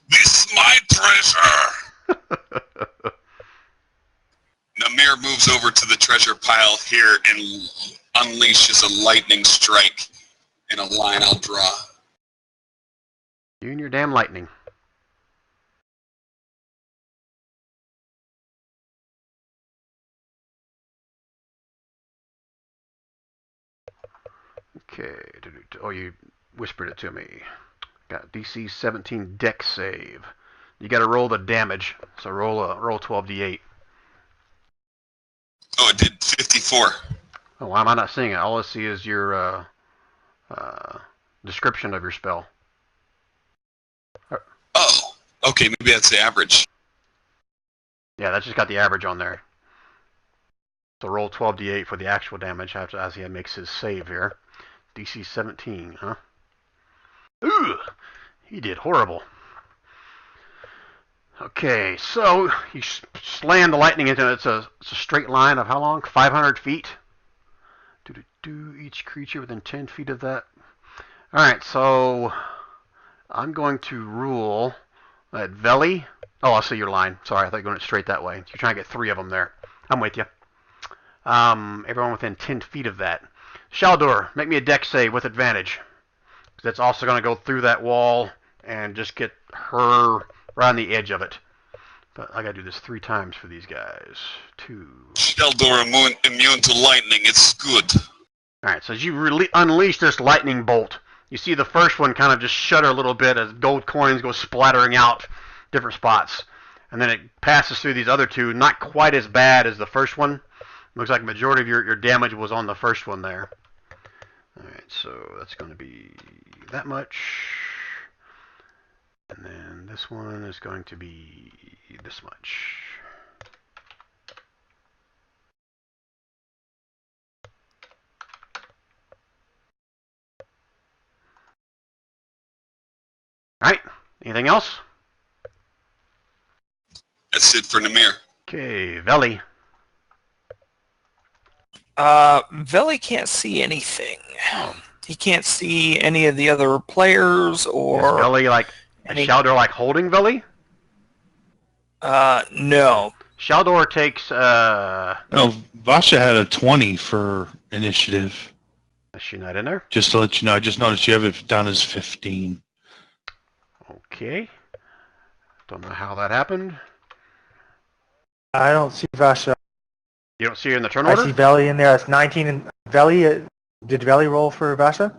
This is my treasure! Namir moves over to the treasure pile here and unleashes a lightning strike in a line I'll draw. You and your damn lightning. Okay. Oh, you whispered it to me. Got DC 17 dex save. You got to roll the damage. So roll 12d8. Oh, it did 54. Oh, why am I not seeing it? All I see is your description of your spell. Oh, okay, maybe that's the average. Yeah, that's just got the average on there. So roll 12d8 for the actual damage as he makes his save here. DC 17, huh? Ooh, he did horrible. Okay, so you slam the lightning into it. It's a straight line of how long? 500 feet. Each creature within 10 feet of that. All right, so I'm going to rule that Veli. Oh, I see your line. Sorry, I thought you were going straight that way. You're trying to get 3 of them there. I'm with you. Everyone within 10 feet of that. Shaldor, make me a dex save with advantage. That's also going to go through that wall and just get her right on the edge of it. But I got to do this 3 times for these guys. 2. Sheldor immune to lightning. It's good. All right, so as you unleash this lightning bolt, you see the first one kind of just shudder a little bit as gold coins go splattering out different spots. And then it passes through these other 2, not quite as bad as the first one. Looks like the majority of your damage was on the first one there. All right, so that's going to be that much. And then this one is going to be this much. All right, anything else? That's it for Namir. Okay, Veli. Veli can't see anything. He can't see any of the other players or... Is Veli like... Is Shaldor like holding Veli? No. Shaldor takes... No, Vasha had a 20 for initiative. Is she not in there? Just to let you know, I just noticed you have it down as 15. Okay. Don't know how that happened. I don't see Vasha. You don't see her in the turn order? I see Veli in there. It's 19 and Veli. Did Veli roll for Vasha?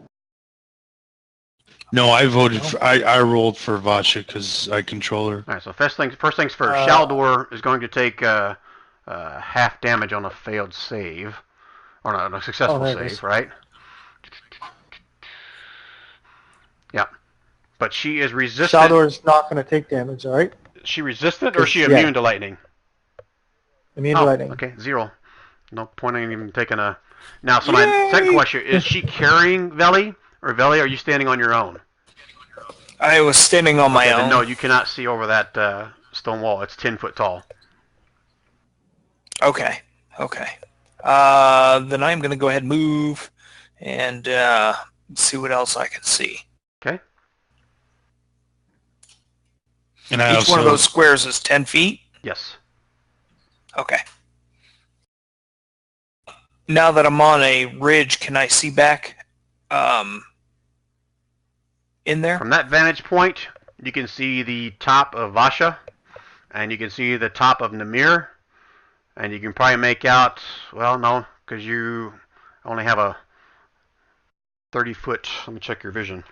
No, I voted for. I rolled for Vasha because I control her. All right. So first things first. Shaldor is going to take half damage on a failed save, or not a successful save, right? Yeah. But she is resistant. Shaldor is not going to take damage. All right. Is she resistant or is she immune to lightning? Immune to lightning. Okay, 0. No point in even taking a... Now, so my second question, is she carrying Veli? Or Veli, are you standing on your own? I was standing on my own. No, you cannot see over that stone wall. It's 10 foot tall. Okay. Then I'm going to go ahead and move and see what else I can see. Okay. And Each one of those squares is 10 feet? Yes. Okay. Now that I'm on a ridge, can I see back in there? From that vantage point, you can see the top of Vasha, and you can see the top of Namir, and you can probably make out, well, no, because you only have a 30-foot, let me check your vision.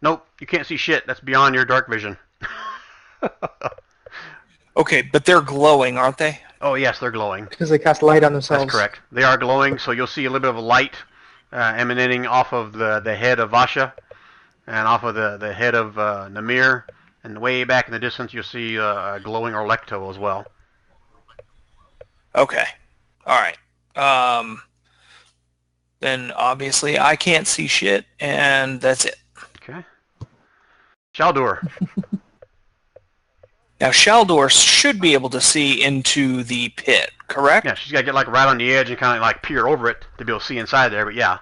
Nope, you can't see shit. That's beyond your dark vision. Okay, but they're glowing, aren't they? Oh yes, they're glowing. Because they cast light on themselves. That's correct. They are glowing, so you'll see a little bit of a light emanating off of the head of Vasha and off of the head of Namir. And way back in the distance, you'll see a glowing Orlecto as well. Okay. All right. Then obviously I can't see shit, and that's it. Okay. Shaldur. Now Shaldor should be able to see into the pit, correct? Yeah, she's got to get like right on the edge and kind of like peer over it to be able to see inside there. But yeah.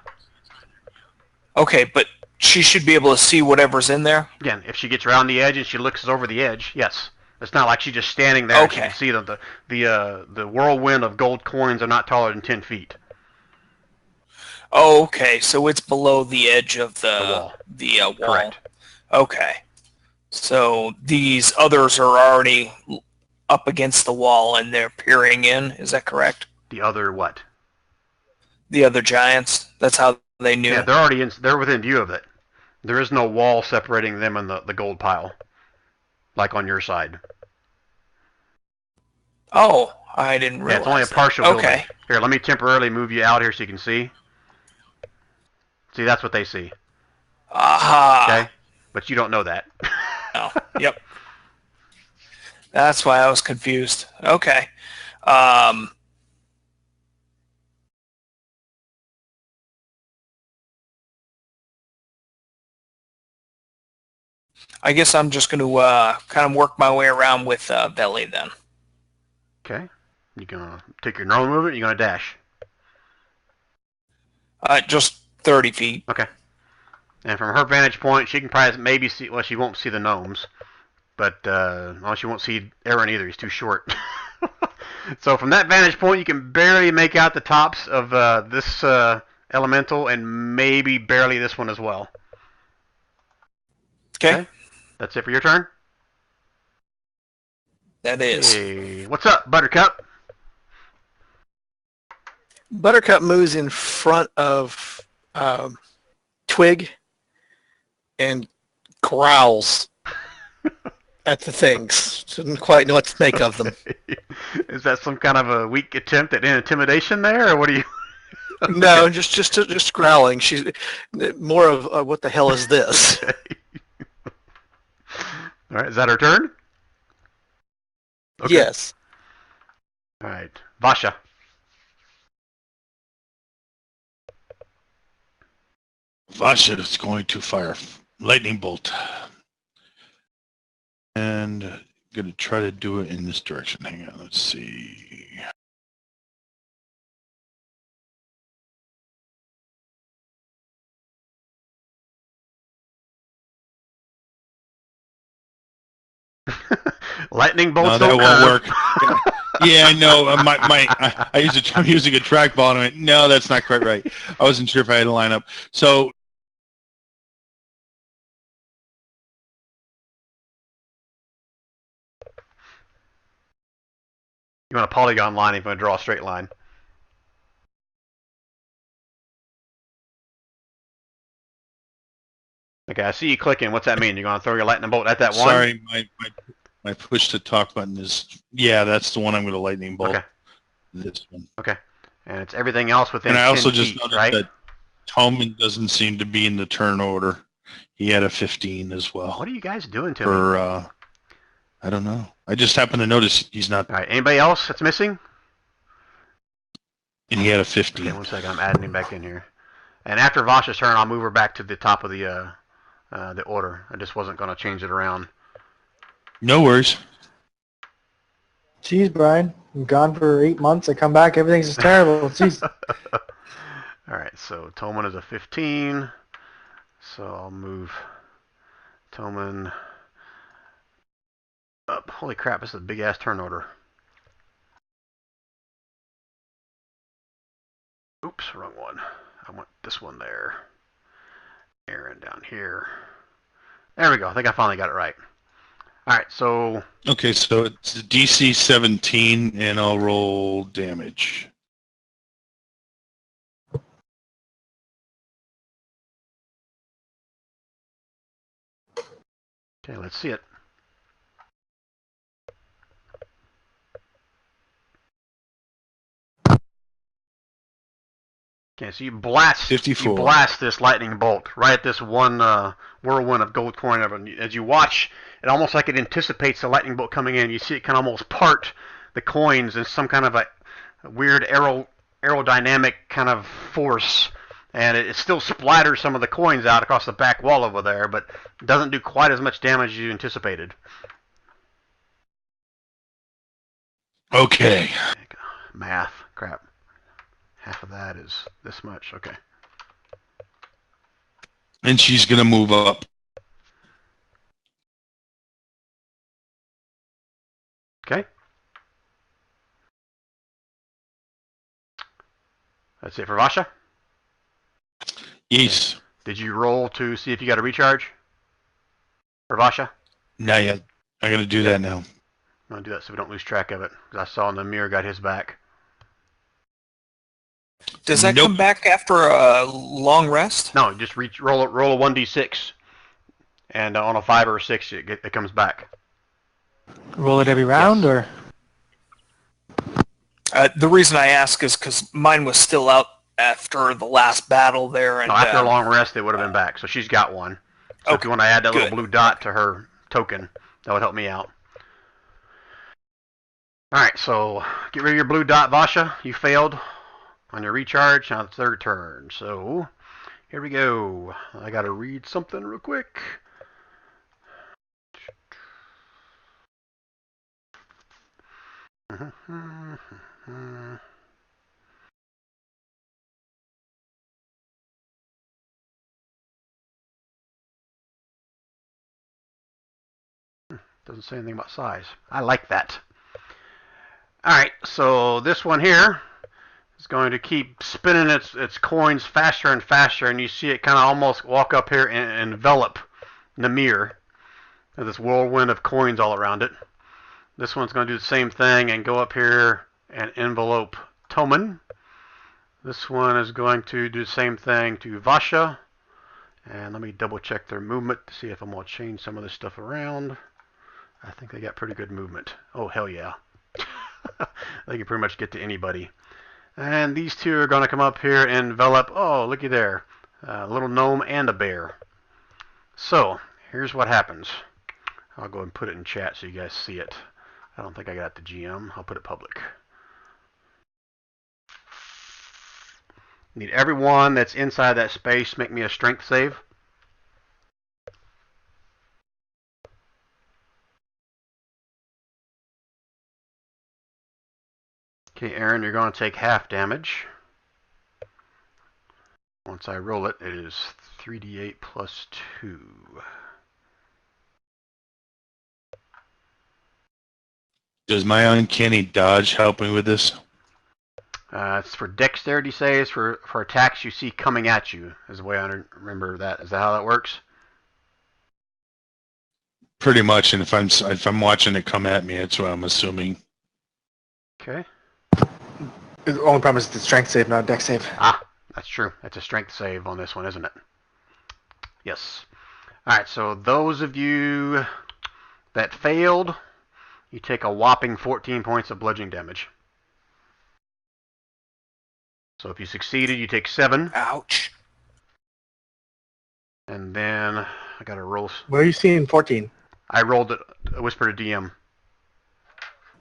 Okay, but she should be able to see whatever's in there? Again, if she gets around the edge and she looks over the edge, yes. It's not like she's just standing there and she can see the whirlwind of gold coins are not taller than 10 feet. Oh, okay, so it's below the edge of the wall. Correct. Okay. So these others are already up against the wall and they're peering in, is that correct? The other what? The other giants? That's how they knew? Yeah, they're already they're within view of it. There is no wall separating them and the gold pile, like on your side. Oh, I didn't realize. Yeah, it's only a partial building. Here, let me temporarily move you out here so you can see. See, that's what they see. Aha! Okay? But you don't know that. Oh, yep. That's why I was confused. Okay. I guess I'm just going to kind of work my way around with Veli then. Okay. You gonna take your normal movement, or you gonna dash? Just 30 feet. Okay. And from her vantage point, she can probably maybe see. Well, she won't see the gnomes, but well, she won't see Aaron either. He's too short. So from that vantage point, you can barely make out the tops of this elemental, and maybe barely this one as well. Okay. That's it for your turn. That is. Hey, what's up, Buttercup? Buttercup moves in front of Twig and growls at the things. Didn't quite know what to make of them. Is that some kind of a weak attempt at intimidation there, or what are you? Okay. No, just growling. She's more of what the hell is this? Okay. All right, is that her turn? Okay. Yes. All right, Vasha. Vasha is going to fire lightning bolt. And going to try to do it in this direction. Hang on, let's see. Lightning bolts no, that don't won't work. Yeah, I know. I'm using a trackball, and I went, no, that's not quite right. I wasn't sure if I had to line up. So You want a polygon line if you want to draw a straight line. Okay, I see you clicking. What's that mean? You're going to throw your lightning bolt at that one? sorry, my push to talk button is, yeah, that's the one I'm going to lightning bolt. Okay. This one. Okay. And it's everything else within And I 10 also feet, just noticed right? that Toman doesn't seem to be in the turn order. He had a 15 as well. What are you guys doing to me? For, I don't know. I just happened to notice he's not. All right, anybody else that's missing? And he had a 15. Okay, one second. I'm adding him back in here. And after Vasha's turn, I'll move her back to the top of the order. I just wasn't going to change it around. No worries. Jeez, Brian. I'm gone for 8 months. I come back, everything's just terrible. Jeez. All right, so Toman is a 15. So I'll move Toman up. Holy crap, this is a big-ass turn order. Oops, wrong one. I want this one there. Aaron down here. There we go. I think I finally got it right. All right, so... Okay, so it's DC 17, and I'll roll damage. Okay, let's see it. Okay, so you blast 54. You blast this lightning bolt right at this one whirlwind of gold coin. As you watch, it almost like it anticipates the lightning bolt coming in. You see it kind of almost part the coins in some kind of a weird aerodynamic kind of force, and it still splatters some of the coins out across the back wall over there, but it doesn't do quite as much damage as you anticipated. Okay. Math. Crap. Half of that is this much. Okay. And she's going to move up. Okay. That's it for Vasha? Yes. Did you roll to see if you got a recharge? For Vasha? Not yet. I'm going to do that now. I'm going to do that so we don't lose track of it. Because I saw in the mirror got his back. Does that come back after a long rest? No, just roll a 1d6. And on a 5 or a 6, it comes back. Roll it every round, or? The reason I ask is because mine was still out after the last battle there. And, no, after a long rest, it would have been back. So she's got one. So if you want to add that little blue dot to her token, that would help me out. Alright, so get rid of your blue dot, Vasha. You failed on your recharge. Now it's their turn. So here we go. I got to read something real quick. Doesn't say anything about size. I like that. Alright, so this one here is going to keep spinning its coins faster and faster, and you see it kind of almost walk up here and envelop Namir. There's this whirlwind of coins all around it. This one's going to do the same thing and go up here and envelope Toman. This one is going to do the same thing to Vasha. And let me double check their movement to see if I'm going to change some of this stuff around. I think they got pretty good movement. Oh, hell yeah. They can pretty much get to anybody. And these two are going to come up here and envelop, oh, looky there, a little gnome and a bear. So, here's what happens. I'll go and put it in chat so you guys see it. I don't think I got the GM. I'll put it public. Need everyone that's inside that space make me a strength save. Okay, Aaron, you're going to take half damage. Once I roll it, it is 3d8 plus 2. Does my uncanny dodge help me with this? It's for dexterity saves, for attacks you see coming at you, is the way I remember that. Is that how that works? Pretty much, and if I'm watching it come at me, that's what I'm assuming. Okay. The only problem is it's a strength save, not a dex save. Ah, that's true. It's a strength save on this one, isn't it? Yes. Alright, so those of you that failed, you take a whopping 14 points of bludgeoning damage. So if you succeeded, you take 7. Ouch. And then I got to roll. Where are you seeing 14? I rolled it. I whispered to DM.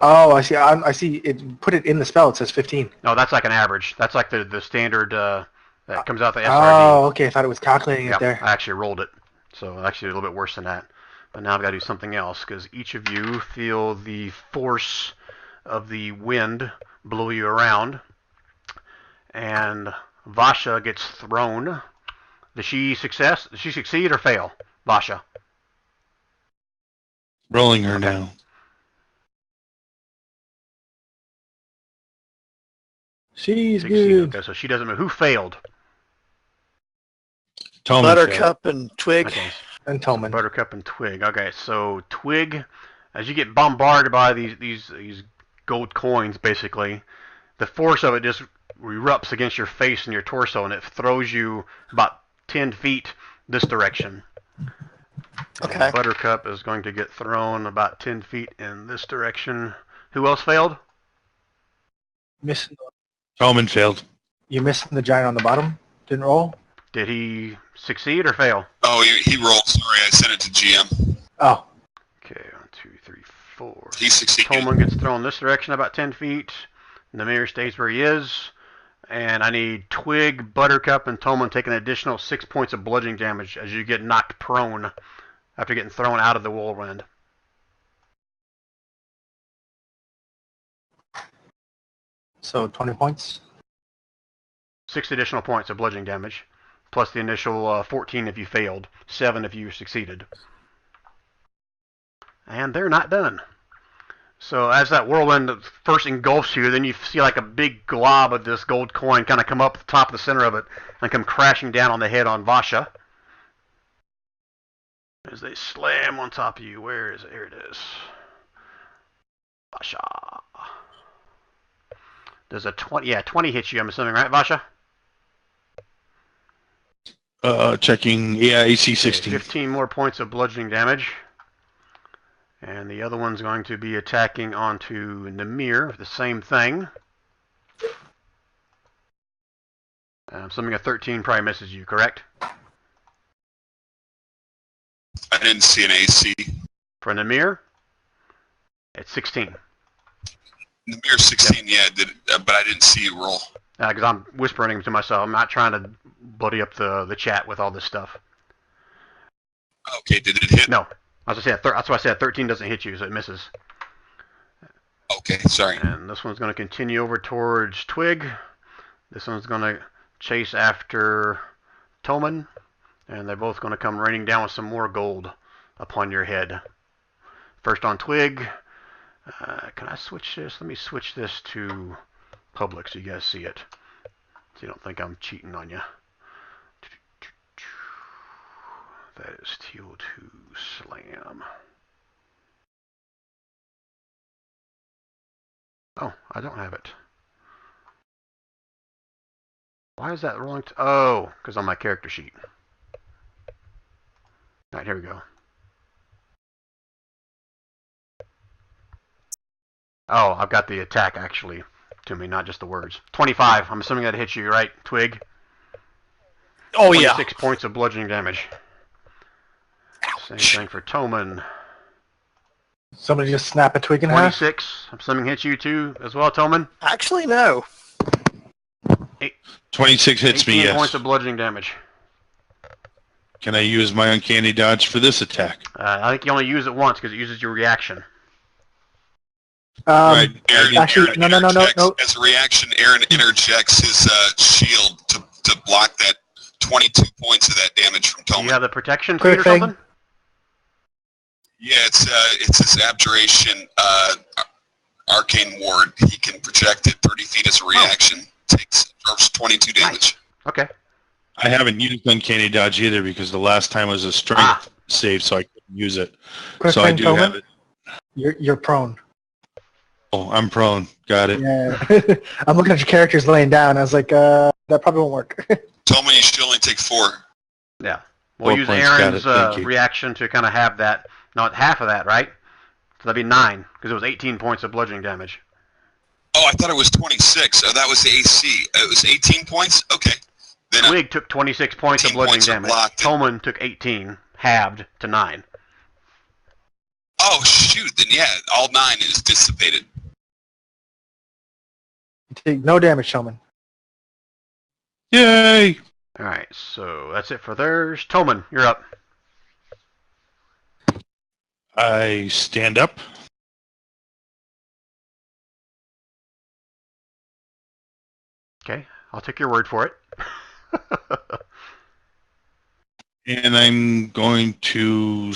Oh, I see. I see. It put it in the spell. It says 15. No, that's like an average. That's like the standard that comes out the SRD. Oh, okay. I thought it was calculating it there. I actually rolled it. So actually a little bit worse than that. But now I've got to do something else because each of you feel the force of the wind blow you around. And Vasha gets thrown. Does she succeed or fail? Vasha. Rolling her now. She's good. Okay, so she doesn't move. Who failed? Buttercup and Twig. Okay. And Toman. Buttercup and Twig. Okay, so Twig, as you get bombarded by these gold coins, basically, the force of it just erupts against your face and your torso, and it throws you about 10 feet this direction. Okay. And Buttercup is going to get thrown about 10 feet in this direction. Who else failed? Miss. Toman failed. You missing the giant on the bottom? Didn't roll? Did he succeed or fail? Oh, he rolled. Sorry, I sent it to GM. Oh. Okay, 1, 2, 3, 4. He succeeded. Tolman gets thrown this direction about 10 feet. Namir stays where he is. And I need Twig, Buttercup, and Tolman take an additional 6 points of bludgeoning damage as you get knocked prone after getting thrown out of the whirlwind. So 20 points? 6 additional points of bludgeoning damage, plus the initial 14 if you failed, 7 if you succeeded. And they're not done. So as that whirlwind first engulfs you, then you see like a big glob of this gold coin kind of come up the top of the center of it and come crashing down on the head on Vasha. As they slam on top of you. Where is it? Here it is. Vasha. Does a 20, yeah, 20 hit you, I'm assuming, right, Vasha? Checking, yeah, AC 16. 15 more points of bludgeoning damage. And the other one's going to be attacking onto Namir, the same thing. I'm assuming a 13 probably misses you, correct? I didn't see an AC. For Namir, it's 16. Namir 16, Yep. yeah, but I didn't see you roll. Because I'm whispering to myself. I'm not trying to bloody up the chat with all this stuff. Okay, did it hit? No. That's why I said 13 doesn't hit you, so it misses. Okay, sorry. And this one's going to continue over towards Twig. This one's going to chase after Toman. And they're both going to come raining down with some more gold upon your head. First on Twig. Can I switch this? Let me switch this to public so you guys see it. So you don't think I'm cheating on you. That is TL2 slam. Oh, I don't have it. Why is that wrong? Oh, because on my character sheet. Alright, here we go. Oh, I've got the attack actually to me, not just the words. 25. I'm assuming that hits you, right, Twig? Oh, yeah. 26 points of bludgeoning damage. Same thing for Toman. Somebody just snap a twig in half? 26. I'm assuming hits you too as well, Toman? Actually, no. 26 hits me, 18 yes. points of bludgeoning damage. Can I use my uncanny dodge for this attack? I think you only use it once because it uses your reaction. Right. Actually, no. As a reaction, Aaron interjects his shield to block that 22 points of that damage from Do Toman. you have the protection Quick feat or thing. something? Yeah, it's his abjuration arcane ward. He can project it 30 feet as a reaction. Absorbs 22 damage. Okay. I haven't used uncanny dodge either because the last time was a strength save, so I couldn't use it. Quick So I thing, do Toman. have it. You're prone. Oh, I'm prone. Got it. Yeah. I'm looking at your characters laying down. I was like, that probably won't work. Toman, you should only take 4. Yeah. We'll 4 use points, got Aaron's it, thank you. reaction to kind of have that. Not half of that, right? So that'd be 9 because it was 18 points of bludgeoning damage. Oh, I thought it was 26. Oh, that was the AC. It was 18 points? Okay. Then Twig took 26 points of 18 bludgeoning points are damage. blocked. Toman took 18, halved to 9. oh, shoot. Then, yeah, all 9 is dissipated. You take no damage, Toman. Yay! Alright, so that's it for theirs. Toman, you're up. I stand up. Okay, I'll take your word for it. And I'm going to,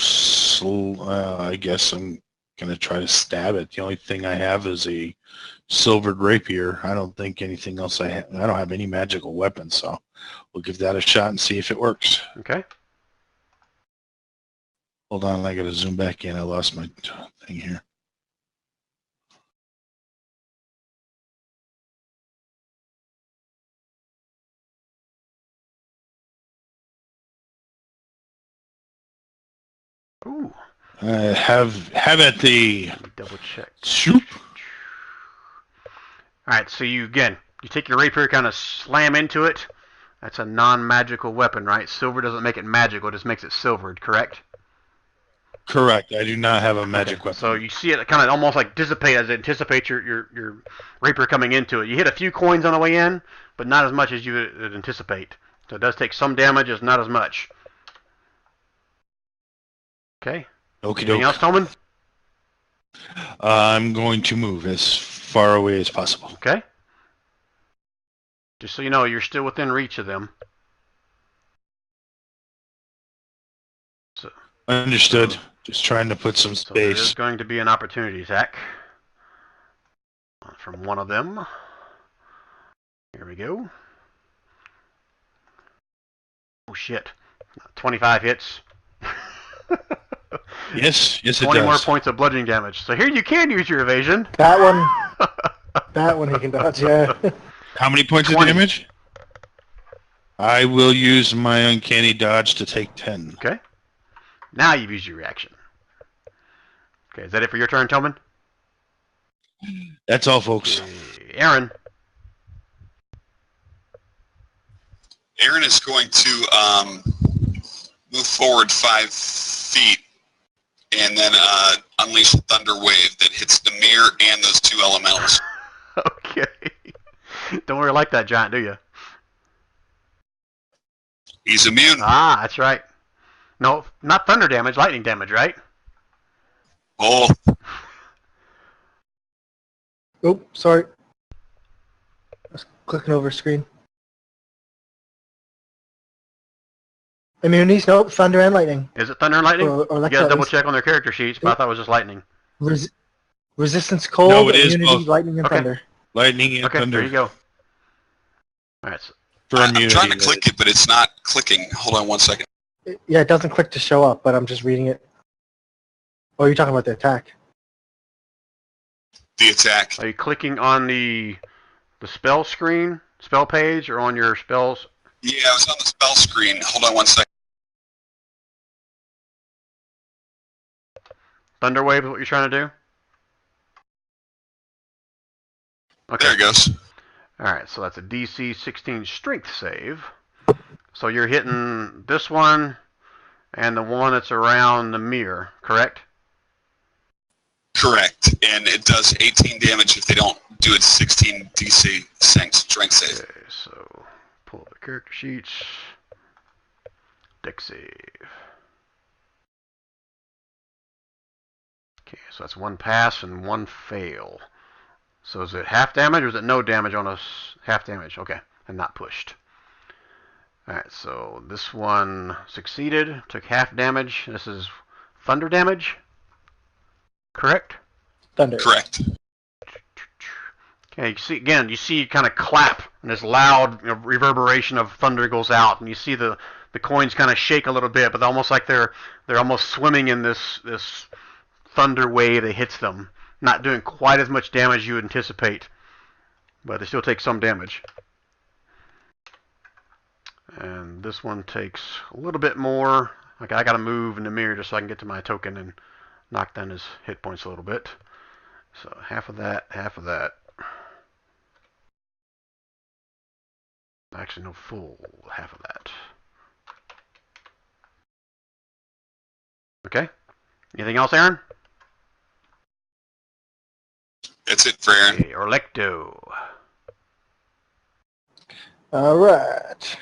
I guess I'm going to try to stab it. The only thing I have is a silvered rapier. I don't think anything else I have. I don't have any magical weapons, so we'll give that a shot and see if it works. Okay. Hold on, I got to zoom back in. I lost my thing here. Ooh. Have at the Let me double check. soup. Alright, so you You take your rapier, kind of slam into it. That's a non-magical weapon, right? Silver doesn't make it magical; it just makes it silvered. Correct? Correct. I do not have a magic weapon. So you see it kind of almost like dissipate as it anticipates your rapier coming into it. You hit a few coins on the way in, but not as much as you would anticipate. So it does take some damage, it's not as much. Okay. Anything else, Tolman? I'm going to move as far away as possible. Okay. Just so you know, you're still within reach of them. So, understood. Just trying to put some so there's space. going to be an opportunity attack from one of them. Here we go. Oh shit. 25 hits. Yes, it 20 does. more points of bludgeoning damage. So here you can use your evasion. That one he can dodge, yeah. How many points of 20. damage? I will use my uncanny dodge to take 10. Okay. Now you've used your reaction. Okay, is that it for your turn, Tillman? That's all, folks. Aaron. Aaron is going to move forward 5 feet and then unleash a thunder wave that hits the mirror and those 2 elementals. Okay. Don't really like that giant, do you? He's immune. Ah, that's right. No, not thunder damage, lightning damage, right? Oh, Oh, sorry. I was clicking over screen. Immunities? Nope. Thunder and lightning. Is it thunder and lightning? Or You gotta electro- double check on their character sheets, but I thought it was just lightning. Resistance cold, No, it is immunity, both. lightning, and Okay. thunder. Lightning and Okay, thunder. there you go. Alright, so For I'm immunity, trying to that click is. it, but it's not clicking. Hold on one second. Yeah, it doesn't click to show up, but I'm just reading it. Oh, you're talking about the attack. The attack. are you clicking on the spell screen, spell page, or on your spells? Yeah, I was on the spell screen. Hold on one second. Thunder wave is what you're trying to do? Okay. There it goes. Alright, so that's a DC 16 strength save. So you're hitting this one and the one that's around the mirror, correct? Correct. And it does 18 damage if they don't do its 16 DC strength save. Okay, so pull up the character sheets. Deck save. Okay, so that's 1 pass and 1 fail. So is it half damage or is it no damage on half damage? Okay, and not pushed. Alright, so this one succeeded, took half damage. This is thunder damage, correct? Thunder. Correct. Okay, you see kind of clap, and this loud reverberation of thunder goes out, and you see the coins kind of shake a little bit, but almost like they're almost swimming in this thunder wave that hits them. Not doing quite as much damage as you would anticipate, but they still take some damage. And this one takes a little bit more. Okay, I gotta move in the mirror just so I can get to my token and knock down his hit points a little bit. So half of that, half of that. Actually, no, full half of that. Okay. Anything else, Aaron? That's it for Aaron. Okay, Orlecto. All right.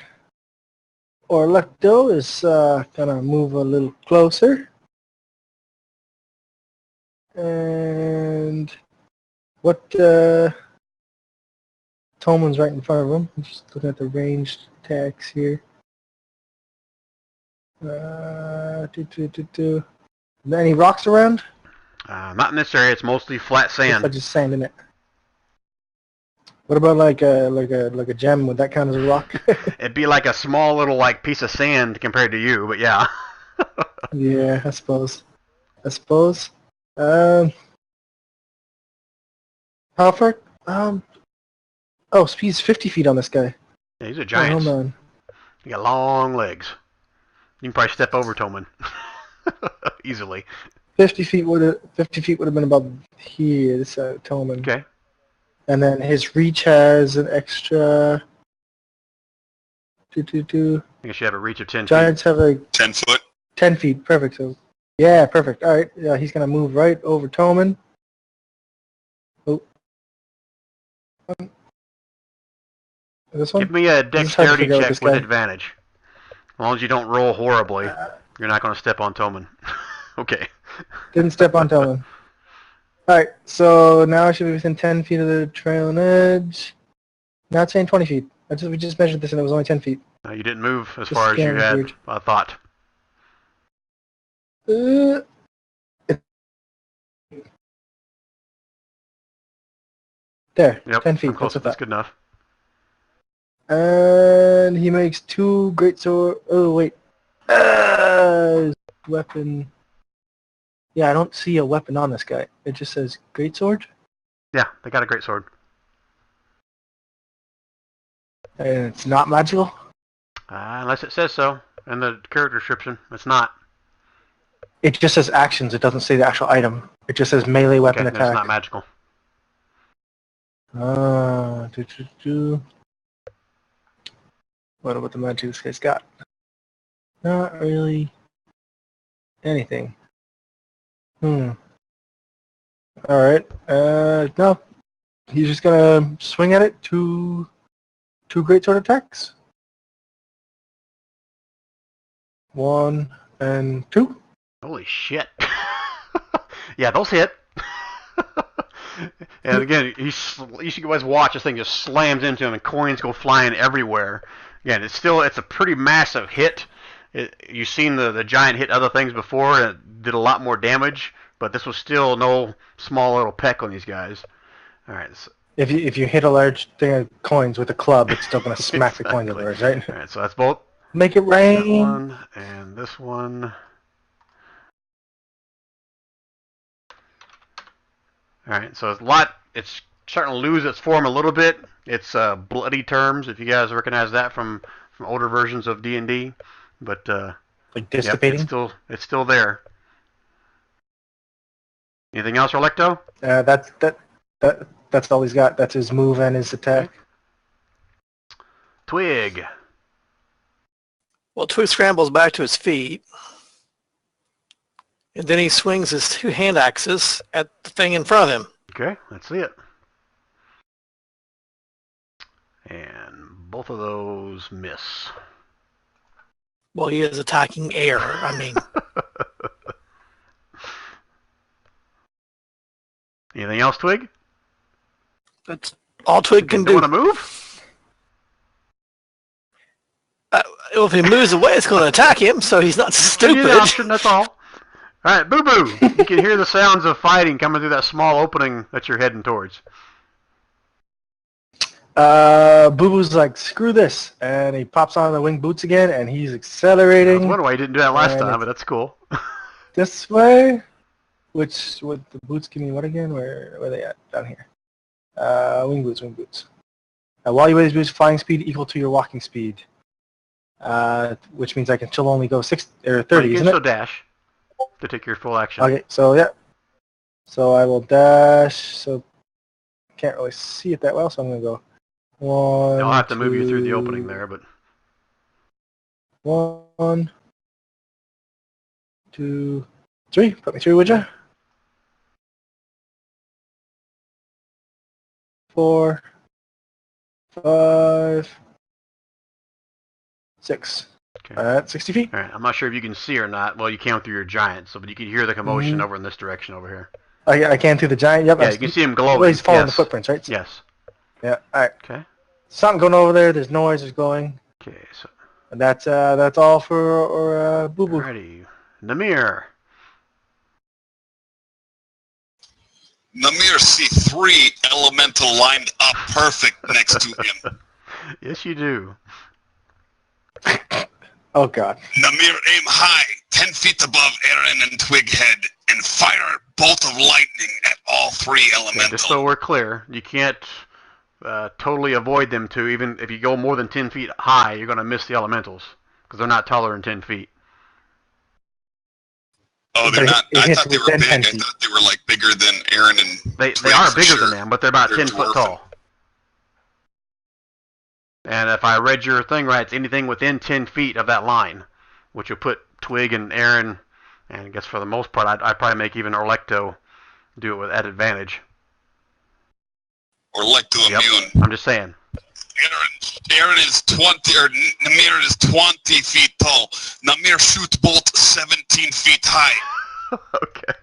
Orlecto is gonna move a little closer. And what Tolman's right in front of him. I'm just looking at the ranged attacks here. Any rocks around? Not in this area. It's mostly flat sand. Just sand in it. What about like a gem? Would that count as a rock? It'd be like a small little piece of sand compared to you, but yeah. Yeah, I suppose. How far? Oh, speed's 50 feet on this guy. Yeah, he's a Oh, giant. hold on. He got long legs. You can probably step over Toman easily. 50 feet would have been about here. This Tolman. Okay. And then his reach has an extra... I guess you have a reach of 10 Giants feet. have a... 10 foot? 10 feet, perfect. So, yeah, perfect. All right, yeah, he's going to move right over Toman. Oh. This one? Give me a dexterity check with guy. advantage. As long as you don't roll horribly, you're not going to step on Toman. Okay. Didn't step on Toman. Alright, so now I should be within 10 feet of the trailing edge. Not saying 20 feet. We just measured this and it was only 10 feet. No, you didn't move as This far as you scan is had weird. thought. There, Yep, 10 feet. I'm close. That's That's good enough. And he makes 2 great sword. Oh, wait. Weapon. Yeah, I don't see a weapon on this guy. It just says great sword. Yeah, they got a great sword. And it's not magical? Unless it says so in the character description. It's not. It just says actions. It doesn't say the actual item. It just says melee weapon Okay, then attack. it's not magical. What about the magic this guy's got? Not really anything. Alright. No. He's just gonna swing at it. Two great sword attacks. 1 and 2. Holy shit. Yeah, those hit. And again, you should guys watch this thing just slams into him and coins go flying everywhere. Again, it's a pretty massive hit. You've seen the giant hit other things before and it did a lot more damage, but this was still no small little peck on these guys. All right. So, if you hit a large thing of coins with a club, it's still gonna smack the coins everywhere, right? all right, so that's both. Make it rain. That one and this one. All right, so it's starting to lose its form a little bit. It's bloody terms, if you guys recognize that from older versions of D&D. But like dissipating. Yep, it's still there. Anything else, Relecto? That's all he's got. That's his move and his attack. Okay. Twig. Well, Twig scrambles back to his feet. And then he swings his 2 hand axes at the thing in front of him. Okay, let's see it. And both of those miss. Well, he is attacking air. I mean, Anything else, Twig? that's all Twig can do. Want to move? If he moves away, it's going to attack him, so he's not stupid. Option, that's all. All right, Boo Boo. You can hear the sounds of fighting coming through that small opening that you're heading towards. Boo Boo's like, screw this, and he pops on the winged boots again, and he's accelerating. I was wondering why you didn't do that last time, but that's cool. This way, would the boots give me what again? Where are they at? Down here. Wing boots. While you wear these boots, flying speed equal to your walking speed, which means I can still only go 6 or 30. You can isn't still it? dash to take your full action. Okay, so yeah. So I will dash. So can't really see it that well, so I'm gonna go 1. I'll have to move you through the 2, opening there, but 1, 2, 3. Put me through, would you? 4, 5, 6. okay. 60 feet. All right. I'm not sure if you can see or not. Well, you can through your giant, but you can hear the commotion over in this direction over here. I can through the giant. Yep. Yeah, you can see him glowing. Well, he's following yes. the footprints, right? Yes. Yeah. All right. Okay. Something going over there. There's noise. There's glowing. Okay. So. And that's all for Boo Boo. Alrighty. Namir. Namir see 3 elemental lined up perfect next to him. Yes, you do. Oh God. Namir aim high, 10 feet above Aaron and Twig head, and fire a bolt of lightning at all 3 elemental. Okay, just so we're clear, you can't totally avoid them too. Even if you go more than 10 feet high, you're going to miss the elementals because they're not taller than 10 feet. Oh, they're But not. it I hits thought they were within big. 10 I feet. thought they were like bigger than Aaron and They Twig, are for bigger sure. than them, but they're about They're 10 foot dwarfing. tall. And if I read your thing right, it's anything within 10 feet of that line, which will put Twig and Aaron, and I guess for the most part, I'd probably make even Orlecto do it at advantage. Orlecto Yep. immune. I'm just saying. Aaron is 20, or Namir is 20 feet tall. Namir shoot bolt 17 feet high. Okay.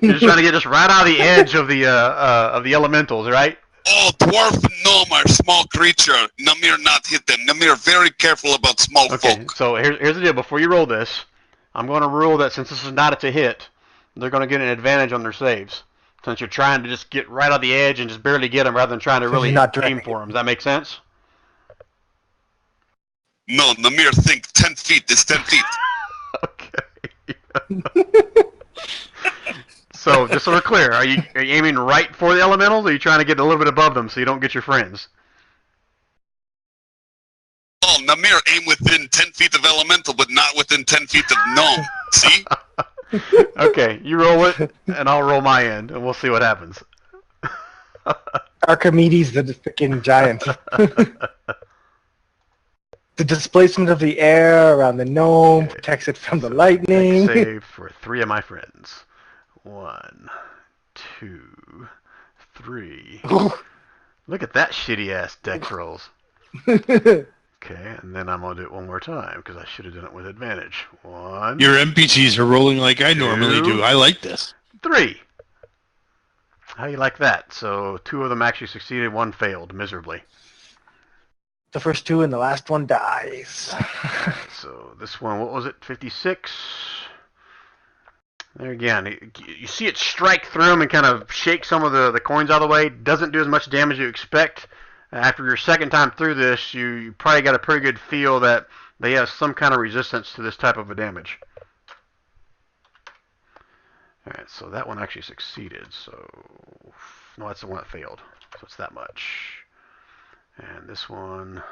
You're just trying to get just right out of the edge of the elementals, right? Oh, dwarf and gnome are small creature. Namir not hit them. Namir very careful about small Okay, folk. so here's the deal. Before you roll this, I'm going to rule that since this is not a hit, they're going to get an advantage on their saves. Since you're trying to just get right on the edge and just barely get them rather than trying to really aim for them. Does that make sense? No, Namir think 10 feet is 10 feet. Okay. So, just so we're clear, are you aiming right for the elementals, or are you trying to get a little bit above them so you don't get your friends? Oh, Namir aim within 10 feet of elemental, but not within 10 feet of gnome. See? Okay, you roll it, and I'll roll my end, and we'll see what happens. Archimedes, the freaking giant. The displacement of the air around the gnome protects it from the lightning. Save for 3 of my friends. 1, 2, 3. Look at that shitty ass deck rolls. Okay, and then I'm gonna do it one more time because I should have done it with advantage. 1. Your NPCs are rolling like I normally do. I like this. 3. How you like that? So 2 of them actually succeeded, 1 failed miserably. The first 2 and the last one dies. So this one, what was it? 56. There again, you see it strike through them and kind of shake some of the coins out of the way. Doesn't do as much damage as you expect. After your second time through this, you probably got a pretty good feel that they have some kind of resistance to this type of a damage. Alright, so that one actually succeeded. So, no, that's the one that failed. So it's that much. And this one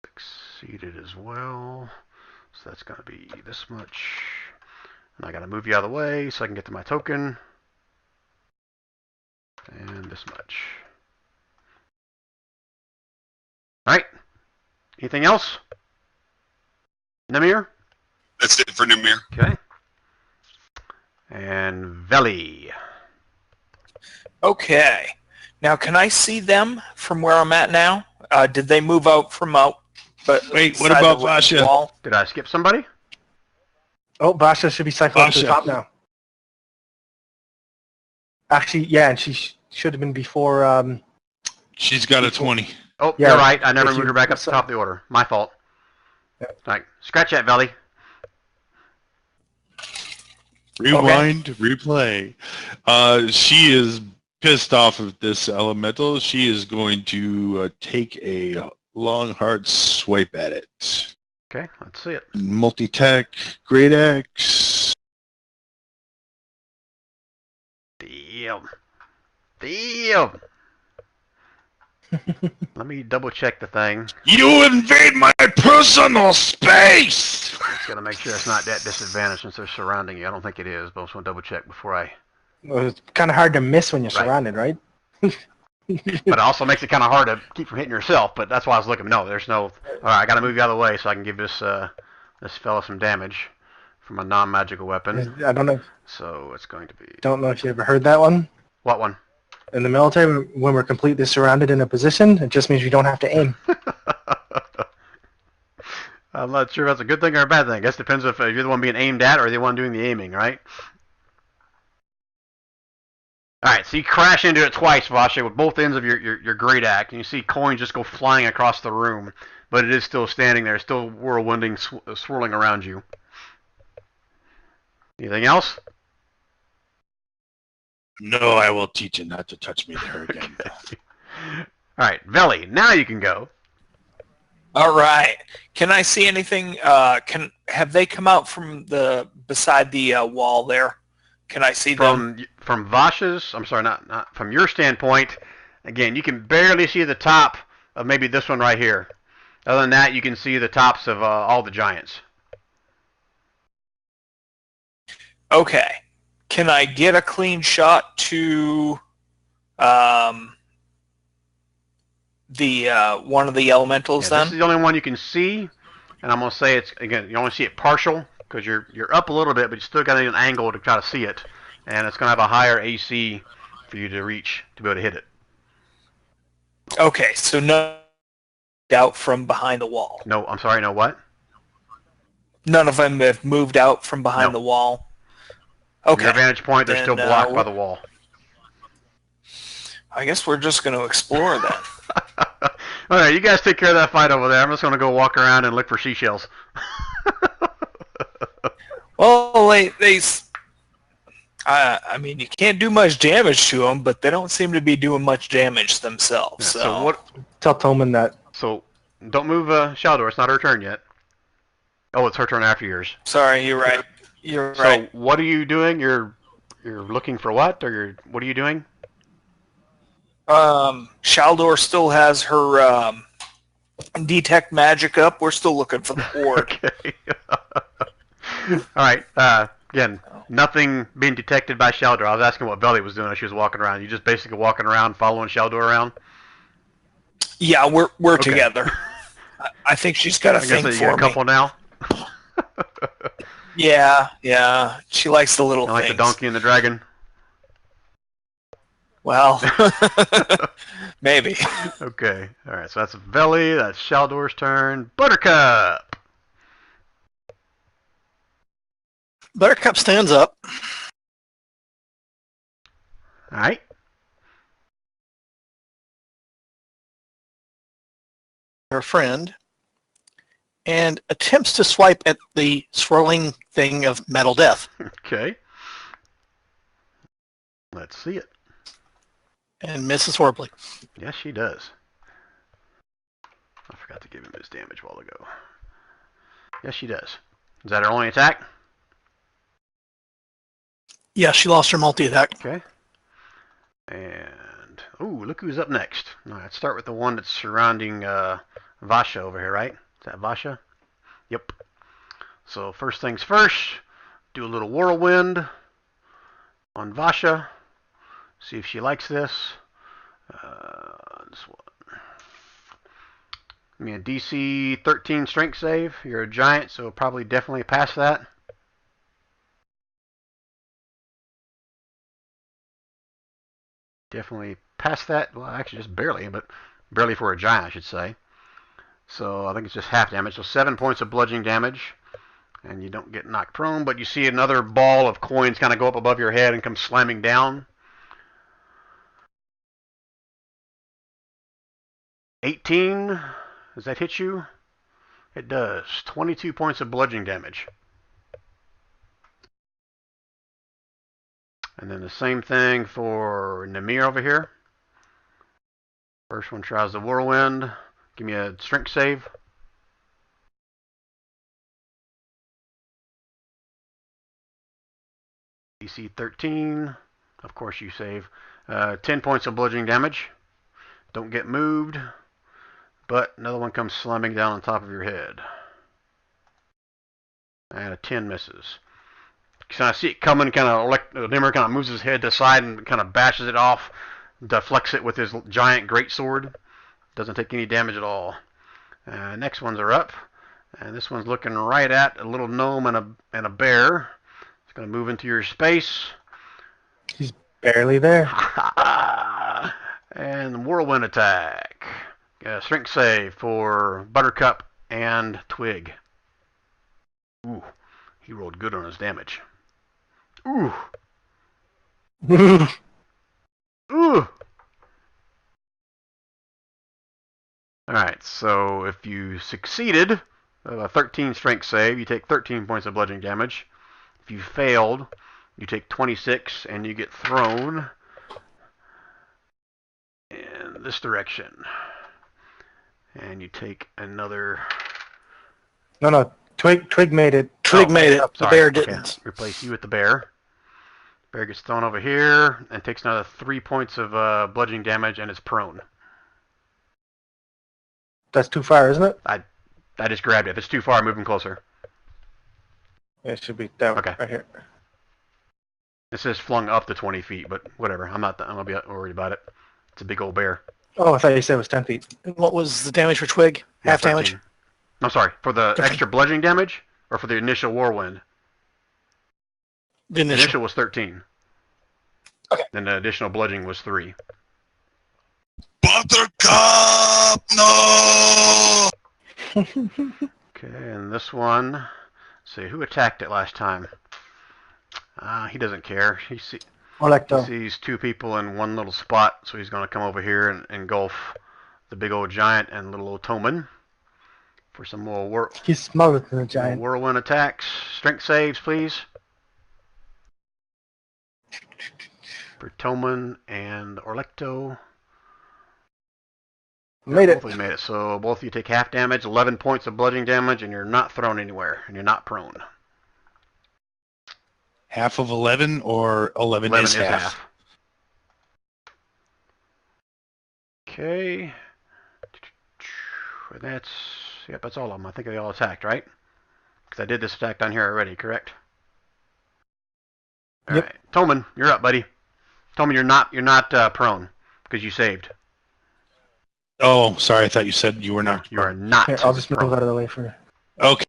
succeeded as well. So that's going to be this much. And I got to move you out of the way so I can get to my token. And this much. Alright. Anything else? Namir? That's it for Namir. Okay. And Veli. Okay. Now, can I see them from where I'm at now? Did they move out from out? But wait, what about Vasha? Wall? Did I skip somebody? Oh, Vasha should be cycling up to the top now. Actually, yeah, and she should have been before. She's got a 20. Oh, Yeah, you're right. I never if moved you- her back up to the top of the order. My fault. Yeah. Alright, scratch that, Veli. Rewind, replay. She is pissed off of this elemental. She is going to take a long, hard swipe at it. Okay, let's see it. Multi-tech, Great Axe. Damn. Damn. Let me double check the thing. You invade my personal space! Just gotta make sure it's not that disadvantage since they're surrounding you. I don't think it is, but I just want to double check before I... Well, it's kind of hard to miss when you're Right. surrounded, right? But it also makes it kind of hard to keep from hitting yourself, but that's why I was looking. No, there's no... Alright, I gotta move you out of the way so I can give this this fella some damage from a non-magical weapon. I don't know. So it's going to be... Don't know if you ever heard that one. What one? In the military, when we're completely surrounded in a position, it just means we don't have to aim. I'm not sure if that's a good thing or a bad thing. I guess it depends if you're the one being aimed at or the one doing the aiming, right? Alright, so you crash into it twice, Vasha, with both ends of your great axe, and you see coins just go flying across the room, but it is still standing there, still whirlwinding, swirling around you. Anything else? No, I will teach you not to touch me there again. Alright, Veli, now you can go. All right. Can I see anything? Have they come out from the beside the wall there? Can I see them? From Vasha's, I'm sorry, not from your standpoint, again, you can barely see the top of maybe this one right here. Other than that, you can see the tops of all the giants. Okay. Can I get a clean shot to the one of the elementals then? This is the only one you can see, and I'm gonna say it's again. You only see it partial because you're up a little bit, but you still got an angle to try to see it, and it's gonna have a higher AC for you to reach to be able to hit it. Okay, so no out from behind the wall. No, I'm sorry. No, what? None of them have moved out from behind No. the wall. Okay. Your vantage point, they're Then, still blocked by the wall. I guess we're just going to explore then. All right, you guys take care of that fight over there. I'm just gonna go walk around and look for seashells. Well, I mean, you can't do much damage to them, but they don't seem to be doing much damage themselves. Yeah, so what? Tell Toman that. So don't move, Shaldor. It's not her turn yet. Oh, it's her turn after yours. Sorry, you're right. You're So right. what are you doing? You're looking for what, or what are you doing? Shaldor still has her detect magic up. We're still looking for the horde. Okay. All right. Again, nothing being detected by Shaldor. I was asking what Belly was doing as she was walking around. You just basically walking around, following Shaldor around. Yeah, we're okay. Together. I think she's got a thing guess for you got a couple me. now. Yeah. She likes the little Like things. the donkey and the dragon. Well, maybe. Okay. All right. So that's Belly. That's Shaldor's turn. Buttercup. Buttercup stands up. All right. Her friend, and attempts to swipe at the swirling thing of metal death. Okay. Let's see it. And misses horribly. Yes, she does. I forgot to give him his damage a while ago. Yes, she does. Is that her only attack? Yeah, she lost her multi-attack. Okay. And, ooh, look who's up next. All right, let's start with the one that's surrounding Vasha over here, right? Is that Vasha? Yep. So first things first, do a little whirlwind on Vasha. See if she likes this. This one. I mean, a DC 13 strength save. You're a giant, so probably definitely pass that. Definitely pass that. Well, actually, just barely, but barely for a giant, I should say. So I think it's just half damage. So 7 points of bludgeoning damage. And you don't get knocked prone, but you see another ball of coins kind of go up above your head and come slamming down. 18. Does that hit you? It does. 22 points of bludgeoning damage. And then the same thing for Namir over here. First one tries the whirlwind. Give me a strength save. DC 13. Of course you save. 10 points of bludgeoning damage. Don't get moved. But another one comes slamming down on top of your head. And a 10 misses. So I see it coming, Nimmer kind of moves his head to the side and kind of bashes it off, deflects it with his giant greatsword. Doesn't take any damage at all. Next ones are up. And this one's looking right at a little gnome and a bear. It's going to move into your space. He's barely there. And whirlwind attack. Strength save for Buttercup and Twig. Ooh, he rolled good on his damage. Ooh. Ooh. Alright, so if you succeeded, a 13 strength save, you take 13 points of bludgeoning damage. If you failed, you take 26 and you get thrown in this direction. And you take another... No. Twig made it. Twig made it. The Sorry. bear Okay. didn't. Replace you with the bear. Bear gets thrown over here and takes another 3 points of bludgeoning damage and is prone. That's too far, isn't it? I just grabbed it. If it's too far, move him closer. Yeah, it should be that Okay. right here. It says flung up to 20 feet, but whatever. I'm gonna be worried about it. It's a big old bear. Oh, I thought you said it was 10 feet. And what was the damage for Twig? Yeah, Half 13. damage? I'm sorry, for the 13. extra bludgeoning damage or for the initial whirlwind? The The initial. initial was 13. Okay. Then the additional bludgeoning was 3. Buttercup, no! Okay, and this one, let's see, who attacked it last time? He doesn't care. He Olecto. sees 2 people in one little spot, so he's going to come over here and engulf the big old giant and little old Toman for some more He's smaller than a giant. whirlwind attacks. Strength saves, please. For Toman and Orlecto. Made it. Both made it. So both of you take half damage, 11 points of bludgeoning damage, and you're not thrown anywhere, and you're not prone. Half of 11 or 11 is half? Okay. That's all of them. I think they all attacked, right? Because I did this attack down here already, correct? All Yep. right. Toman, you're up, buddy. Toman, you're not prone because you saved. Oh, sorry. I thought you said you were not. You are not. Here, I'll just move prone. out of the way for you. Okay.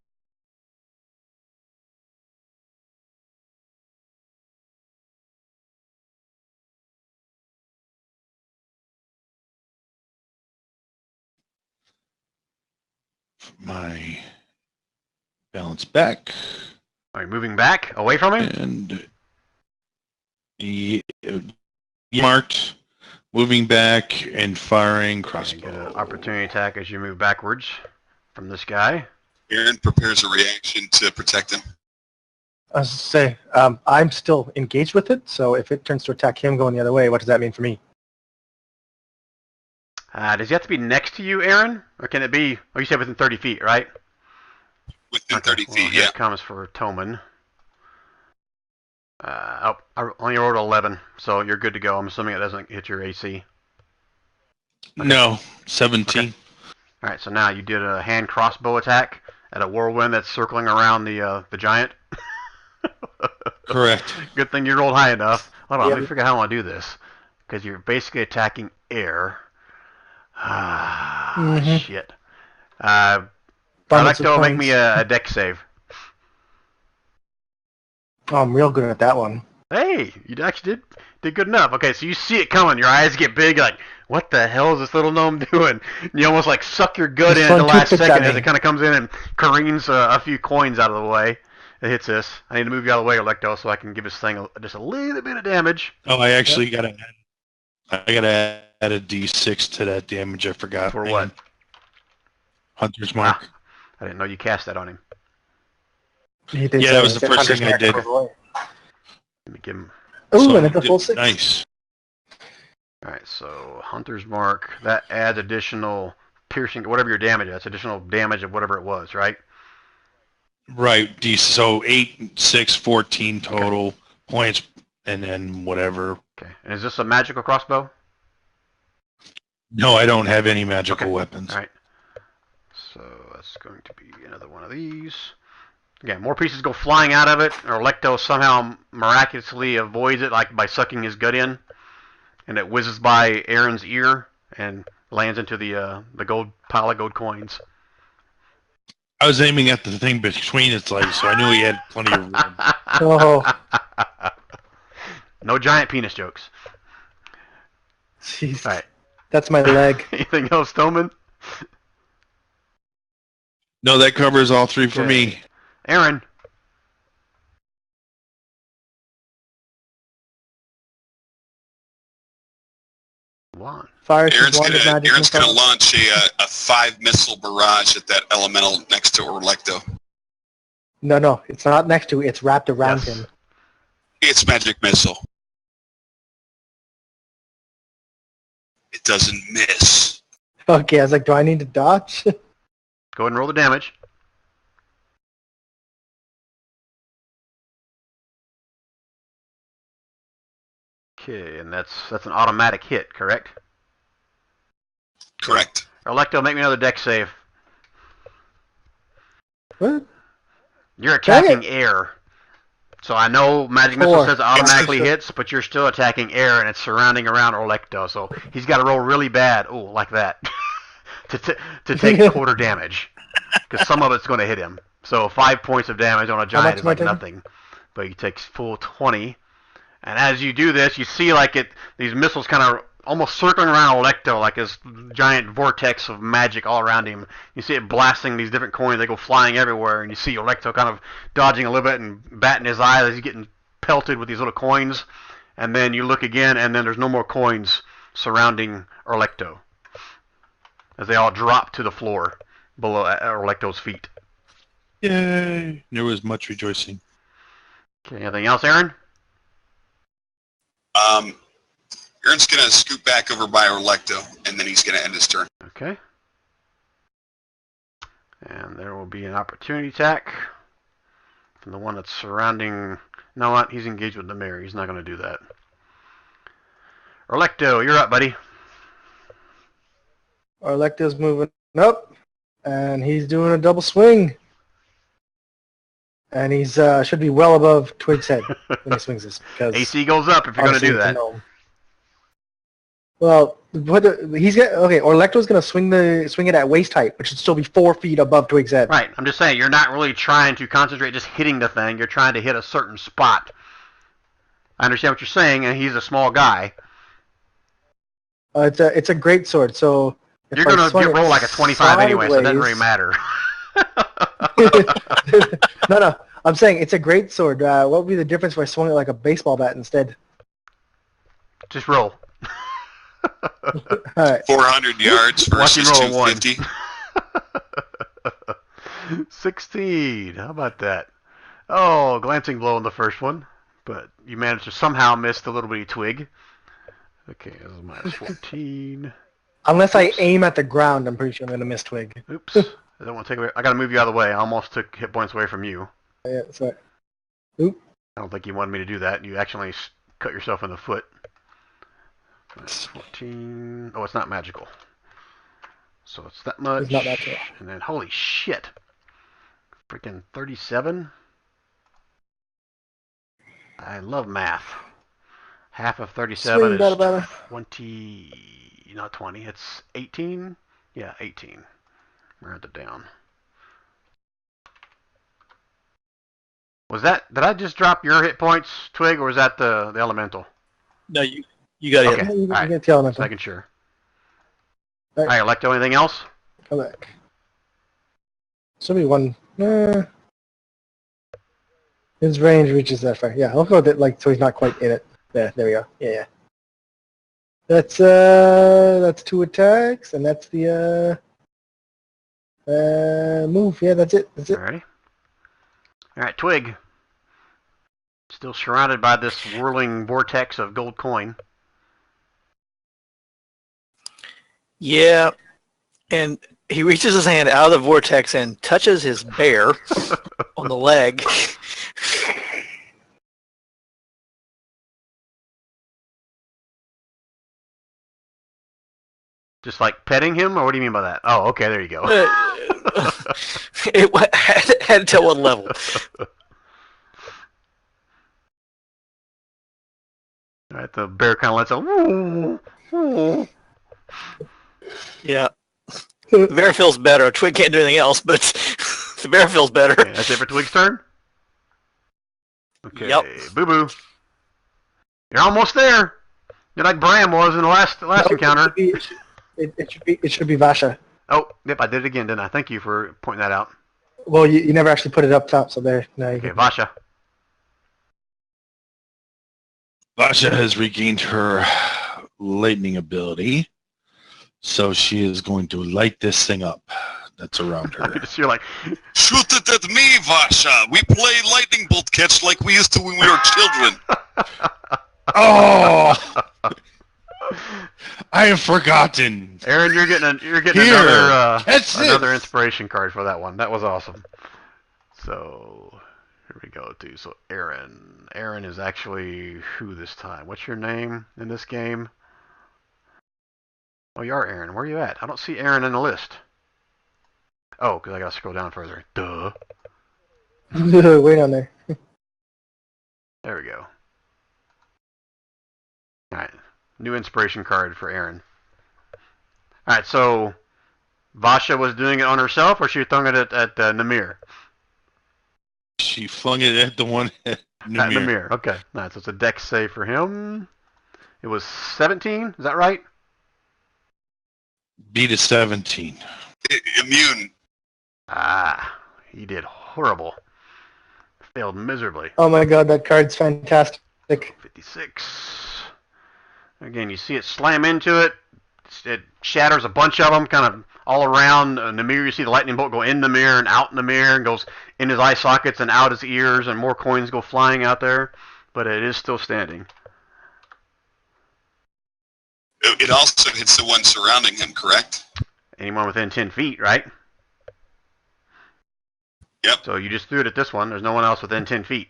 My balance back. Are you moving back away from him? And marked, moving back and firing crossbow. Get an opportunity attack as you move backwards from this guy. Aaron prepares a reaction to protect him. I was to say, I'm still engaged with it, so if it turns to attack him going the other way, what does that mean for me? Does he have to be next to you, Aaron? Or can it be, oh, you said within 30 feet, right? Within 30 well, feet, here yeah. it comes for Toman. I only rolled 11, so you're good to go. I'm assuming it doesn't hit your AC. Okay. No, 17. Okay. All right, so now you did a hand crossbow attack at a whirlwind that's circling around the giant. Correct. Good thing you rolled high enough. Hold on, Yep. let me figure out how I want to do this. Because you're basically attacking air. Shit. Electo, make me a dex save. Oh, I'm real good at that one. Hey, you actually did good enough. Okay, so you see it coming. Your eyes get big, like, what the hell is this little gnome doing? And you almost like suck your gut in at the last second as it kind of comes in and careens a few coins out of the way. It hits this. I need to move you out of the way, Electo, so I can give this thing just a little bit of damage. Oh, I actually gotta add a D6 to that damage. I forgot. For what? Hunter's Mark. I didn't know you cast that on him. He did Yeah, that was the first thing I did. Let me give him. Ooh, and it's a full 6. Nice. All right, so Hunter's Mark, that adds additional piercing, whatever your damage is. That's additional damage of whatever it was, right? Right. So 8, 6, 14 total points, and then whatever. Okay. And is this a magical crossbow? No, I don't have any magical weapons. All right. So that's going to be another one of these. Again, more pieces go flying out of it, or Lecto somehow miraculously avoids it, like by sucking his gut in, and it whizzes by Aaron's ear and lands into the gold pile of gold coins. I was aiming at the thing between its legs, so I knew he had plenty of room. Oh, No giant penis jokes. jeez. All right. That's my leg. Anything else, Toman? No, that covers all 3 for me. Aaron. One. Fire Aaron's wand of magic. Aaron's gonna launch a 5 missile barrage at that elemental next to Orlecto. No, it's not next to it. It's wrapped around Yes. him. It's magic missile. It doesn't miss. Okay, I was like, do I need to dodge? Go ahead and roll the damage. Okay, and that's an automatic hit, correct? Correct. Electo, make me another dex save. What? You're attacking air. So I know Magic Missile says automatically hits, but you're still attacking air, and it's surrounding around Orlecto. So he's got to roll really bad, like that, to take quarter damage, because some of it's going to hit him. So 5 points of damage on a giant is like nothing, but he takes full 20. And as you do this, you see like these missiles kind of almost circling around Orlecto, like this giant vortex of magic all around him. You see it blasting these different coins. They go flying everywhere, and you see Orlecto kind of dodging a little bit and batting his eye as he's getting pelted with these little coins. And then you look again, and then there's no more coins surrounding Orlecto as they all drop to the floor below Orlecto's feet. Yay! There was much rejoicing. Okay, anything else, Aaron? Aaron's going to scoot back over by Orlecto, and then he's going to end his turn. Okay. And there will be an opportunity attack from the one that's surrounding... You know what? He's engaged with the mayor. He's not going to do that. Orlecto, you're up, buddy. Orlecto's moving up, and he's doing a double swing. And he's should be well above Twig's head when he swings this. Because AC goes up if you're going to do that. Well, Orlecto's going to swing it at waist height, which should still be 4 feet above Twig's head. Right. I'm just saying, you're not really trying to concentrate just hitting the thing. You're trying to hit a certain spot. I understand what you're saying, and he's a small guy. It's a great sword, so... You're going to roll like a 25 anyway, so it doesn't really matter. No. I'm saying it's a great sword. What would be the difference if I swung it like a baseball bat instead? Just roll. All right. 400 yards versus 250. 16. How about that? Oh, glancing blow on the first one, but you managed to somehow miss the little bitty twig. Okay, this is minus 14. Unless I aim at the ground, I'm pretty sure I'm going to miss Twig. Oops. I don't want to take away. I got to move you out of the way. I almost took hit points away from you. Yeah, sorry. Oop. I don't think you wanted me to do that. You actually cut yourself in the foot. Minus 14. Oh, it's not magical. So it's that much. It's not magical. And then, holy shit. Freaking 37. I love math. Half of 37 is 20... Not 20, it's 18? Yeah, 18. Round it down. Was that... Did I just drop your hit points, Twig, or was that the elemental? No, you got it. Okay, you right. get the elemental. Second sure. All right. Alright, Electo, anything else? Come back. Should be one... his range reaches that far. Yeah, I'll go with it, like, so he's not quite in it. There we go. Yeah. That's 2 attacks, and that's the move. Yeah, that's it. Alrighty. Alright, Twig. Still surrounded by this whirling vortex of gold coin. Yeah, and he reaches his hand out of the vortex and touches his bear on the leg. Just like petting him, or what do you mean by that? Oh, okay, there you go. It had to tell what level. Alright, the bear kind of lets out. Yeah. The bear feels better. Twig can't do anything else, but the bear feels better. Okay, that's it for Twig's turn? Okay, Yep. Boo Boo. You're almost there. You're like Bram was in the last encounter. It should be Vasha. Oh, yep, I did it again, didn't I? Thank you for pointing that out. Well, you never actually put it up top, so there. No, Okay, Vasha. Vasha has regained her lightning ability, so she is going to light this thing up that's around her. You're like, Shoot it at me, Vasha! We play lightning bolt catch like we used to when we were children. Oh! I have forgotten. Aaron, you're getting another inspiration card for that one. That was awesome. So here we go, too. So Aaron is actually who this time? What's your name in this game? Oh, you are Aaron. Where are you at? I don't see Aaron in the list. Oh, because I gotta scroll down further. Duh. Way down there. There we go. All right. New inspiration card for Aaron. All right, so Vasha was doing it on herself, or she was throwing it at Namir? She flung it at the one at Namir. At Namir, okay. Nice. So it's a dex save for him. It was 17, is that right? Beat a 17. Immune. Ah, he did horrible. Failed miserably. Oh my god, that card's fantastic. 56. Again, you see it slam into it. It shatters a bunch of them, kind of all around Namir. You see the lightning bolt go in Namir and out Namir, and goes in his eye sockets and out his ears, and more coins go flying out there. But it is still standing. It also hits the one surrounding him, correct? Anyone within 10 feet, right? Yep. So you just threw it at this one. There's no one else within 10 feet.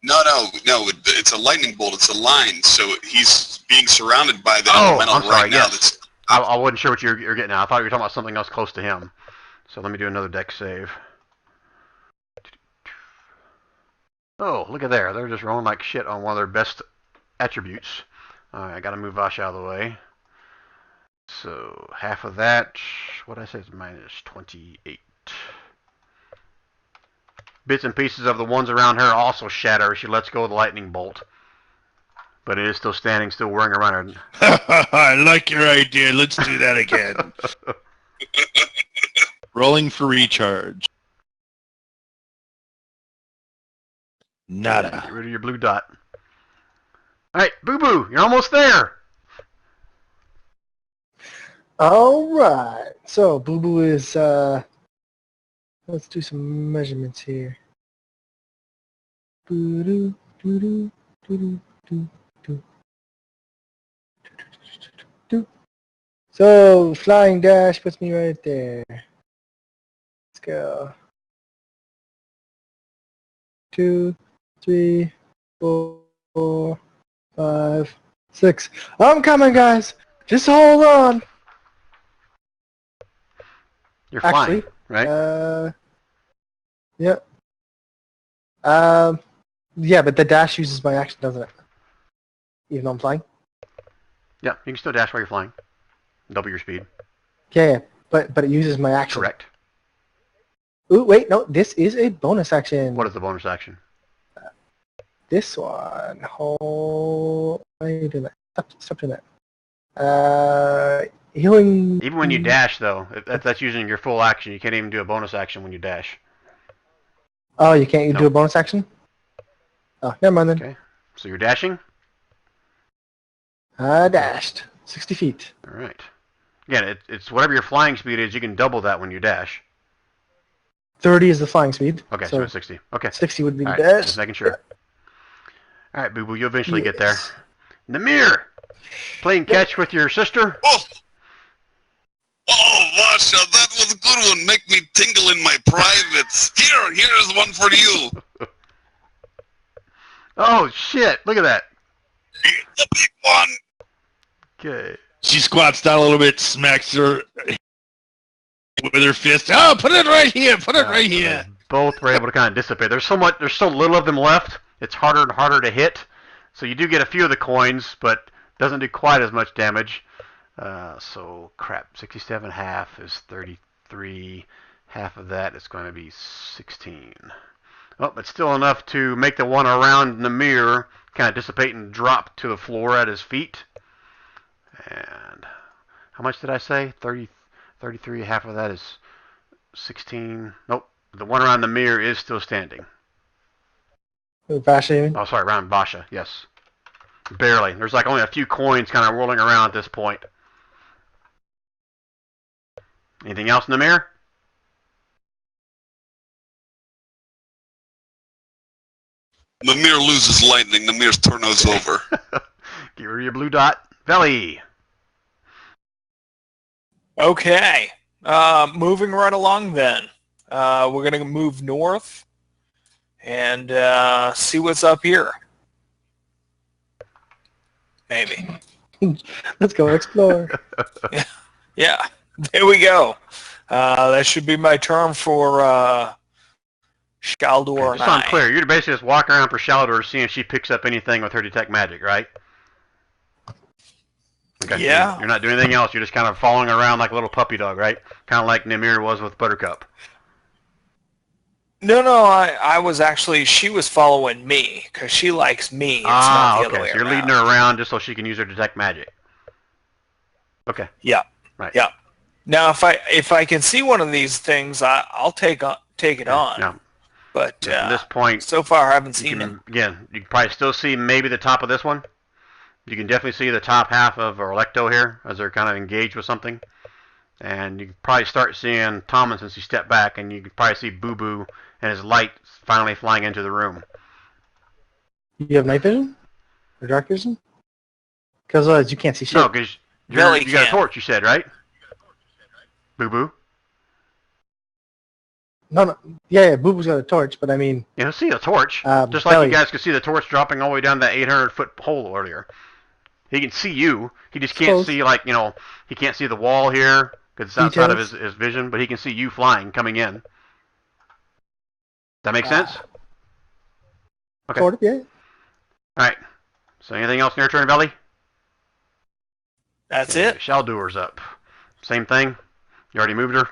No. It's a lightning bolt. It's a line. So he's being surrounded by the elemental I'm sorry, right now. yes. I wasn't sure what you're getting at. I thought you were talking about something else close to him. So let me do another dex save. Oh, look at there. They're just rolling like shit on one of their best attributes. Alright, I gotta move Vash out of the way. So half of that, what I say is minus 28. Bits and pieces of the ones around her also shatter as she lets go of the lightning bolt. But it is still standing, still whirring around her. I like your idea. Let's do that again. Rolling for recharge. Nada. Get rid of your blue dot. Alright, Boo Boo, you're almost there. Alright. So, Boo Boo is, let's do some measurements here. Boo-doo, doo-doo, doo-doo, doo, doo. Doo. So, flying dash puts me right there. Let's go. 2, 3, 4, 5, 6. I'm coming, guys. Just hold on. You're flying, Actually, right? Yep. Yeah, but the dash uses my action, doesn't it? Even though I'm flying. Yeah, you can still dash while you're flying. Double your speed. Yeah, but it uses my action. Correct. Ooh, wait, no, this is a bonus action. What is the bonus action? This one. Why are you doing that? Stop doing that. Healing. Even when you dash, though, if that's using your full action. You can't even do a bonus action when you dash. Oh, you can't No. do a bonus action? Oh, never mind then. Okay. So you're dashing? I dashed 60 feet. All right. Again, it's whatever your flying speed is. You can double that when you dash. 30 is the flying speed. Okay, so it's 60. Okay. 60 would be All the right, best. just making sure. All right, Boo Boo, you'll eventually get there. Yes. Namir, playing catch with your sister. Oh, Vasha, that was a good one. Make me tingle in my privates. Here's one for you. Oh shit! Look at that. The big one. Okay. She squats down a little bit, smacks her with her fist. Oh, put it right here. Put it right here. Both were able to kind of dissipate. There's so little of them left. It's harder and harder to hit. So you do get a few of the coins, but doesn't do quite as much damage. So crap. 67 half is 33. Half of that is going to be 16. Oh, but still enough to make the one around Namir kind of dissipate and drop to the floor at his feet. And how much did I say? 33. Half of that is 16. Nope. The one around Namir is still standing. Vasha, you mean? Oh, sorry, around Basha. Yes. Barely. There's like only a few coins kind of rolling around at this point. Anything else, Namir? Namir loses lightning. Namir's turn is over. Get rid of your blue dot. Veli. Okay. Moving right along then. We're going to move north and see what's up here. Maybe. Let's go explore. Yeah. There we go. That should be my turn for Shaldor and Just so I'm I. clear, you're basically just walking around for Shaldor, seeing if she picks up anything with her detect magic, right? Okay. Yeah. You're not doing anything else. You're just kind of following around like a little puppy dog, right? Kind of like Namir was with Buttercup. No, I was actually, she was following me, because she likes me, it's not the other way So you're around. leading her around just so she can use her detect magic. Okay. Yeah. Right. Yeah. Now, if I can see one of these things, I'll take it on. Yeah. But At this point, so far I haven't seen it. Again, you can probably still see maybe the top of this one. You can definitely see the top half of Orlecto here as they're kind of engaged with something. And you can probably start seeing Tommen since he stepped back, and you can probably see Boo Boo and his light finally flying into the room. You have night vision? Or dark vision? Because you can't see shit. No, because you got a torch, you said, right? Boo Boo? No. Yeah, Boo Boo's got a torch, but I mean... You see a torch. Just Belly. like you guys could see the torch dropping all the way down that 800-foot hole earlier. He can see you. He just can't see, like, he can't see the wall here because it's outside of his vision, but he can see you flying, coming in. Does that make sense? Okay. Sort of, yeah. All right. So anything else in your turn, Belly? That's it. Shaldor's up. Same thing. You already moved her.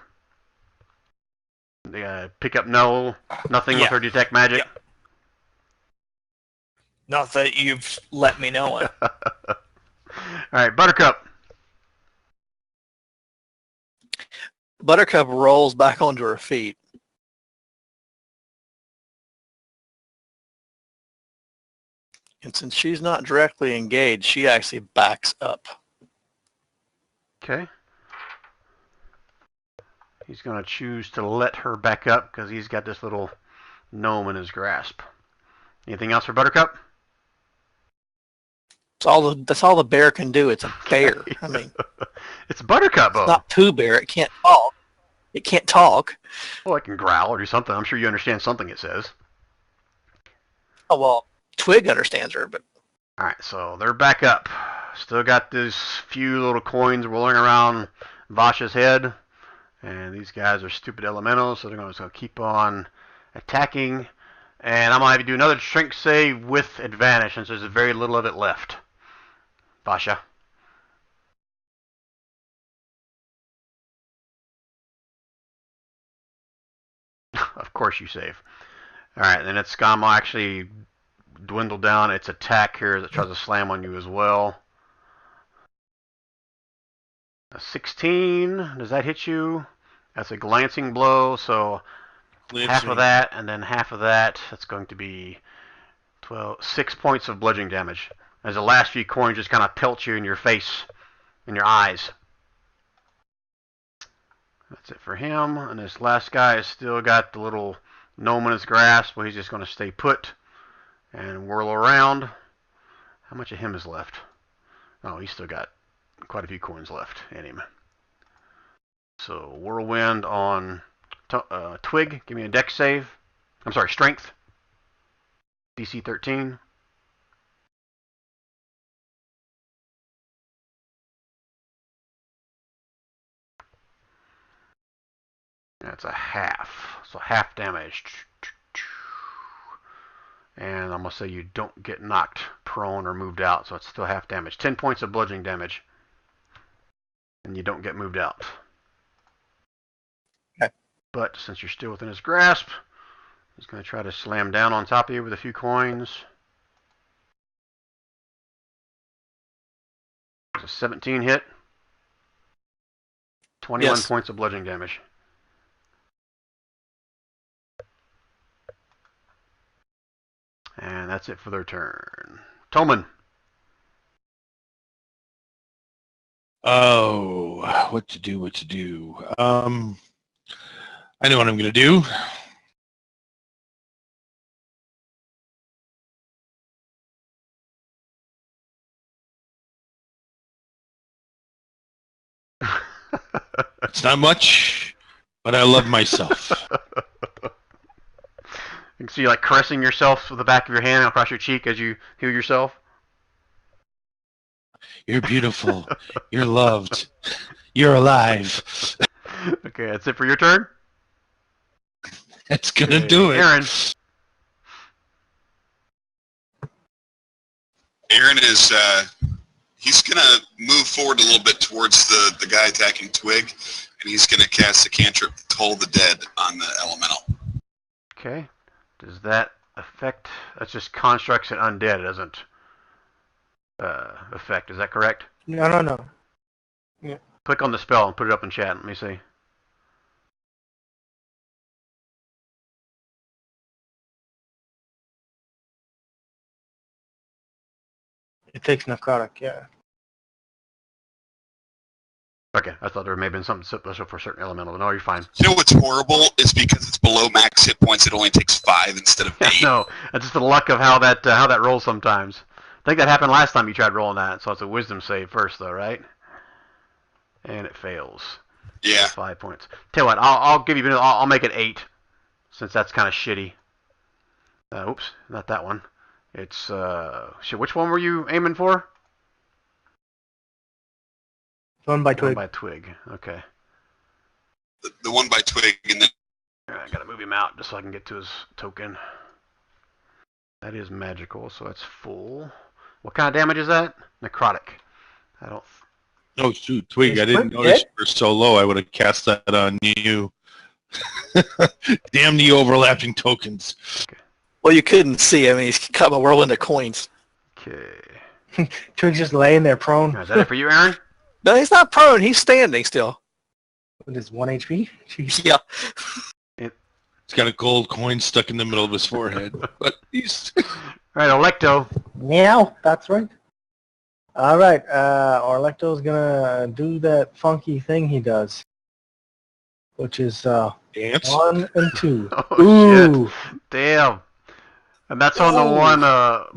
Pick up nothing with her detect magic. Yeah. Not that you've let me know it. All right, Buttercup. Buttercup rolls back onto her feet. And since she's not directly engaged, she actually backs up. Okay. He's going to choose to let her back up because he's got this little gnome in his grasp. Anything else for Buttercup? That's all the bear can do. It's a bear. I mean, it's Buttercup. It's not Pooh Bear. It can't talk. It can't talk. Well, it can growl or do something. I'm sure you understand something it says. Oh, well, Twig understands her, but... All right, so they're back up. Still got these few little coins rolling around Vasha's head. And these guys are stupid elementals, so they're going to keep on attacking. And I'm going to have you do another strength save with advantage since there's very little of it left. Vasha. Of course you save. Alright, then it's going to actually dwindle down its attack here as it tries to slam on you as well. A 16, does that hit you? That's a glancing blow, so half of that and then half of that. That's going to be 6 points of bludgeoning damage. As the last few coins just kind of pelt you in your face, in your eyes. That's it for him. And this last guy has still got the little gnome in his grasp, but he's just going to stay put and whirl around. How much of him is left? Oh, he's still got quite a few coins left in him. So whirlwind on Twig. Give me a dex save. I'm sorry, strength. DC 13. That's a half. So half damage. And I'm going to say you don't get knocked prone or moved out, so it's still half damage. 10 points of bludgeoning damage. And you don't get moved out. Okay. But since you're still within his grasp, he's going to try to slam down on top of you with a few coins. It's a 17 hit. 21 points of bludgeoning damage. And that's it for their turn. Tommen. Oh, what to do? I know what I'm going to do. It's not much, but I love myself. You can see you like caressing yourself with the back of your hand across your cheek as you heal yourself. You're beautiful. You're loved. You're alive. Okay, that's it for your turn? That's gonna do it. Aaron is he's gonna move forward a little bit towards the guy attacking Twig, and he's gonna cast a cantrip, Toll the Dead, on the elemental. Okay. Does that affect? That's just constructs and undead. It doesn't affect. Is that correct? No. Yeah. Click on the spell and put it up in chat. Let me see. It takes necrotic, yeah. Okay, I thought there may have been something special for a certain elemental, but no, you're fine. You know what's horrible is because it's below max hit points, it only takes 5 instead of 8. No, that's just the luck of how that rolls sometimes. I think that happened last time you tried rolling that, so it's a wisdom save first, though, right? And it fails. Yeah. 5 points. Tell you what, I'll give you. I'll make it 8, since that's kind of shitty. Oops, not that one. It's shit. Which one were you aiming for? One by Twig. One by Twig. Okay. The one by Twig, and then. I gotta move him out just so I can get to his token. That is magical, so that's full. What kind of damage is that? Necrotic. I don't. Oh shoot, Twig! I didn't notice you were so low. I would have cast that on you. Damn the overlapping tokens. Okay. Well, you couldn't see. I mean, he's cut a whirlwind of coins. Okay. Twig's just laying there prone. Is that it for you, Aaron? No, he's not prone. He's standing still. With his 1 HP? Jeez. Yeah. He's got a gold coin stuck in the middle of his forehead. But he's... Alright, Electo. Yeah, that's right. Alright, Orlecto's gonna do that funky thing he does. Which is, Dance? 1 and 2. Oh, Ooh! shit. Damn. And that's on the one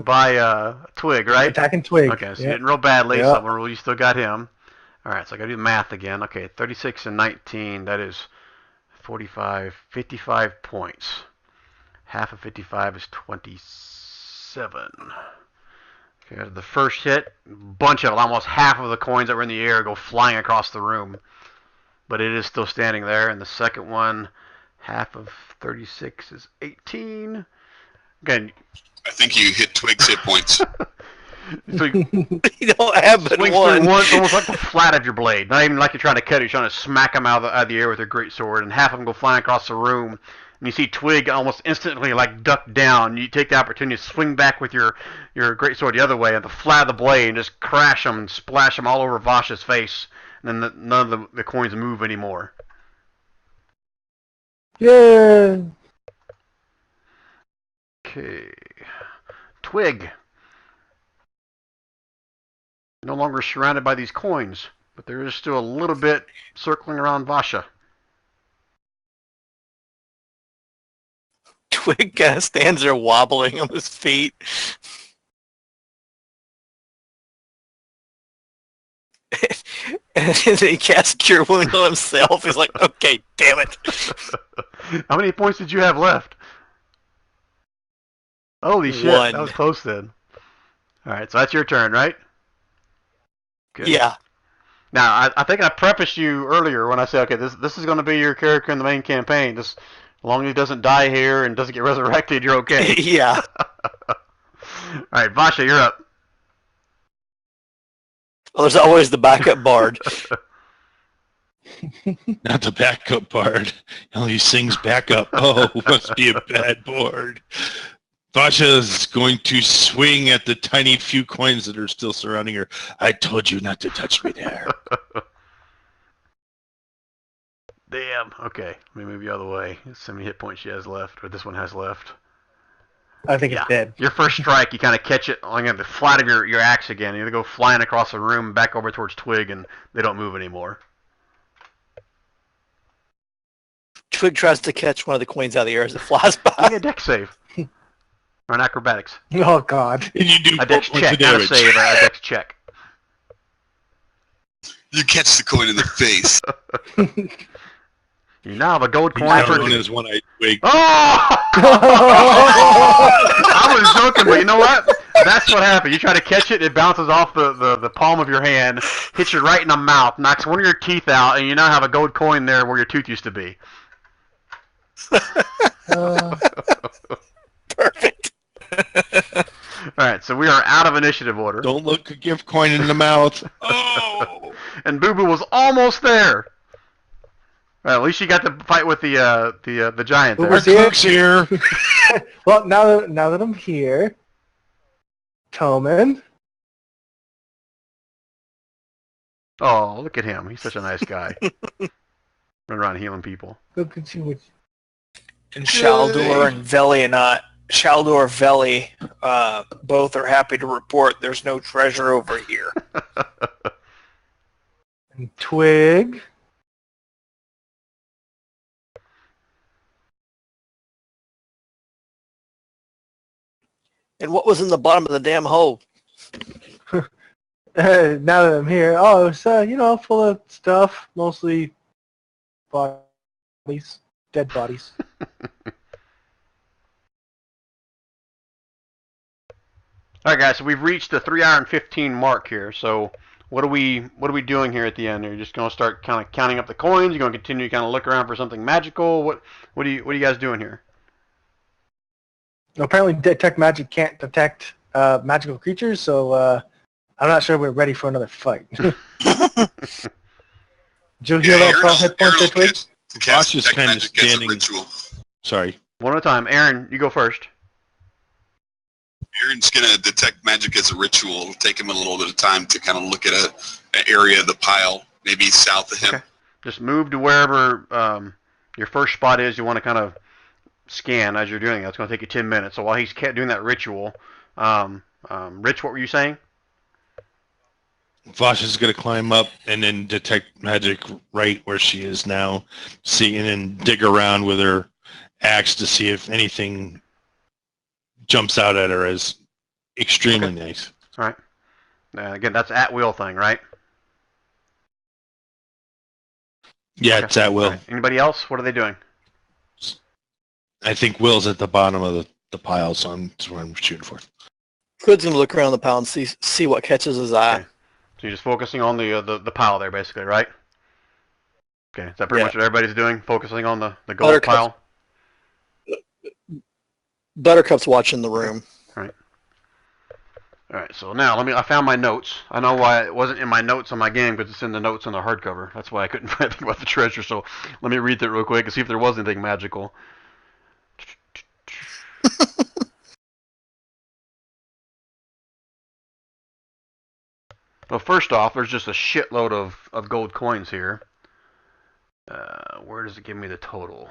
by Twig, right? Attacking Twig. Okay, so you Yep. didn't roll badly, Yep. so I'm gonna roll. You still got him. Alright, so I gotta do the math again. Okay, 36 and 19, that is 45, 55 points. Half of 55 is 27. Okay, the first hit, bunch of it, almost half of the coins that were in the air go flying across the room. But it is still standing there. And the second one, half of 36 is 18. Again, I think you hit Twig's hit points. so you You don't have but swing one. through one, almost like the flat of your blade. Not even like you're trying to cut it. You're trying to smack them out of the air with your great sword. And half of them go flying across the room. And you see Twig almost instantly like duck down. You take the opportunity to swing back with your great sword the other way at the flat of the blade and just crash them and splash them all over Vash's face. And then none of the coins move anymore. Yeah! Okay. Twig. No longer surrounded by these coins, but there is still a little bit circling around Vasha. Twig kind of stands there wobbling on his feet. And then he casts Cure Wound on himself. He's like, okay, damn it. How many points did you have left? Holy shit, One. that was close then. Alright, so that's your turn, right? Good. Yeah. Now, I think I prefaced you earlier when I said, okay, this is going to be your character in the main campaign. Just as long as he doesn't die here and doesn't get resurrected, you're okay. Yeah. Alright, Vasha, you're up. Well, there's always the backup bard. Not the backup part. He sings backup. Oh, must be a bad board. Vasha's going to swing at the tiny few coins that are still surrounding her. I told you not to touch me there. Damn. Okay, let me move you out of the way. Let's see how many hit points she has left, or this one has left. I think it's dead. Your first strike, you kind of catch it on the flat of your axe again. You go flying across the room, back over towards Twig, and they don't move anymore. Twig tries to catch one of the coins out of the air as it flies Give by. me a dex save. Or an acrobatics. Oh, God. And you do A dex 4 points check, of not a damage. save, a dex check. You catch the coin in the face. You now have a gold coin He's for... known as one-eyed Twig. Oh! I was joking, but you know what? That's what happened. You try to catch it, it bounces off the palm of your hand, hits you right in the mouth, knocks one of your teeth out, and you now have a gold coin there where your tooth used to be. Perfect. Alright, so we are out of initiative order. Don't look a gift coin in the mouth. Oh! And Boo Boo was almost there. Well, at least you got to fight with the giant there. Our cook's here. Well, now that I'm here, Toman. Oh, look at him. He's such a nice guy. Run around healing people. Look at you. And Shaldor and Veli, both are happy to report there's no treasure over here. And Twig. And what was in the bottom of the damn hole? Now that I'm here, oh, it's full of stuff, mostly bodies, dead bodies. All right, guys. So we've reached the 3 hour and 15 mark here. So what are we doing here at the end? Are you just going to start kind of counting up the coins? You're going to continue to kind of look around for something magical? What are you guys doing here? Apparently, detect magic can't detect magical creatures, so I'm not sure we're ready for another fight. Did you heal up 12 hit points there, Twig? Josh is kind of standing. Sorry. One at a time. Aaron, you go first. Aaron's going to detect magic as a ritual. It'll take him a little bit of time to kind of look at an area of the pile, maybe south of him. Okay. Just move to wherever your first spot is. You want to kind of scan as you're doing it. It's going to take you 10 minutes. So while he's doing that ritual, Rich, what were you saying? Vosh is going to climb up and then detect magic right where she is now, see, and then dig around with her axe to see if anything jumps out at her as extremely nice. All right. Again, that's at will thing, right? Yeah, it's at will. Right. Anybody else? What are they doing? I think Will's at the bottom of the pile, so that's what I'm shooting for. Hood's gonna look around the pile and see what catches his eye. Okay. So you're just focusing on the pile there, basically, right? Okay. Is that pretty much what everybody's doing? Focusing on the gold pile? Buttercup's watching the room. Right. All right. So now I found my notes. I know why it wasn't in my notes on my game because it's in the notes on the hardcover. That's why I couldn't find anything about the treasure. So let me read that real quick and see if there was anything magical. Well, first off, there's just a shitload of gold coins here. Where does it give me the total?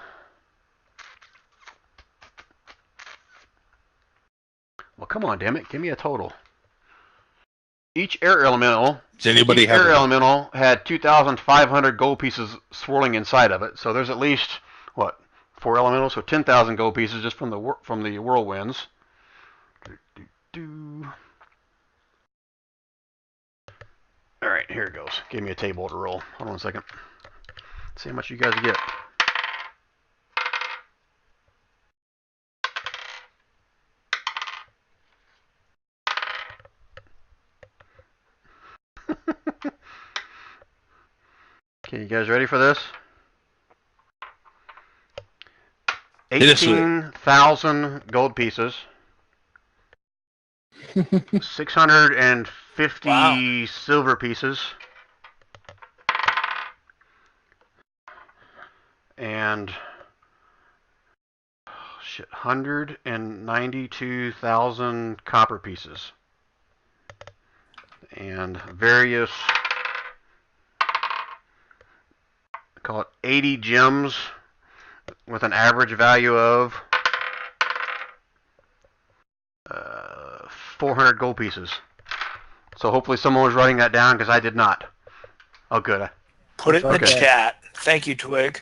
Well, come on, damn it. Give me a total. Each air elemental had 2,500 gold pieces swirling inside of it. So there's at least, 4 elementals? So 10,000 gold pieces just from the whirlwinds. All right, here it goes. Give me a table to roll. Hold on a second. Let's see how much you guys get. Okay, you guys ready for this? 18,000 gold pieces. 650 silver pieces. And 192,000 copper pieces. And various, call it 80 gems with an average value of 400 gold pieces. So hopefully someone was writing that down because I did not. Oh, good. Put it in the chat. Thank you, Twig.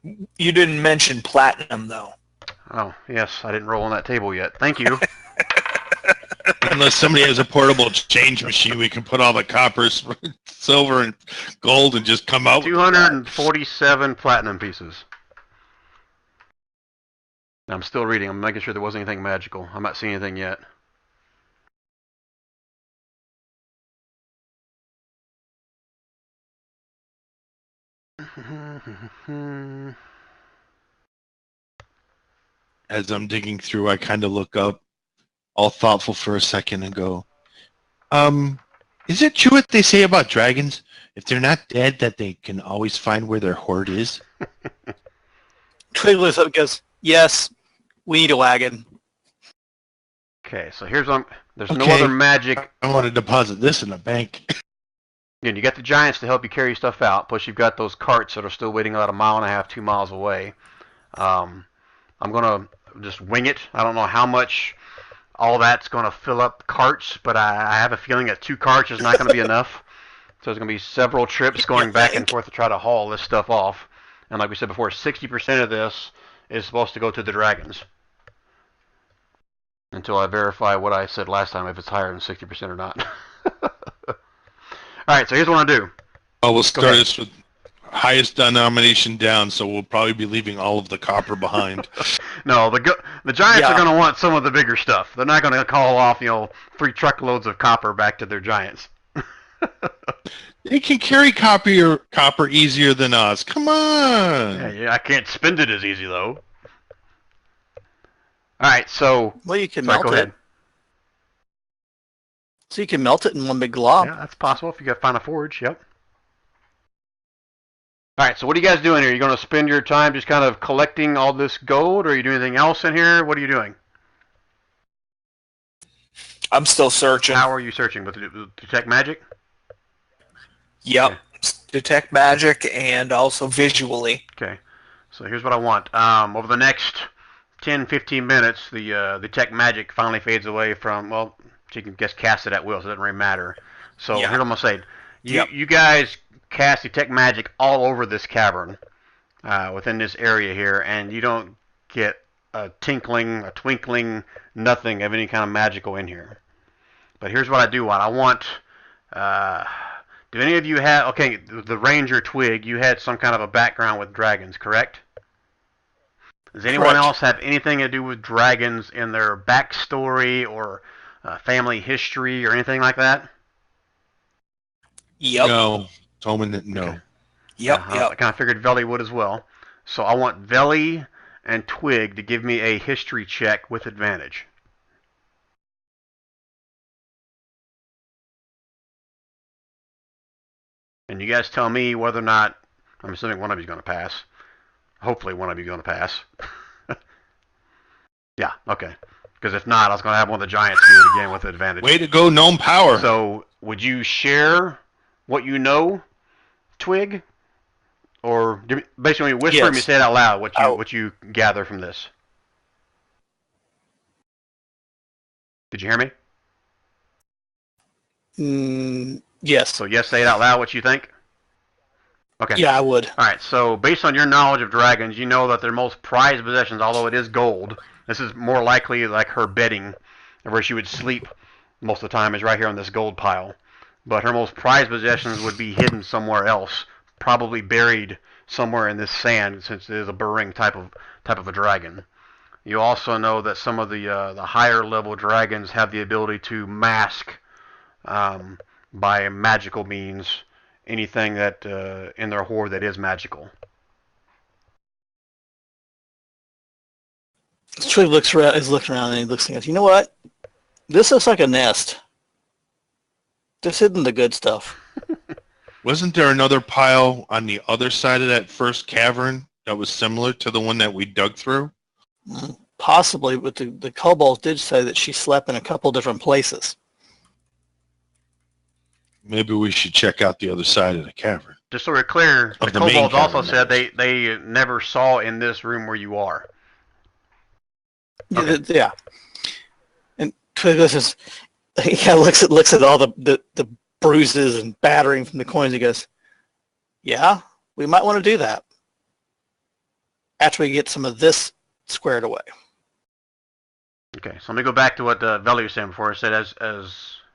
You didn't mention platinum, though. Oh, yes. I didn't roll on that table yet. Thank you. Unless somebody has a portable change machine, we can put all the copper, silver, and gold and just come out 247 platinum pieces. I'm still reading. I'm making sure there wasn't anything magical. I'm not seeing anything yet. as I'm digging through, I kind of look up, all thoughtful for a second, and go, is it true what they say about dragons? If they're not dead, that they can always find where their hoard is? Twig looks up and goes, yes, we need a wagon. Okay, so here's there's no other magic. I want to deposit this in a bank. And you got the giants to help you carry stuff out. Plus, you've got those carts that are still waiting about 1.5 miles, 2 miles away. I'm gonna just wing it. I don't know how much all that's gonna fill up carts, but I have a feeling that 2 carts is not gonna be enough. So there's gonna be several trips going back and forth to try to haul this stuff off. And like we said before, 60% of this is supposed to go to the dragons. Until I verify what I said last time, if it's higher than 60% or not. All right, so here's what I'm gonna do. Oh, we'll start this with highest denomination down, so we'll probably be leaving all of the copper behind. No, the giants are gonna want some of the bigger stuff. They're not gonna call off 3 truckloads of copper back to their giants. They can carry copper easier than us. Come on. Yeah, I can't spend it as easy though. All right, so well, you can melt go it. Ahead. So you can melt it in one big glob. Yeah, that's possible if you got find a forge. Yep. All right, so what are you guys doing here? Are you going to spend your time just kind of collecting all this gold, or are you doing anything else in here? What are you doing? I'm still searching. How are you searching? With detect magic? Yep. Okay. Detect magic and also visually. Okay. So here's what I want. Over the next 10, 15 minutes, the detect magic finally fades away from, well, you can just cast it at will, so it doesn't really matter. So here's what I'm going to say. You guys cast detect magic all over this cavern within this area here, and you don't get a tinkling, a twinkling, nothing of any kind of magical in here. But here's what I do want. I want... do any of you have... Okay, the Ranger Twig, you had some kind of a background with dragons, correct? Does anyone else have anything to do with dragons in their backstory or family history or anything like that? Yep. No. Tolman, no. Okay. Yep. I kind of figured Veli would as well. So I want Veli and Twig to give me a history check with advantage. And you guys tell me whether or not, I'm assuming one of you is going to pass. Hopefully one of you is going to pass. Yeah, okay. Because if not, I was going to have one of the giants do it again with advantage. Way to go, gnome power. So would you share what you know, Twig? Or basically when you whisper and you say it out loud, what you gather from this. Did you hear me? Yes. So yes, say it out loud what you think? Okay. Yeah, I would. All right, so based on your knowledge of dragons, you know that their most prized possessions, although it is gold, this is more likely like her bedding, where she would sleep most of the time, is right here on this gold pile. But her most prized possessions would be hidden somewhere else, probably buried somewhere in this sand, since it is a burrowing type of a dragon. You also know that some of the higher level dragons have the ability to mask by magical means anything that in their hoard that is magical. Twig looks around and he looks and goes, you know what? This looks like a nest. This isn't the good stuff. Wasn't there another pile on the other side of that first cavern that was similar to the one that we dug through? Possibly, but the kobolds did say that she slept in a couple different places. Maybe we should check out the other side of the cavern. Just so we're clear, the kobolds also said they never saw in this room where you are. Okay. Yeah. And Twig says, he kind of looks at all the bruises and battering from the coins. He goes, yeah, we might want to do that after we get some of this squared away. Okay, so let me go back to what Veli was saying before. I said as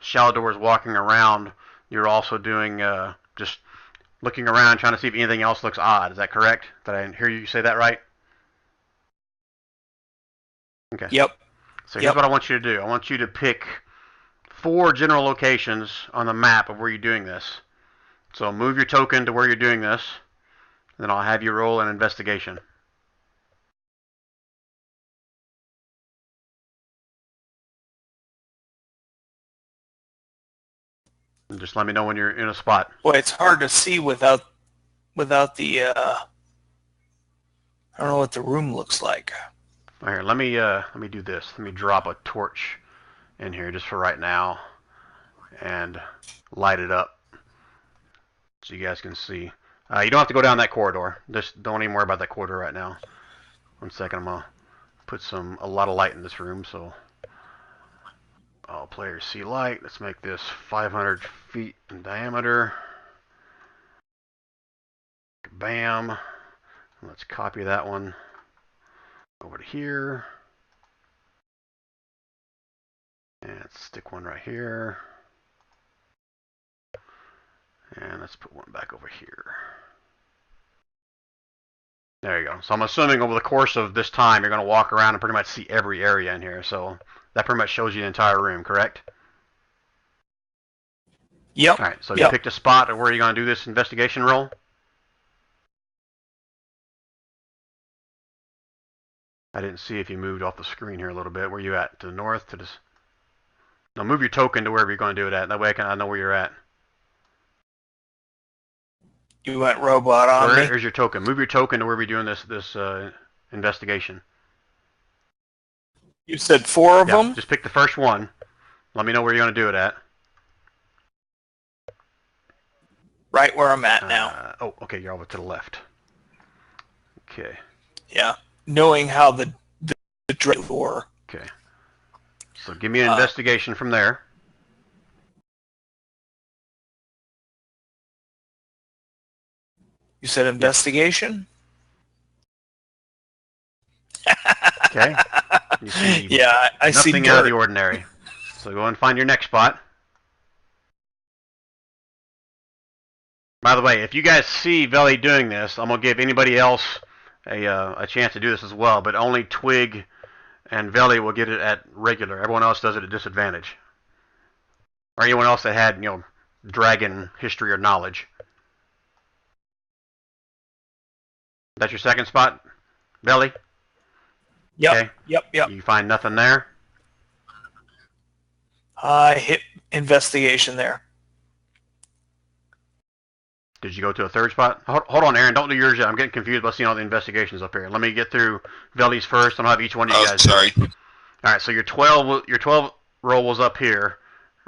Shalador is walking around, you're also doing just looking around, trying to see if anything else looks odd. Is that correct? Did I hear you say that right? Okay. Yep. So here's what I want you to do. I want you to pick 4 general locations on the map of where you're doing this. So move your token to where you're doing this, and then I'll have you roll an investigation. And just let me know when you're in a spot. Boy, it's hard to see without the. I don't know what the room looks like. All right, let me do this. Let me drop a torch in here just for right now, and light it up so you guys can see. You don't have to go down that corridor. Just don't even worry about that corridor right now. 1 second, I'm gonna put a lot of light in this room so all players see light. Let's make this 500 feet in diameter. Bam. Let's copy that one over to here. And stick one right here. And let's put one back over here. There you go. So I'm assuming over the course of this time, you're going to walk around and pretty much see every area in here. So that pretty much shows you the entire room, correct? Yep. All right. So you picked a spot of where you're going to do this investigation roll. I didn't see if you moved off the screen here a little bit. Where you at? To the north? To this? No, move your token to wherever you're going to do it at. That way I know where you're at. You went robot on me. Where's your token? Move your token to where we're doing this investigation. You said 4 of them? Just pick the first one. Let me know where you're going to do it at. Right where I'm at now. Oh, okay. You're over to the left. Okay. Yeah. Knowing how the drive work. Okay. So give me an investigation from there. You said investigation? Okay. You see yeah, I see nothing out of the ordinary. So go and find your next spot. By the way, if you guys see Veli doing this, I'm going to give anybody else a chance to do this as well, but only Twig and Veli will get it at regular. Everyone else does it at disadvantage. Or anyone else that had, dragon history or knowledge. That's your second spot, Veli? Yep. Okay. Yep. You find nothing there? I hit investigation there. Did you go to a third spot? Hold on, Aaron. Don't do yours yet. I'm getting confused by seeing all the investigations up here. Let me get through Veli's first, and I'll have each one of you guys. Sorry. All right. So your 12 roll was up here,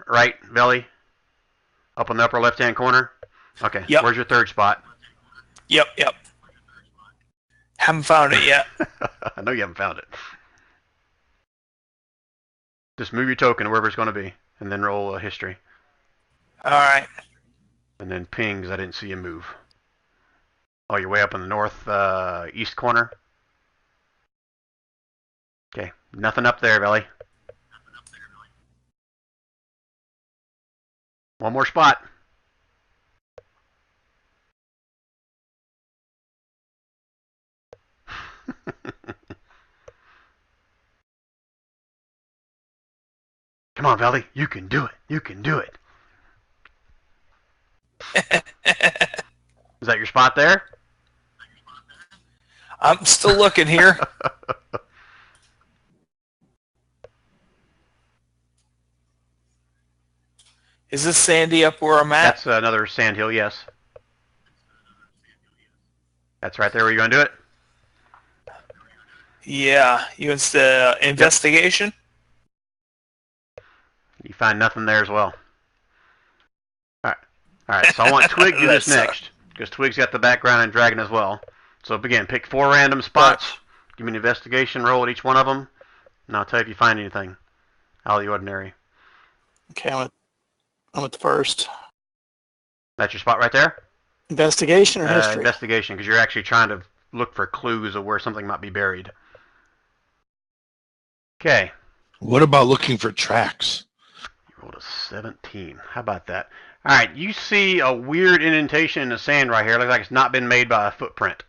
right, Veli? Up in the upper left-hand corner. Okay. Yep. Where's your third spot? Yep. Haven't found it yet. I know you haven't found it. Just move your token wherever it's going to be, and then roll a history. All right. And then ping, because I didn't see you move. Oh, you're way up in the north east corner? Okay, nothing up there, Veli. One more spot. Come on, Veli. You can do it. You can do it. Is that your spot there? I'm still looking here. Is this sandy up where I'm at? That's another sand hill, yes. That's right there where you're going to do it? Yeah. You investigation? You find nothing there as well. Alright, so I want Twig to do this next, because Twig's got the background in Dragon as well. So again, pick 4 random spots, give me an investigation roll at each one of them, and I'll tell you if you find anything out of the ordinary. Okay, I'm at the first. That's your spot right there? Investigation or history? Investigation, because you're actually trying to look for clues of where something might be buried. Okay. What about looking for tracks? You rolled a 17. How about that? All right, you see a weird indentation in the sand right here. Looks like it's not been made by a footprint.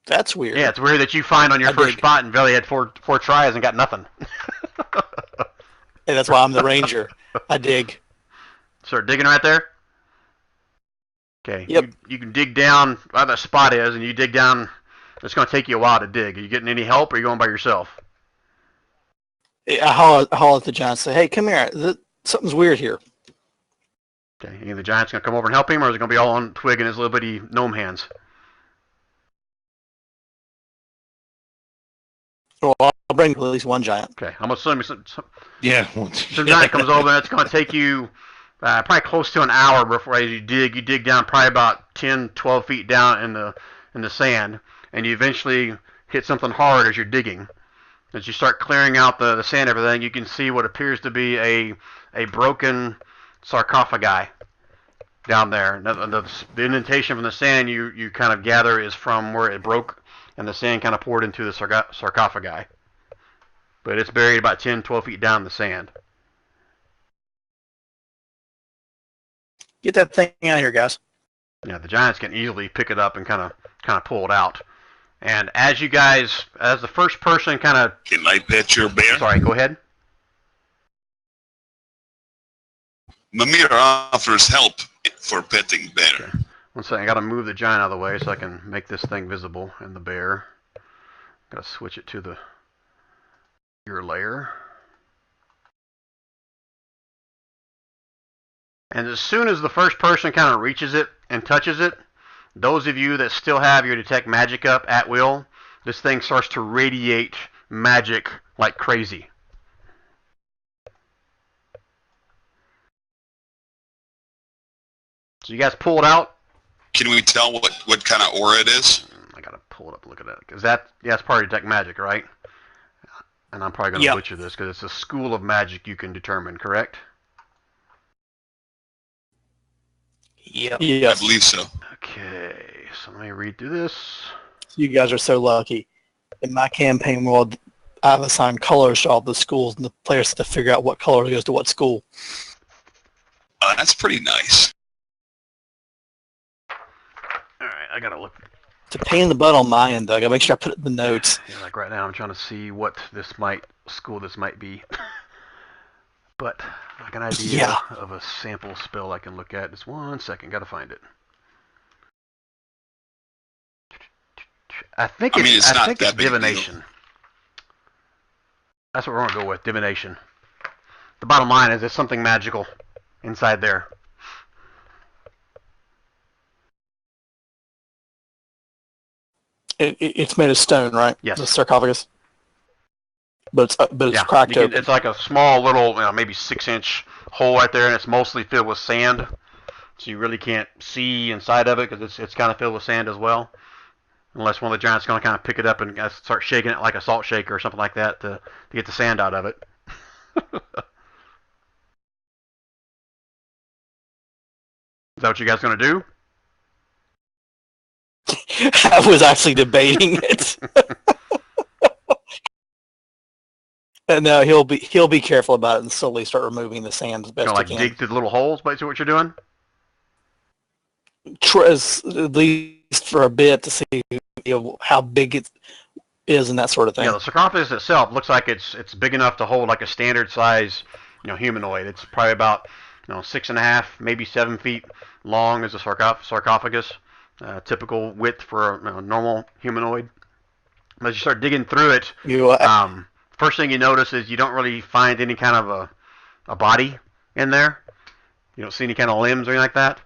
That's weird. Yeah, it's weird that you find on your first spot and Veli had four tries and got nothing. Hey, that's why I'm the ranger. I dig. Start digging right there? Okay. Yep. You can dig down where that spot is, and you dig down. It's going to take you a while to dig. Are you getting any help, or are you going by yourself? I holler at the giant, say, "Hey, come here. Something's weird here." Okay, you think the giant's gonna come over and help him, or is it gonna be all on Twig and his little bitty gnome hands? Well, I'll bring at least one giant. Okay, I'm assuming some giant comes over, and it's gonna take you probably close to an hour before as you dig. You dig down probably about 10, 12 feet down in the sand, and you eventually hit something hard as you're digging. As you start clearing out the sand and everything, you can see what appears to be a broken sarcophagi down there. The indentation from the sand you kind of gather is from where it broke, and the sand kind of poured into the sarcophagi. But it's buried about 10, 12 feet down in the sand. Get that thing out of here, guys. Yeah, the giants can easily pick it up and kind of pull it out. And as you guys, as the first person kind of... Can I pet your bear? Sorry, go ahead. Mimir offers help for petting bear. Okay. One second, I gotta move the giant out of the way so I can make this thing visible and the bear. Gotta switch it to the your layer. And as soon as the first person kind of reaches it and touches it, those of you that still have your detect magic up at will, this thing starts to radiate magic like crazy. So you guys pull it out. Can we tell what kind of aura it is? I gotta pull it up and look at it. Cause it's part of detect magic, right? And I'm probably gonna butcher this because it's a school of magic you can determine, correct? Yep. I believe so. Okay, so let me read through this. You guys are so lucky. In my campaign world, I've assigned colors to all the schools, and the players have to figure out what color goes to what school. That's pretty nice. Alright, I gotta look. It's a pain in the butt on my end, though. I gotta make sure I put it in the notes. Yeah, like right now I'm trying to see what school this might be. But like an idea of a sample spell I can look at. Just 1 second, gotta find it. I think it's divination. That's what we're gonna go with, divination. The bottom line is there's something magical inside there. It's made of stone, right? Yes. The sarcophagus. But it's cracked open. It's like a small little, maybe 6-inch hole right there, and it's mostly filled with sand. So you really can't see inside of it because it's kind of filled with sand as well. Unless one of the giants is going to kind of pick it up and start shaking it like a salt shaker or something like that to get the sand out of it. Is that what you guys going to do? I was actually debating it. And no, he'll be careful about it and slowly start removing the sand as best he can. Dig through the little holes, basically what you're doing? At least for a bit to see how big it is and that sort of thing. Yeah, the sarcophagus itself looks like it's big enough to hold like a standard size, humanoid. It's probably about 6.5, maybe 7 feet long as a sarcophagus. Typical width for a normal humanoid. As you start digging through it, first thing you notice is you don't really find any kind of a body in there. You don't see any kind of limbs or anything like that.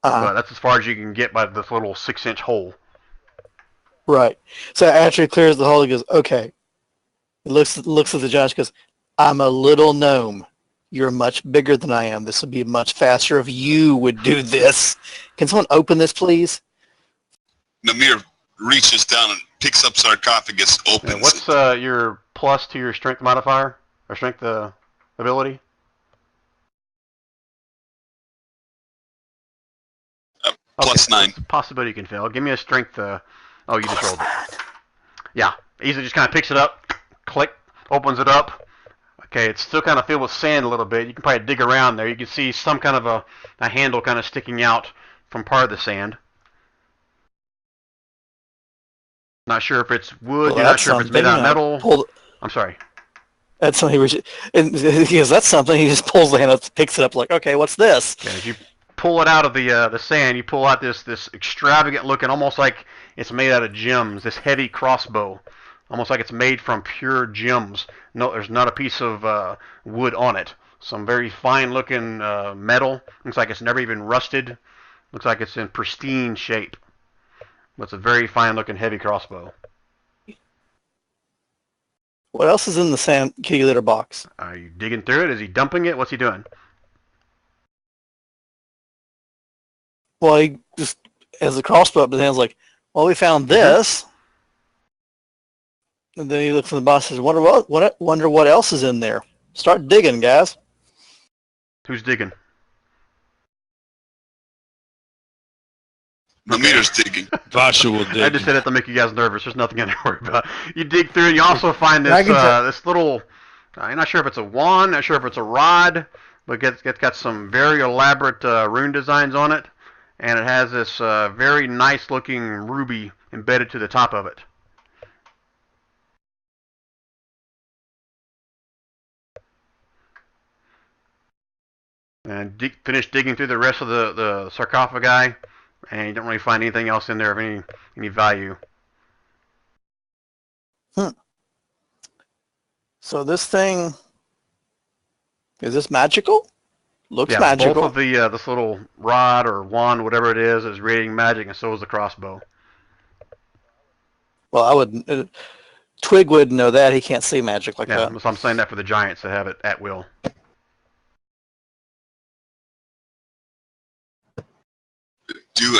But that's as far as you can get by this little 6-inch hole. Right. So after he clears the hole, he goes, okay. He looks at the judge, goes, I'm a little gnome. You're much bigger than I am. This would be much faster if you would do this. Can someone open this, please? Namir reaches down and picks up sarcophagus, opens what's your plus to your strength modifier? Or strength ability? Plus 9. Possibility you can fail. Give me a strength. Oh, you just rolled it. Yeah, easily just kind of picks it up, click, opens it up. Okay, it's still kind of filled with sand a little bit. You can probably dig around there. You can see some kind of a handle kind of sticking out from part of the sand. Not sure if it's wood. You're not sure if it's made out of metal. I'm sorry. That's something and he goes, that's something. He just pulls the hand up, picks it up, like, okay, what's this? Okay, as you pull it out of the sand, you pull out this extravagant looking, almost like it's made out of gems, this heavy crossbow. almost like it's made from pure gems. No, there's not a piece of wood on it. Some very fine-looking metal. Looks like it's never even rusted. Looks like it's in pristine shape. But it's a very fine-looking heavy crossbow. What else is in the Sam kitty litter box? Are you digging through it? Is he dumping it? What's he doing? Well, he just has the crossbow up his hands like, well, we found this. And then he looks in the box and says, wonder what else is in there. Start digging, guys. Who's digging? Ramir's digging. Vasha will dig. I just said it to make you guys nervous. There's nothing to worry about. You dig through and you also find this this little, I'm not sure if it's a wand, not sure if it's a rod, but it's got some very elaborate rune designs on it. And it has this very nice looking ruby embedded to the top of it. And finish digging through the rest of the sarcophagi, and you don't really find anything else in there of any value. So this thing, is this magical? Looks yeah, magical. Both of the this little rod or wand, whatever it is radiating magic, and so is the crossbow. Well, I would. Twig wouldn't know that. He can't see magic like that. So I'm saying that for the giants to have it at will.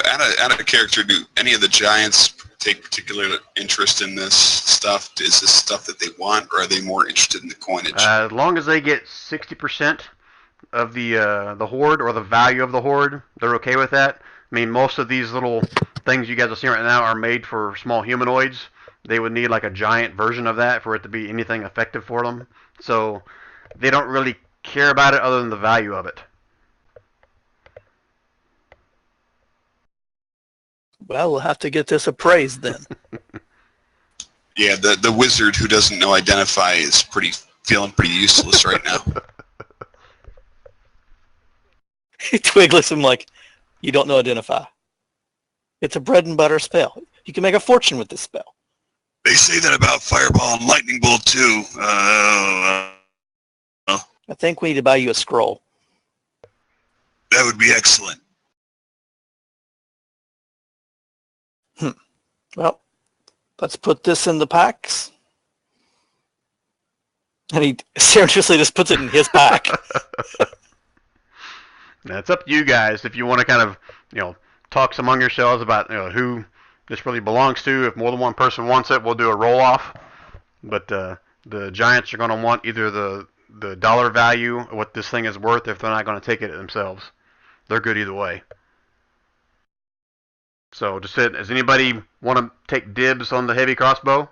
Out of character, do any of the giants take particular interest in this stuff? Is this stuff that they want, or are they more interested in the coinage? As long as they get 60% of the hoard or the value of the hoard, they're okay with that. I mean, most of these little things you guys are seeing right now are made for small humanoids. They would need like a giant version of that for it to be anything effective for them. So they don't really care about it other than the value of it. Well, we'll have to get this appraised then. Yeah, the wizard who doesn't know identify is feeling pretty useless right now. Twig looks at him like, you don't know identify. It's a bread and butter spell. You can make a fortune with this spell. They say that about Fireball and Lightning Bolt too. I think we need to buy you a scroll. That would be excellent. Well, let's put this in the packs. And he seriously just puts it in his pack. Now, it's up to you guys if you want to kind of, talk among yourselves about, who this really belongs to. If more than one person wants it, we'll do a roll-off. But the giants are going to want either the dollar value of what this thing is worth if they're not going to take it themselves. They're good either way. So, does anybody want to take dibs on the heavy crossbow?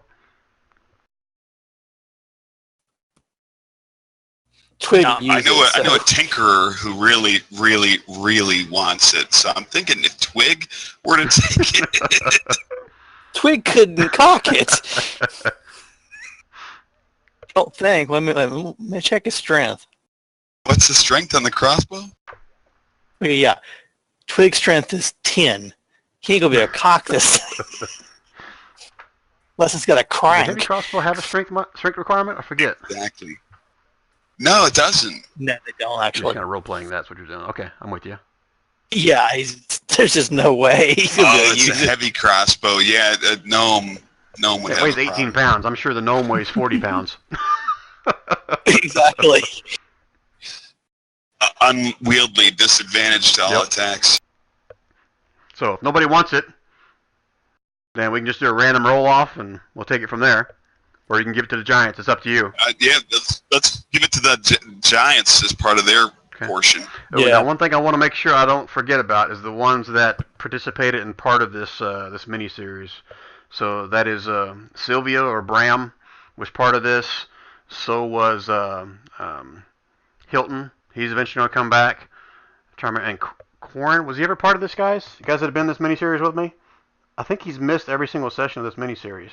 Twig I know a tinkerer who really, really, really wants it. So I'm thinking if Twig were to take it. Twig couldn't cock it. I don't think. Let me check his strength. What's the strength on the crossbow? Okay, yeah. Twig's strength is 10. He ain't gonna be able to cock this thing. Unless it's got a crank. Does heavy crossbow have a strength requirement? I forget. Exactly. No, it doesn't. No, they don't You're actually. just kind of role-playing that's what you're doing. Okay, I'm with you. Yeah, there's just no way. He's gonna be able to It's use a heavy crossbow. Yeah, a gnome would It have weighs a 18 problem. pounds. I'm sure the gnome weighs 40 pounds. Exactly. Unwieldy disadvantage to all attacks. So if nobody wants it, then we can just do a random roll-off and we'll take it from there. Or you can give it to the giants. It's up to you. Yeah, let's give it to the giants as part of their portion. Oh, now, one thing I want to make sure I don't forget about is the ones that participated in part of this this miniseries. So that is Sylvia or Bram was part of this. So was Hilton. He's eventually going to come back. And Corn, was he ever part of this, guys? You guys that have been in this miniseries with me? I think he's missed every single session of this miniseries.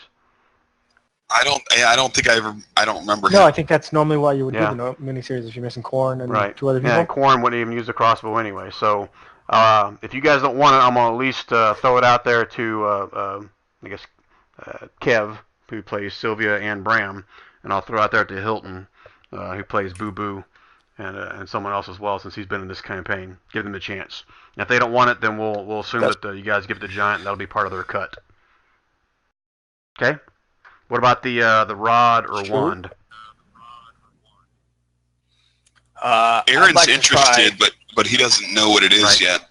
I don't remember. No, him. I think that's normally why you would do the miniseries if you're missing Corn and two other people. Yeah, and Corn wouldn't even use the crossbow anyway. So if you guys don't want it, I'm going to at least throw it out there to, I guess, Kev who plays Sylvia and Bram, and I'll throw out there to Hilton, who plays Boo Boo, and someone else as well, since he's been in this campaign. Give them a chance. And if they don't want it, then we'll assume that you guys give it to Giant, and that'll be part of their cut. Okay. What about the rod or wand? Aaron's like interested, but he doesn't know what it is yet.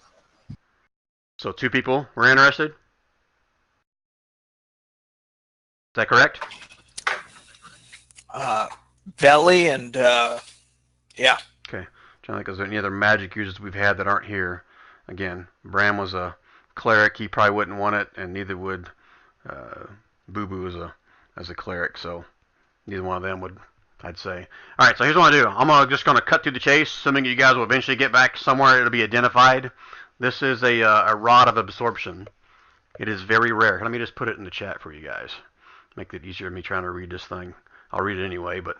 So 2 people were interested? Is that correct? Veli and yeah. Okay. Trying to think, is there any other magic users we've had that aren't here? Again, Bram was a cleric. He probably wouldn't want it, and neither would Boo Boo as a cleric. So neither one of them would, I'd say. All right. So here's what I do. I'm just gonna cut through the chase, assuming you guys will eventually get back somewhere. It'll be identified. This is a rod of absorption. It is very rare. Let me just put it in the chat for you guys. Make it easier for me trying to read this thing. I'll read it anyway, but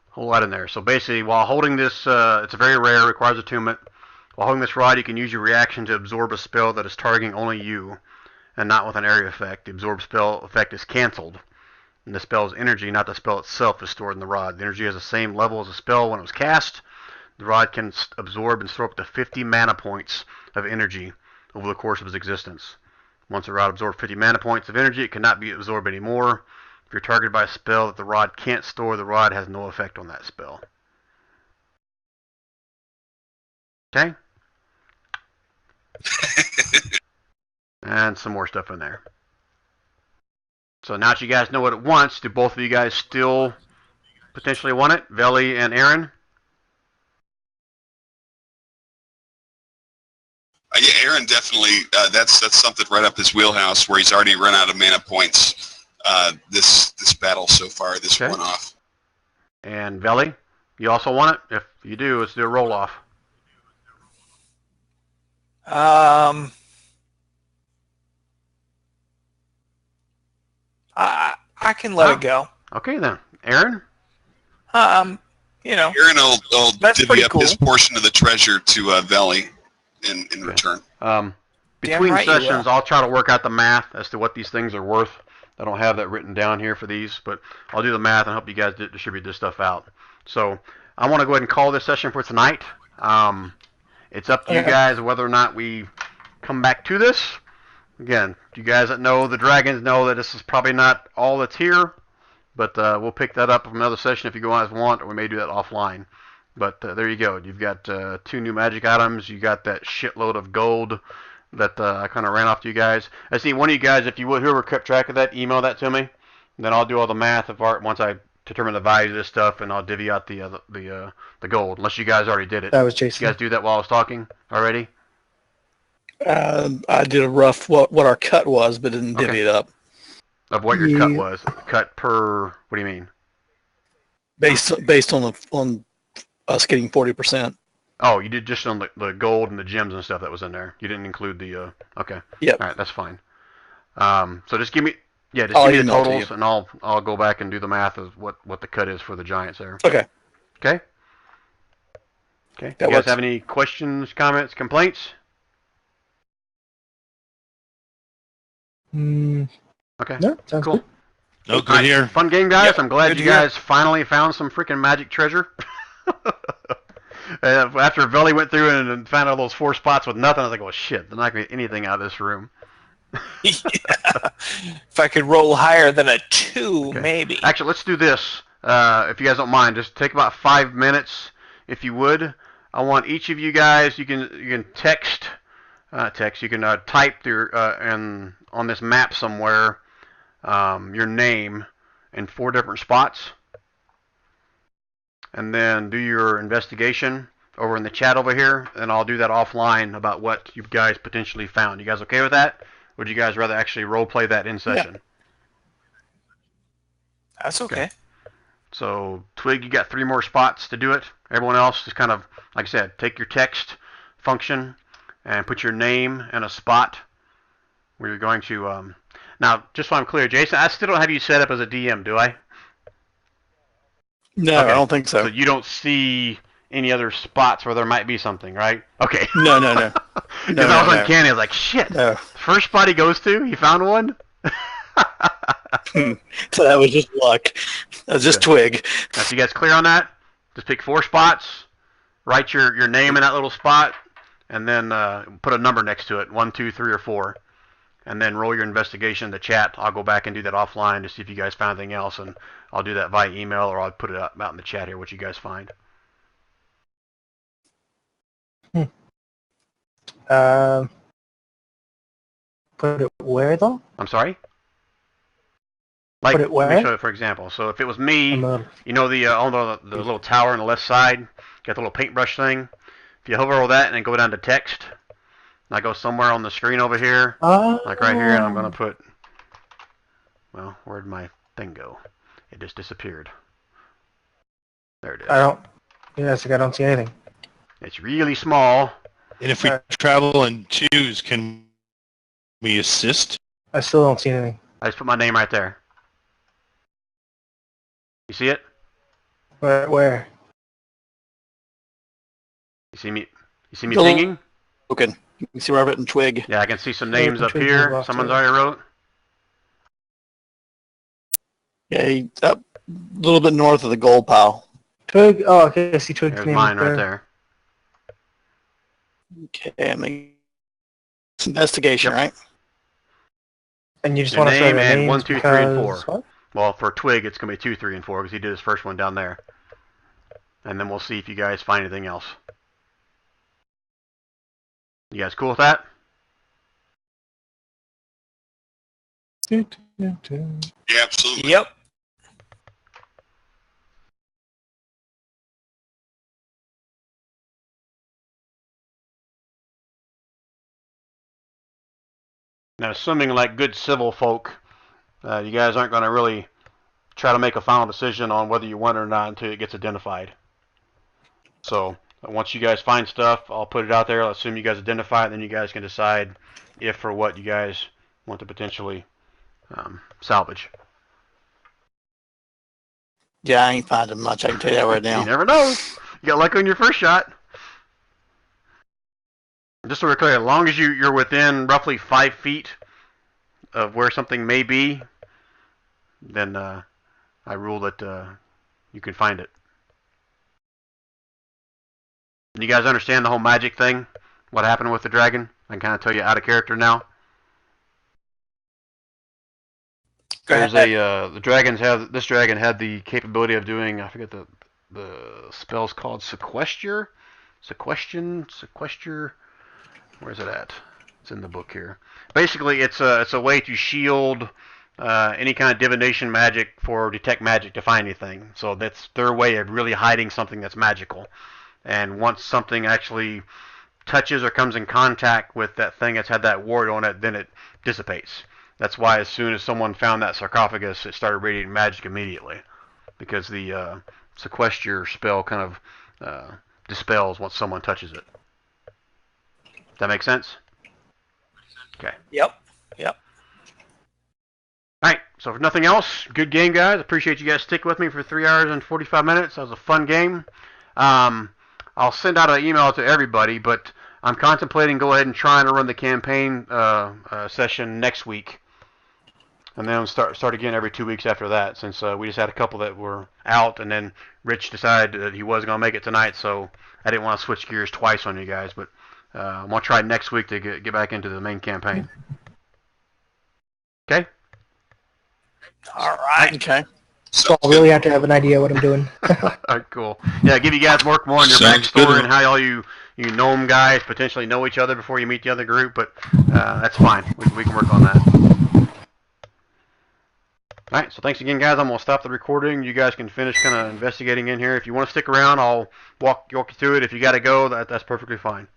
whole lot in there. So basically, while holding this, it's a very rare, requires attunement. While holding this rod, you can use your reaction to absorb a spell that is targeting only you, and not with an area effect. The absorb spell effect is cancelled, and the spell's energy, not the spell itself, is stored in the rod. The energy has the same level as the spell when it was cast. The rod can absorb and store up to 50 mana points of energy over the course of its existence. Once the rod absorbs 50 mana points of energy, it cannot be absorbed anymore. If you're targeted by a spell that the rod can't store, the rod has no effect on that spell. Okay? And some more stuff in there. So now that you guys know what it wants, do both of you guys still potentially want it? Veli and Aaron? Yeah, Aaron definitely. That's something right up his wheelhouse, where he's already run out of mana points. This battle so far, this one-off. And Veli, you also want it? If you do, let's do a roll-off. I can let it go. Okay then, Aaron. You know, Aaron will divvy up his portion of the treasure to Veli in return. Between sessions, I'll try to work out the math as to what these things are worth. I don't have that written down here for these, but I'll do the math and help you guys distribute this stuff out. So I want to go ahead and call this session for tonight. It's up to you guys whether or not we come back to this. Again, you guys that know the dragons know that this is probably not all that's here, but we'll pick that up from another session if you guys want, or we may do that offline. But there you go. You've got 2 new magic items. You got that shitload of gold that I kind of ran off to you guys. I see one of you guys, if you would, whoever kept track of that, email that to me. And then I'll do all the math of art once I determine the value of this stuff, and I'll divvy out the gold. Unless you guys already did it. That was Jason. You guys do that while I was talking already? I did a rough what our cut was, but didn't divvy it up. Of what your cut was? Cut per? What do you mean? Based on us getting 40%. Oh, you did just on the gold and the gems and stuff that was in there. You didn't include the okay. Yep. All right, that's fine. So just give me the totals, and I'll go back and do the math of what the cut is for the giants there. Okay. Okay. Okay. You guys have any questions, comments, complaints? Okay. No, sounds cool. Good. No, good here. Fun game, guys. Yep, I'm glad you guys finally found some freaking magic treasure. After Veli went through and found all those 4 spots with nothing, I was like, well, shit, they're not going to get anything out of this room. Yeah. If I could roll higher than a 2, maybe. Actually, let's do this. If you guys don't mind, just take about 5 minutes, if you would. I want each of you guys, you can text, you can type and on this map somewhere your name in 4 different spots. And then do your investigation over in the chat over here, and I'll do that offline about what you guys potentially found. You guys okay with that? Would you guys rather actually role play that in session? Yeah. That's okay. So Twig, you got 3 more spots to do it. Everyone else just kind of, like I said, take your text function and put your name in a spot where you're going to. Now, just so I'm clear, Jason, I still don't have you set up as a DM, do I? No, I don't think so. So you don't see any other spots where there might be something, right? Okay. No. Because I was uncanny. I was like, shit. No. First spot he goes to, he found one. So that was just luck. That was just Twig. Now, if you guys clear on that, just pick 4 spots, write your name in that little spot, and then put a number next to it, 1, 2, 3, or 4, and then roll your investigation in the chat. I'll go back and do that offline to see if you guys found anything else, and I'll do that via email, or I'll put it out in the chat here, what you guys find. Put it where though? I'm sorry? Like, Put it where? let me show you for example. So if it was me, you know the little tower on the left side, got the little paintbrush thing. If you hover over that and then go down to text, and I go somewhere on the screen over here, like right here, and I'm going to put, well, where'd my thing go? It just disappeared. There it is. I don't see anything. It's really small. And if we travel and choose, can we assist? I still don't see anything. I just put my name right there. You see it? Where? You see me pinging? Okay. You can see where I've written Twig. Yeah, I can see some names up here. Someone's already wrote. Yeah, up a little bit north of the gold pile. Twig. Oh, okay. I see Twig's There's name mine right there. Okay, I'm making investigation, right? And you just Your want to name show and names 1, 2, 3, and 4. What? Well, for Twig, it's going to be 2, 3, and 4 because he did his first one down there. And then we'll see if you guys find anything else. You guys cool with that? Yeah, absolutely. Yep. Now, assuming like good civil folk, you guys aren't going to really try to make a final decision on whether you want it or not until it gets identified. So once you guys find stuff, I'll put it out there. I'll assume you guys identify it, then you guys can decide if or what you guys want to potentially salvage. Yeah, I ain't finding much. I can tell you that right now. You never know. You got luck on your first shot. Just so we're clear, as long as you're within roughly 5 feet of where something may be, then I rule that you can find it. And you guys understand the whole magic thing? What happened with the dragon? I can kind of tell you out of character now. There's this dragon had the capability of doing, I forget the spell's called sequester. Where's it at? It's in the book here. Basically, it's a way to shield any kind of divination magic for detect magic to find anything. So that's their way of really hiding something that's magical. And once something actually touches or comes in contact with that thing that's had that ward on it, then it dissipates. That's why as soon as someone found that sarcophagus, it started radiating magic immediately. Because the sequester spell kind of dispels once someone touches it. Does that make sense? Okay. Yep. Alright, so if nothing else, good game, guys. Appreciate you guys sticking with me for 3 hours and 45 minutes. That was a fun game. I'll send out an email to everybody, but I'm contemplating go ahead and trying to run the campaign session next week. And then start again every 2 weeks after that, since we just had a couple that were out, and then Rich decided that he was going to make it tonight, so I didn't want to switch gears twice on you guys, but I'm going to try next week to get back into the main campaign. Okay? All right. Okay. So I'll really have to have an idea what I'm doing. Alright, cool. Yeah, give you guys more on your Sounds backstory good. and how all you gnome guys potentially know each other before you meet the other group, but that's fine. We can work on that. Alright, so thanks again, guys. I'm going to stop the recording. You guys can finish kind of investigating in here. If you want to stick around, I'll walk you through it. If you got to go, that's perfectly fine.